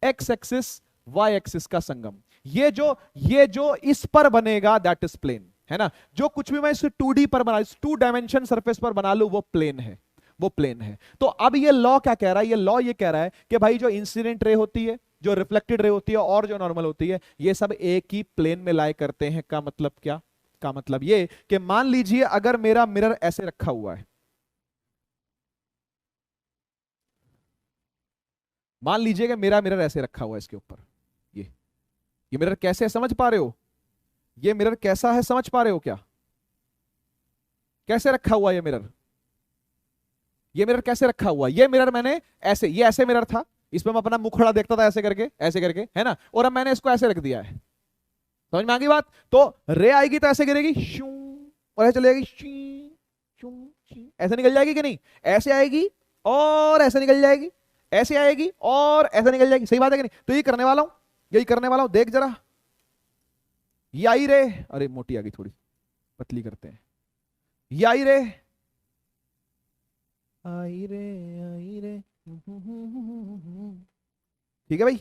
एक्स एक्सिस वाई एक्सिस का संगम। ये जो इस पर बनेगा दैट इज प्लेन, है ना। जो कुछ भी मैं इस 2D पर बना, इस 2 डायमेंशन सरफेस पर बना लूं, वो प्लेन है, वो प्लेन है। तो अब ये लॉ क्या कह रहा है, ये लॉ ये कह रहा है कि भाई जो इंसिडेंट रे होती है, जो रिफ्लेक्टेड रे होती है और जो नॉर्मल होती है, ये सब एक ही प्लेन में लाए करते हैं। का मतलब क्या, का मतलब ये कि मान लीजिए अगर मेरा मिरर ऐसे रखा हुआ है, मान लीजिए कि मेरा मिरर ऐसे रखा हुआ है इसके ऊपर, ये मिरर कैसे है समझ पा रहे हो, ये मिरर कैसा है समझ पा रहे हो क्या, कैसे रखा हुआ ये मिरर, ये मिरर कैसे रखा हुआ, ये मिरर मैंने ऐसे, ये ऐसे मिरर था, इसमें मैं अपना मुखड़ा देखता था ऐसे करके, है ना, और अब मैंने इसको ऐसे रख दिया है। समझ में आ गई बात? तो रे आएगी तो ऐसे गिरेगी शू, और ऐसे चलेगी शी, शू, शी, ऐसे निकल जाएगी कि नहीं, ऐसे आएगी और ऐसे निकल जाएगी, ऐसे आएगी और ऐसे निकल जाएगी, सही बात है कि नहीं? तो ये करने वाला हूं, यही करने वाला हूं, देख जरा, ये आई रे, अरे मोटी आ गई, थोड़ी पतली करते हैं, ये आई रे, आई रे, आई रे, ठीक है भाई।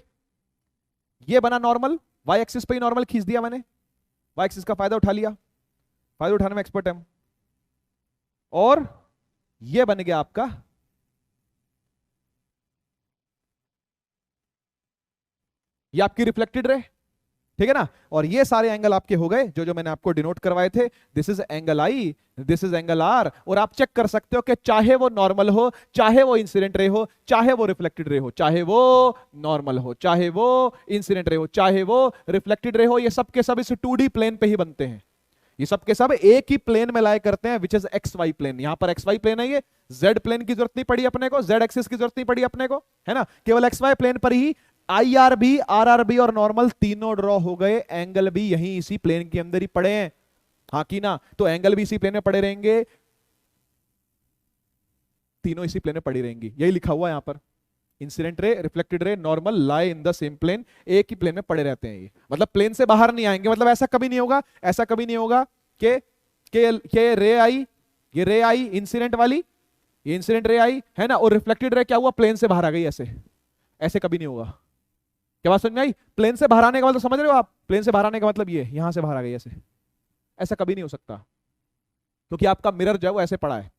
ये बना नॉर्मल, वाई एक्सिस पे ही नॉर्मल खींच दिया मैंने, वाई एक्सिस का फायदा उठा लिया, फायदा उठाने में एक्सपर्ट है। और ये बन गया आपका, ये आपकी रिफ्लेक्टेड रे, ठीक है ना। और ये सारे एंगल आपके हो गए जो जो मैंने आपको डिनोट करवाए थे। This is angle I, this is angle R. और आप चेक कर सकते हो कि चाहे वो नॉर्मल हो, चाहे वो इंसिडेंट रे हो, चाहे वो रिफ्लेक्टेड रे हो, चाहे वो नॉर्मल हो, चाहे वो इंसिडेंट रे हो, चाहे वो रिफ्लेक्टेड रे हो, ये सब के सब इस 2D प्लेन पे ही बनते हैं। ये सब के सब एक ही प्लेन में लाए करते हैं, which is X Y plane. यहां पर एक्स वाई प्लेन है, ये जेड प्लेन की जरूरत नहीं पड़ी अपने को, जेड एक्सिस की जरूरत नहीं पड़ी अपने को, है ना। केवल एक्स वाई प्लेन पर ही IRB, RRB और नॉर्मल तीनों ड्रॉ हो गए। एंगल भी यहीं इसी प्लेन के अंदर ही पड़े हैं, हाँ की ना। तो एंगल भी इसी प्लेन में पड़े रहेंगे, तीनों इसी प्लेन में पड़ी रहेंगी, यही लिखा हुआ है यहां पर। Incident ray, reflected ray, normal lie in the same plane, एक ही प्लेन में पड़े रहते हैं ये, मतलब प्लेन से बाहर नहीं आएंगे। मतलब ऐसा कभी नहीं होगा, ऐसा कभी नहीं होगा कि रे आई, ये रे आई इंसिडेंट वाली, ये इंसिडेंट रे आई, है ना, और रिफ्लेक्टेड रे क्या हुआ, प्लेन से बाहर आ गई, ऐसे ऐसे कभी नहीं होगा। क्या बात समझ में आई? प्लेन से बाहर आने का मतलब समझ रहे हो आप? प्लेन से बाहर आने का मतलब ये, यहां से बाहर आ गई ऐसे, ऐसा कभी नहीं हो सकता। क्योंकि आपका मिरर जो है वो ऐसे पड़ा है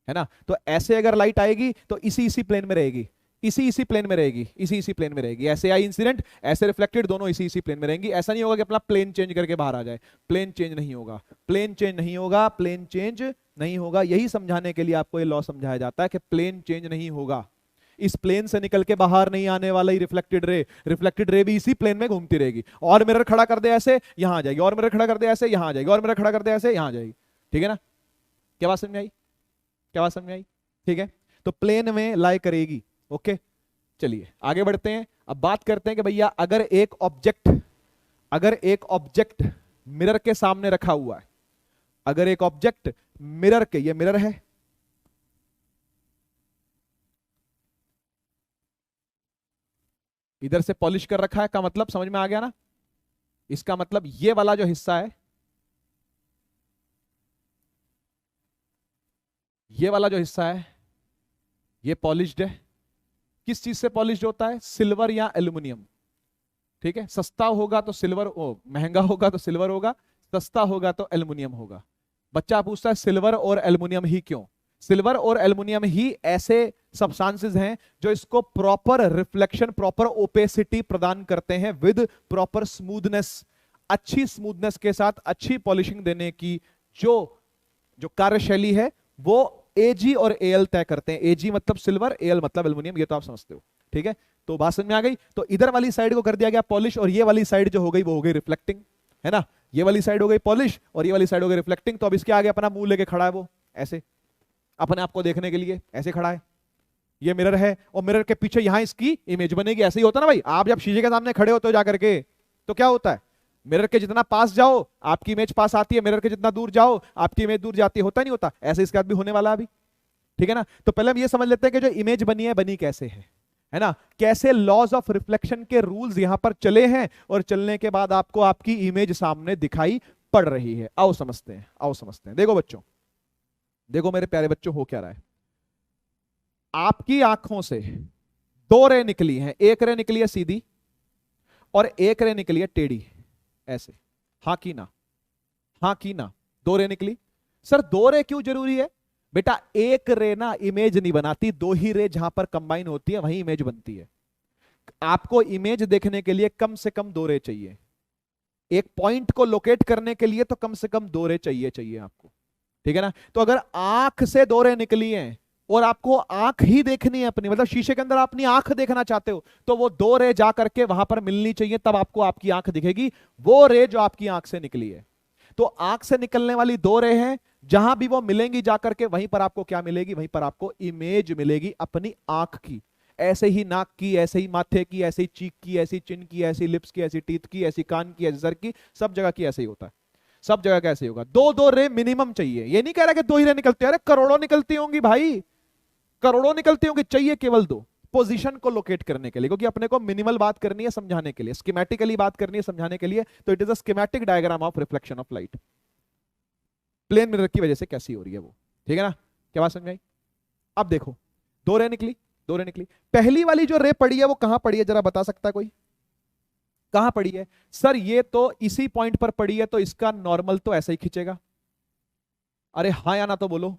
ना। तो ऐसे अगर लाइट आएगी तो इसी इसी प्लेन में रहेगी, इसी इसी प्लेन में रहेगी, इसी इसी प्लेन में रहेगी। ऐसे आई इंसिडेंट, ऐसे रिफ्लेक्टेड, दोनों इसी इसी प्लेन में रहेंगी। ऐसा नहीं होगा कि अपना प्लेन चेंज करके बाहर आ जाए, प्लेन चेंज नहीं होगा, प्लेन चेंज नहीं होगा, प्लेन चेंज नहीं होगा। यही समझाने के लिए आपको ये लॉ समझाया जाता है कि प्लेन चेंज नहीं होगा, इस प्लेन से निकल के बाहर नहीं आने वाला ही रिफ्लेक्टेड रे भी इसी प्लेन में घूमती रहेगी। और मिरर खड़ा कर दे ऐसे, यहां आ जाएगी, और मिरर खड़ा कर दे ऐसे, यहां आ जाएगी, और मिरर खड़ा कर दे ऐसे, यहां आ जाएगी। ठीक है ना, क्या बात समझ में आई, क्या बात समझ में आई? ठीक है, तो प्लेन में लाई करेगी। ओके, चलिए आगे बढ़ते हैं। अब बात करते हैं कि भैया अगर एक ऑब्जेक्ट मिरर के सामने रखा हुआ है, अगर एक ऑब्जेक्ट मिरर के, ये मिरर है, इधर से पॉलिश कर रखा है, का मतलब समझ में आ गया ना। इसका मतलब ये वाला जो हिस्सा है, ये वाला जो हिस्सा है ये पॉलिश्ड है। किस चीज से पॉलिश्ड होता है? सिल्वर या एल्युमिनियम। ठीक है, सस्ता होगा तो सिल्वर, महंगा होगा तो सिल्वर होगा, सस्ता होगा तो एल्युमिनियम होगा। बच्चा पूछता है सिल्वर और एल्युमिनियम ही क्यों? सिल्वर और एल्युमिनियम ही ऐसे सब्सटेंसेस हैं जो इसको प्रॉपर रिफ्लेक्शन, प्रॉपर ओपेसिटी प्रदान करते हैं विद प्रॉपर स्मूथनेस। अच्छी स्मूथनेस के साथ अच्छी पॉलिशिंग देने की जो कार्यशैली है वो एजी और एल तय करते हैं। एजी मतलब सिल्वर, एल मतलब एल्युमिनियम, ये तो आप समझते हो। ठीक है, तो बात समझ में आ गई। तो इधर वाली साइड को कर दिया गया पॉलिश, और ये वाली साइड जो हो गई वो हो गई रिफ्लेक्टिंग, है ना। ये वाली साइड हो गई पॉलिश और ये वाली साइड हो गई रिफ्लेक्टिंग। तो अब इसके आगे अपना मुंह लेके खड़ा है, वो ऐसे अपने आप को देखने के लिए ऐसे खड़ा है। ये मिरर है और मिरर के पीछे यहां इसकी इमेज बनेगी। ऐसे ही होता ना भाई, आप जब शीशे के सामने खड़े होते हो जाकर के, तो क्या होता है, मिरर के जितना पास जाओ आपकी इमेज पास आती है, मिरर के जितना दूर जाओ आपकी इमेज दूर जाती है। होता नहीं होता? ऐसे इसके साथ भी होने वाला अभी। ठीक है ना, तो पहले हम ये समझ लेते हैं कि जो इमेज बनी है बनी कैसे है ना, कैसे लॉज ऑफ रिफ्लेक्शन के रूल्स यहां पर चले हैं और चलने के बाद आपको आपकी इमेज सामने दिखाई पड़ रही है। आओ समझते हैं, आओ समझते हैं। देखो बच्चों, देखो मेरे प्यारे बच्चों, हो क्या रहा है। आपकी आंखों से दो रे निकली हैं, एक रे निकली है सीधी और एक रे निकली है टेढ़ी, ऐसे। हाँ की ना, हाँ की ना, दो रे निकली। सर दो रे क्यों जरूरी है? बेटा एक रे ना इमेज नहीं बनाती, दो ही रे जहां पर कंबाइन होती है वहीं इमेज बनती है। आपको इमेज देखने के लिए कम से कम दो रे चाहिए, एक पॉइंट को लोकेट करने के लिए तो कम से कम दो रे चाहिए आपको। ठीक है ना, तो अगर आंख से दो रे निकली हैं और आपको आंख ही देखनी है अपनी, मतलब शीशे के अंदर अपनी आंख देखना चाहते हो, तो वो दो रे जा करके वहां पर मिलनी चाहिए, तब आपको आपकी आंख दिखेगी, वो रे जो आपकी आंख से निकली है। तो आंख से निकलने वाली दो रे हैं, जहां भी वो मिलेंगी जाकर के वहीं पर आपको क्या मिलेगी? वहीं पर आपको इमेज मिलेगी अपनी आंख की। ऐसे ही नाक की, ऐसे ही माथे की, ऐसे ही चीक की, ऐसी चिन की, ऐसी लिप्स की, ऐसी टीथ की, ऐसी कान की, ऐसी सर की, सब जगह की ऐसे ही होता है। सब जगह कैसे होगा? दो दो रे मिनिमम चाहिए। ये नहीं कह रहा कि दो ही रे निकलते हैं, अरे करोड़ों निकलती होंगी भाई, करोड़ों निकलती होंगी। चाहिए केवल दो, पोजीशन को लोकेट करने के लिए, क्योंकि अपने को मिनिमल बात करनी है समझाने के लिए, स्कीमेटिकली बात करनी है समझाने के लिए। तो it is a schematic diagram of reflection of light, plane mirror की वजह से कैसी हो रही है वो। ठीक है ना, क्या बात समझ में आई? अब देखो, दो रे निकली, दो रे निकली। पहली वाली जो रे पड़ी है वो कहां पड़ी है, जरा बता सकता है कोई? कहां पड़ी है? सर ये तो इसी पॉइंट पर पड़ी है, तो इसका नॉर्मल तो ऐसा ही खींचेगा। अरे हाँ या ना तो बोलो,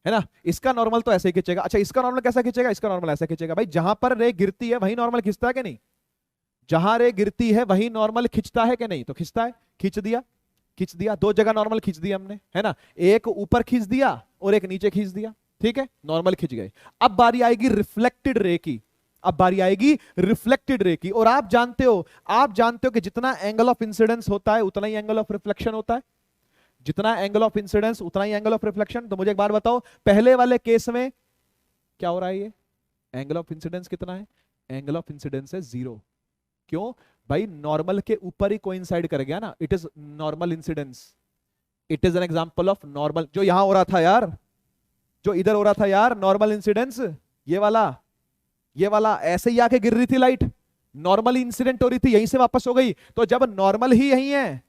है ना। इसका नॉर्मल तो ऐसे ही खींचेगा। अच्छा इसका नॉर्मल कैसा खींचेगा? इसका नॉर्मल ऐसा खींचेगा। भाई जहां पर रे गिरती है वही नॉर्मल खींचता है कि नहीं? जहां रे गिरती है वही नॉर्मल खींचता है कि नहीं? तो खींचता है, खींच दिया, खींच दिया, दो जगह नॉर्मल खींच दिया हमने, है ना। एक ऊपर खींच दिया और एक नीचे खींच दिया, ठीक है, नॉर्मल खींच गए। अब बारी आएगी रिफ्लेक्टेड रे की, अब बारी आएगी रिफ्लेक्टेड रे की। और आप जानते हो, आप जानते हो कि जितना एंगल ऑफ इंसिडेंस होता है उतना ही एंगल ऑफ रिफ्लेक्शन होता है। जितना एंगल ऑफ इंसिडेंस उतना ही एंगल ऑफ रिफ्लेक्शन। तो मुझे एक बार बताओ, पहले वाले केस में क्या हो रहा है? ये एंगल ऑफ इंसिडेंस कितना है? एंगल ऑफ इंसिडेंस है 0। क्यों भाई? नॉर्मल के ऊपर ही कोइंसाइड कर गया ना, it is normal incidence. It is an example of normal, जो यहां हो रहा था यार, जो इधर हो रहा था यार, नॉर्मल इंसिडेंस, ये वाला, ये वाला ऐसे ही आके गिर रही थी लाइट, नॉर्मल इंसिडेंट हो रही थी, यहीं से वापस हो गई। तो जब नॉर्मल ही यही है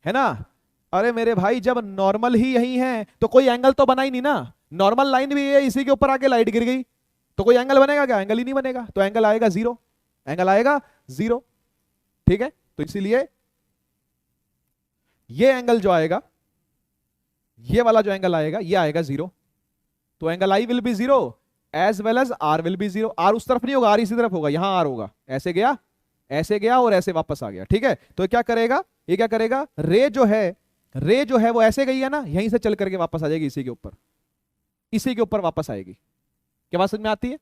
ना, अरे मेरे भाई जब नॉर्मल ही यही है तो कोई एंगल तो बना ही नहीं ना। नॉर्मल लाइन भी है, इसी के ऊपर आके लाइट गिर गई, तो कोई एंगल बनेगा क्या? एंगल ही नहीं बनेगा। तो एंगल आएगा 0, एंगल आएगा 0। ठीक है, तो इसीलिए ये एंगल जो आएगा ये वाला जो एंगल आएगा ये आएगा 0, तो angle I will be 0 as well as R will be 0। R उस तरफ नहीं होगा, आर इसी तरफ होगा, यहां आर होगा, ऐसे गया और ऐसे वापस आ गया। ठीक है, तो क्या करेगा, ये क्या करेगा, रे जो है वो ऐसे गई है ना, यहीं से चल करके वापस आ जाएगी इसी के ऊपर वापस आएगी। क्या बात समझ में आती है?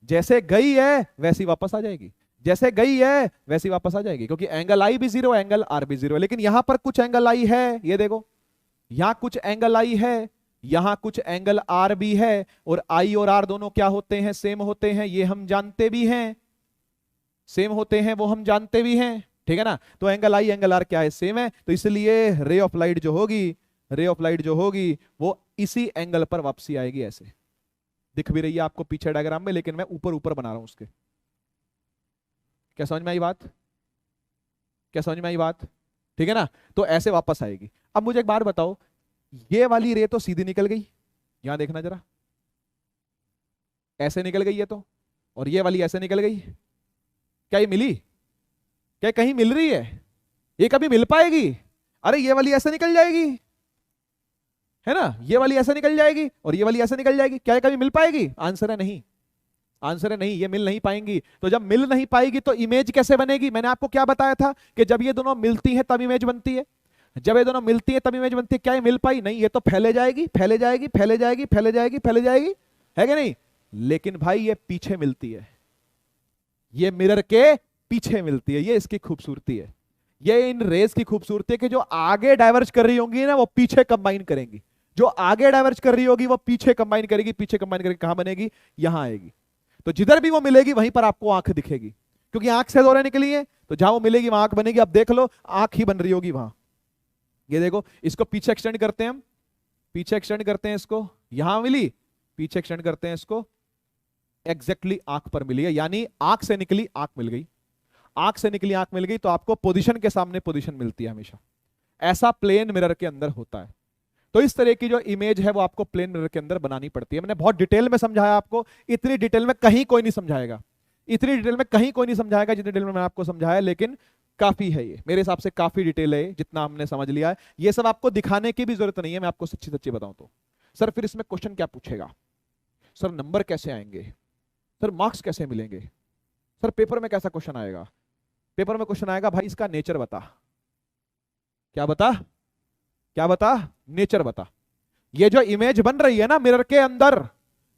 जैसे गई है वैसी वापस आ जाएगी, जैसे गई है वैसी वापस आ जाएगी, क्योंकि एंगल आई भी 0 एंगल आर भी 0 है। लेकिन यहां पर कुछ एंगल आई है, ये देखो यहां कुछ एंगल आई है, यहां कुछ एंगल आर भी है, और आई और आर दोनों क्या होते हैं, सेम होते हैं, ये हम जानते भी हैं, सेम होते हैं वो हम जानते भी हैं। ठीक है ना, तो एंगल आई एंगल आर क्या है, सेम है, तो इसलिए रे ऑफ लाइट जो होगी वो इसी एंगल पर वापसी आएगी। ऐसे दिख भी रही है आपको पीछे डायग्राम में, लेकिन मैं ऊपर ऊपर बना रहा हूं उसके। क्या समझ में आई बात? ठीक है ना, तो ऐसे वापस आएगी। अब मुझे एक बात बताओ, ये वाली रे तो सीधी निकल गई, यहां देखना जरा, ऐसे निकल गई है तो, और ये वाली ऐसे निकल गई, क्या ये मिली? क्या कहीं मिल रही है? ये कभी मिल पाएगी? अरे ये वाली ऐसे निकल जाएगी, है ना, ये वाली ऐसे निकल जाएगी और ये वाली ऐसे निकल जाएगी, क्या ये कभी मिल पाएगी? आंसर है नहीं, ये मिल नहीं पाएंगी। तो जब मिल नहीं पाएगी तो इमेज कैसे बनेगी? मैंने आपको क्या बताया था कि जब ये दोनों मिलती हैं तब इमेज बनती है, जब ये दोनों मिलती है तब इमेज बनती है। क्या ये मिल पाई? नहीं, ये तो फैले जाएगी, है कि नहीं? लेकिन भाई ये पीछे मिलती है, ये मिरर के पीछे मिलती है, ये इसकी खूबसूरती है, ये इन रेस की खूबसूरती है कि जो आगे डाइवर्ज कर रही होंगी ना वो पीछे कंबाइन करेंगी, जो आगे डाइवर्ज कर रही होगी वो पीछे कंबाइन करेगी, कहां बनेगी? यहां आएगी। तो जिधर भी वो मिलेगी वहीं पर आपको आंख दिखेगी, क्योंकि आंख से दो रे निकली है, तो जहां वो मिलेगी वहां आंख बनेगी। अब देख लो आंख ही बन रही होगी वहां। ये देखो, इसको पीछे एक्सटेंड करते हैं हम, इसको, यहां मिली, पीछे एक्सटेंड करते हैं इसको, एग्जैक्टली आंख पर मिली है, यानी आंख से निकली आंख मिल गई, तो आपको पोजीशन के सामने पोजीशन मिलती है हमेशा। ऐसा प्लेन मिरर के अंदर होता है। तो इस तरह की जो इमेज है वो आपको प्लेन मिरर के अंदर बनानी पड़ती है। मैंने बहुत डिटेल में समझाया आपको, इतनी डिटेल में कहीं कोई नहीं समझाएगा, जितनी डिटेल में मैंने आपको समझाया, लेकिन काफी है ये, मेरे हिसाब से काफी डिटेल है जितना हमने समझ लिया है। ये सब आपको दिखाने की भी जरूरत नहीं है, मैं आपको सच्ची बताऊं तो। सर फिर इसमें क्वेश्चन क्या पूछेगा, सर नंबर कैसे आएंगे, सर मार्क्स कैसे मिलेंगे, सर पेपर में कैसा क्वेश्चन आएगा? पेपर में क्वेश्चन आएगा भाई इसका नेचर बता। क्या बता? नेचर बता। ये जो इमेज बन रही है ना मिरर के अंदर,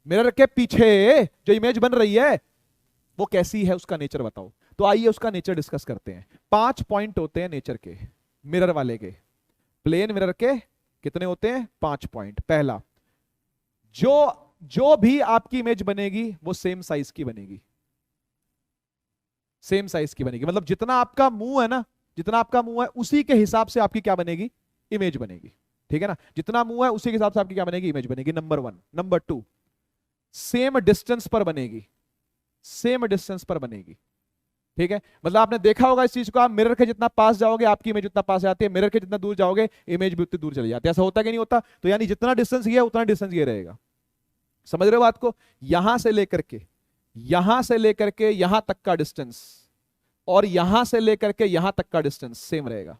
मिरर के पीछे जो इमेज बन रही है वो कैसी है, उसका नेचर बताओ। तो आइए उसका नेचर डिस्कस करते हैं। 5 पॉइंट होते हैं नेचर के, मिरर वाले के, प्लेन मिरर के कितने होते हैं? 5 पॉइंट। पहला, जो भी आपकी इमेज बनेगी वो सेम साइज की बनेगी, मतलब जितना आपका मुंह है ना, उसी के हिसाब से आपकी क्या बनेगी? इमेज बनेगी। ठीक है ना, जितना मुंह है उसी के हिसाब से आपकी क्या बनेगी? इमेज बनेगी। नंबर 1। नंबर 2, सेम डिस्टेंस पर बनेगी, ठीक है, मतलब आपने देखा होगा इस चीज को, आप मिरर के जितना पास जाओगे आपकी इमेज उतना पास जाती है, मिरर के जितना दूर जाओगे इमेज भी उतनी दूर चली जाती है। ऐसा होता है कि नहीं होता? तो यानी जितना डिस्टेंस ये है उतना डिस्टेंस ये रहेगा। समझ रहे हो बात को? यहां से लेकर के यहां तक का डिस्टेंस और यहां से लेकर के यहां तक का डिस्टेंस सेम रहेगा।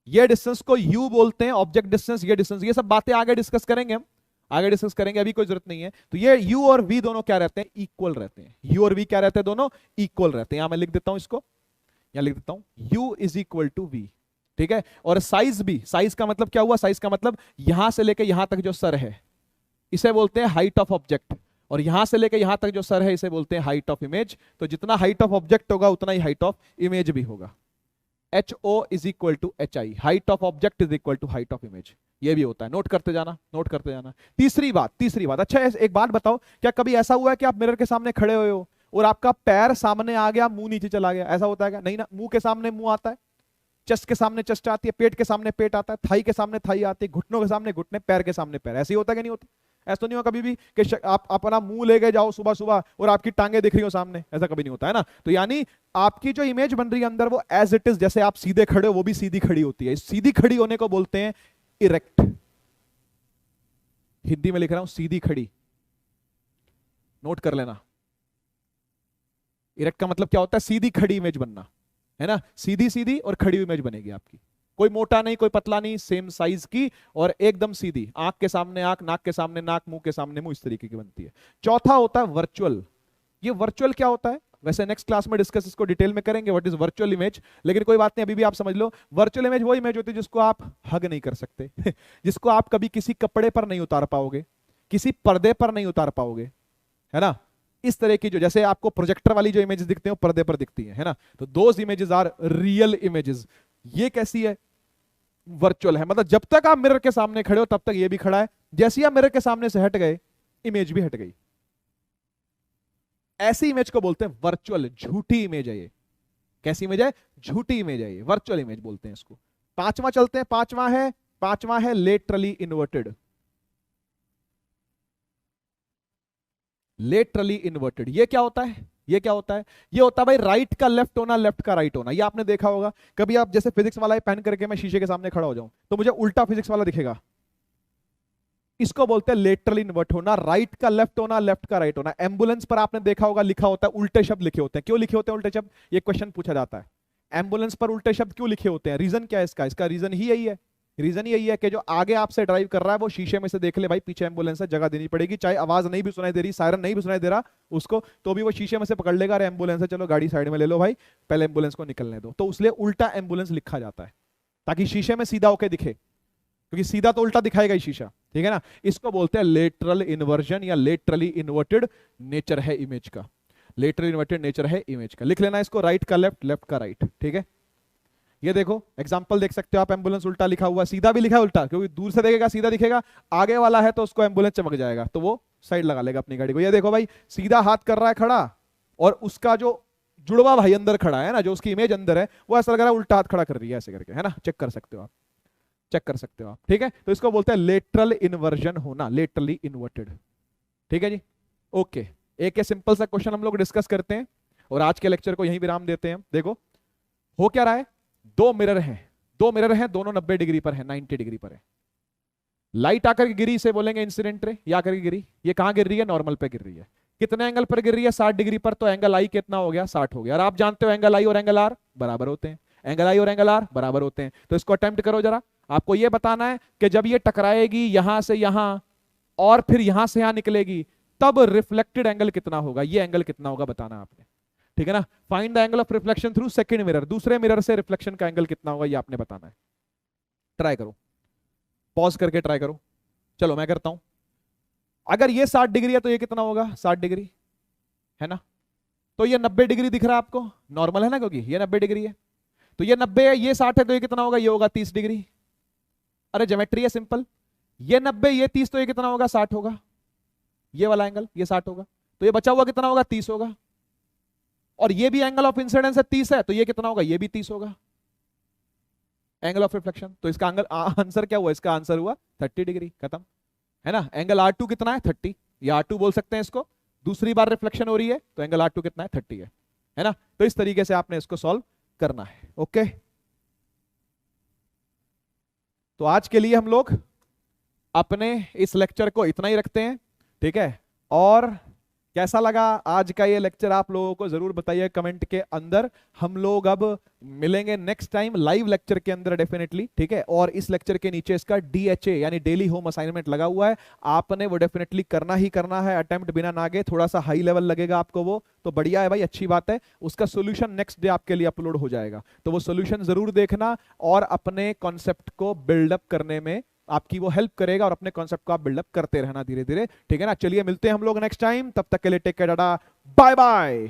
ये डिस्टेंस को u बोलते हैं, ऑब्जेक्ट डिस्टेंस, ये डिस्टेंस, ये सब बातें आगे डिस्कस करेंगे हम, अभी कोई जरूरत नहीं है। तो ये u और v दोनों क्या रहते हैं? इक्वल रहते हैं। u और v क्या रहते हैं? दोनों इक्वल रहते हैं। यहां मैं लिख देता हूं इसको, u is equal to v। ठीक है, और साइज भी, साइज का मतलब क्या हुआ? साइज का मतलब यहां से लेकर यहां तक जो सर है इसे बोलते हैं हाइट ऑफ ऑब्जेक्ट, और यहां से लेकर यहां तक जो सर है इसे बोलते हैं हाइट ऑफ इमेज। तो जितना हाइट ऑफ ऑब्जेक्ट होगा उतना ही हाइट ऑफ इमेज भी होगा। HO is equal to HI, height of object is equal to height of image. ये भी होता है, नोट करते जाना। तीसरी बात, अच्छा एक बात बताओ, क्या कभी ऐसा हुआ है कि आप मिरर के सामने खड़े हुए हो और आपका पैर सामने आ गया, मुंह नीचे चला गया? ऐसा होता है क्या? नहीं ना, मुंह के सामने मुंह आता है, चेस्ट के सामने चेस्ट आती है, पेट के सामने पेट आता है, थाई के सामने थाई आती है, घुटनों के सामने घुटने, पैर के सामने पैर। ऐसे ही होता है कि नहीं होता? ऐसा तो नहीं हुआ कभी भी कि आप अपना मुंह ले गए जाओ सुबह सुबह और आपकी टांगे दिख रही हो सामने? ऐसा कभी नहीं होता है ना। तो यानी आपकी जो इमेज बन रही है अंदर वो एज इट इज, जैसे आप सीधे खड़े हो वो भी सीधी खड़ी होती है। सीधी खड़ी होने को बोलते हैं इरेक्ट। हिंदी में लिख रहा हूं, सीधी खड़ी, नोट कर लेना। इरेक्ट का मतलब क्या होता है? सीधी खड़ी इमेज बनना, है ना, सीधी और खड़ी इमेज बनेगी आपकी। कोई मोटा नहीं, कोई पतला नहीं, सेम साइज की और एकदम सीधी, आंख के सामने आंख, नाक के सामने नाक, मुंह के सामने मुंह, इस तरीके की बनती है। चौथा होता है वर्चुअल। ये वर्चुअल क्या होता है, वैसे नेक्स्ट क्लास में डिस्कस इसको डिटेल में करेंगे व्हाट इज वर्चुअल इमेज, लेकिन कोई बात नहीं, अभी भी आप समझ लो। वर्चुअल इमेज वो इमेज होती है जिसको आप हग नहीं कर सकते जिसको आप कभी किसी कपड़े पर नहीं उतार पाओगे, किसी पर्दे पर नहीं उतार पाओगे, है ना। इस तरह की जो, जैसे आपको प्रोजेक्टर वाली जो इमेजेस दिखते हैं वो पर्दे पर दिखती है ना, तो those images are real images. ये कैसी है, वर्चुअल है, मतलब जब तक आप मिरर के सामने खड़े हो तब तक ये भी खड़ा है, जैसे ही आप मिरर के सामने से हट गए इमेज भी हट गई। ऐसी इमेज को बोलते हैं वर्चुअल, झूठी इमेज है ये। कैसी इमेज है, झूठी इमेज है ये, वर्चुअल इमेज बोलते हैं इसको। पांचवा चलते हैं, पांचवा है लेटरली इन्वर्टेड। लेटरली इन्वर्टेड ये क्या होता है, ये क्या होता है, ये होता है भाई राइट का लेफ्ट होना, लेफ्ट का राइट होना। ये आपने देखा होगा कभी, आप जैसे फिजिक्स वाला पेन करके मैं शीशे के सामने खड़ा हो जाऊं तो मुझे उल्टा फिजिक्स वाला दिखेगा, इसको बोलते हैं लेटरल इन्वर्ट होना, राइट का लेफ्ट होना, लेफ्ट का राइट होना। एम्बुलेंस पर आपने देखा होगा लिखा होता है उल्टे शब्द लिखे होते हैं। क्यों लिखे होते हैं उल्टे शब्द, ये क्वेश्चन पूछा जाता है, एम्बुलेंस पर उल्टे शब्द क्यों लिखे होते हैं, रीजन क्या है इसका, इसका रीजन ही यही है, रीजन यही है कि जो आगे आपसे ड्राइव कर रहा है वो शीशे में से देख ले भाई पीछे एम्बुलेंस है, जगह देनी पड़ेगी, चाहे आवाज नहीं भी सुनाई दे रही, सायरन नहीं भी सुनाई दे रहा उसको, तो भी वो शीशे में से पकड़ लेगा, अरे एम्बुलेंस है, चलो गाड़ी साइड में ले लो भाई, पहले एम्बुलेंस को निकलने दो। तो उसलिए उल्टा एम्बुलेंस लिखा जाता है ताकि शीशे में सीधा होके दिखे, क्योंकि सीधा तो उल्टा दिखाएगा ही शीशा, ठीक है ना। इसको बोलते हैं लेटरल इन्वर्जन या लेटरली इन्वर्टेड नेचर है इमेज का, लेटरली इन्वर्टेड नेचर है इमेज का। लिख लेना इसको, राइट का लेफ्ट, लेफ्ट का राइट, ठीक है। ये देखो एग्जांपल देख सकते हो आप, एम्बुलेंस उल्टा लिखा हुआ, सीधा भी लिखा है उल्टा, क्योंकि दूर से देखेगा सीधा दिखेगा, आगे वाला है तो उसको एम्बुलेंस चमक जाएगा तो वो साइड लगा लेगा अपनी गाड़ी को। ये देखो भाई सीधा हाथ कर रहा है खड़ा, और उसका जो जुड़वा भाई अंदर खड़ा है ना, जो उसकी इमेज अंदर है, वो ऐसा लग रहा है उल्टा हाथ खड़ा कर रही है ऐसे करके, है ना, चेक कर सकते हो आप, चेक कर सकते हो आप, ठीक है। तो इसको बोलते हैं लेटरल इन्वर्जन होना, लेटरली इन्वर्टेड, ठीक है जी। ओके, एक सिंपल सा क्वेश्चन हम लोग डिस्कस करते हैं और आज के लेक्चर को यहीं विराम देते हैं। देखो हो क्या रहा है, दो मिरर हैं, दोनों 90 डिग्री पर है, 90 डिग्री पर है। लाइट आकर के गिरी, इसे बोलेंगे इंसिडेंट रे, ये आकर के गिरी, ये कहां गिर रही है, नॉर्मल पे गिर रही है। कितने एंगल पर गिर रही है, 60 डिग्री पर, तो एंगल आई कितना हो गया, 60 हो गया। और आप जानते हो एंगल आई और एंगल आर बराबर होते हैं, एंगल आई और एंगल आर बराबर होते हैं। तो इसको अटेम्प्ट करो जरा, आपको यह बताना है कि जब ये टकराएगी यहां से यहां और फिर यहां से यहां निकलेगी, तब रिफ्लेक्टेड एंगल कितना होगा, ये एंगल कितना होगा बताना आपने, ठीक है ना। Find the angle of reflection through second mirror, दूसरे मिरर से रिफ्लेक्शन का एंगल कितना होगा ये आपने बताना है। ट्राई करो, पॉज करके ट्राई करो, चलो मैं करता हूं। अगर ये 60 डिग्री है तो ये कितना होगा, 60 डिग्री है ना, तो ये 90 डिग्री दिख रहा है आपको, नॉर्मल है ना, क्योंकि ये 90 डिग्री है, तो ये 90 है, ये 60 है, तो ये कितना होगा, ये होगा 30 डिग्री। अरे ज्योमेट्री है सिंपल, ये 90 ये 30, तो ये कितना होगा, 60 होगा, ये वाला एंगल ये 60 होगा, तो ये बचा हुआ कितना होगा, 30 होगा। और ये भी एंगल ऑफ इंसिडेंस है 30 है, तो ये कितना होगा, ये भी 30 होगा एंगल ऑफ रिफ्लेक्शन। तो इसका एंगल आंसर क्या हुआ, इसका आंसर हुआ 30 डिग्री, खत्म, है ना। एंगल R2 कितना है, 30, या R2 बोल सकते हैं इसको, दूसरी बार रिफ्लेक्शन हो रही है तो एंगल R2 कितना है, 30 है ना। तो इस तरीके से आपने इसको सॉल्व करना है। ओके, तो आज के लिए हम लोग अपने इस लेक्चर को इतना ही रखते हैं, ठीक है। और कैसा लगा आज का ये लेक्चर आप लोगों को जरूर बताइए कमेंट के अंदर। हम लोग अब मिलेंगे नेक्स्ट टाइम लाइव लेक्चर के अंदर डेफिनेटली, ठीक है। और इस लेक्चर के नीचे इसका DHA यानी डेली होम असाइनमेंट लगा हुआ है, आपने वो डेफिनेटली करना ही करना है, अटेम्प्ट बिना नागे, थोड़ा सा हाई लेवल लगेगा आपको वो, तो बढ़िया है भाई, अच्छी बात है। उसका सोल्यूशन नेक्स्ट डे आपके लिए अपलोड हो जाएगा, तो वो सोल्यूशन जरूर देखना और अपने कॉन्सेप्ट को बिल्डअप करने में आपकी वो हेल्प करेगा, और अपने कॉन्सेप्ट को आप बिल्डअप करते रहना धीरे धीरे, ठीक है ना। चलिए मिलते हैं हम लोग नेक्स्ट टाइम, तब तक के लिए take care, tata bye bye.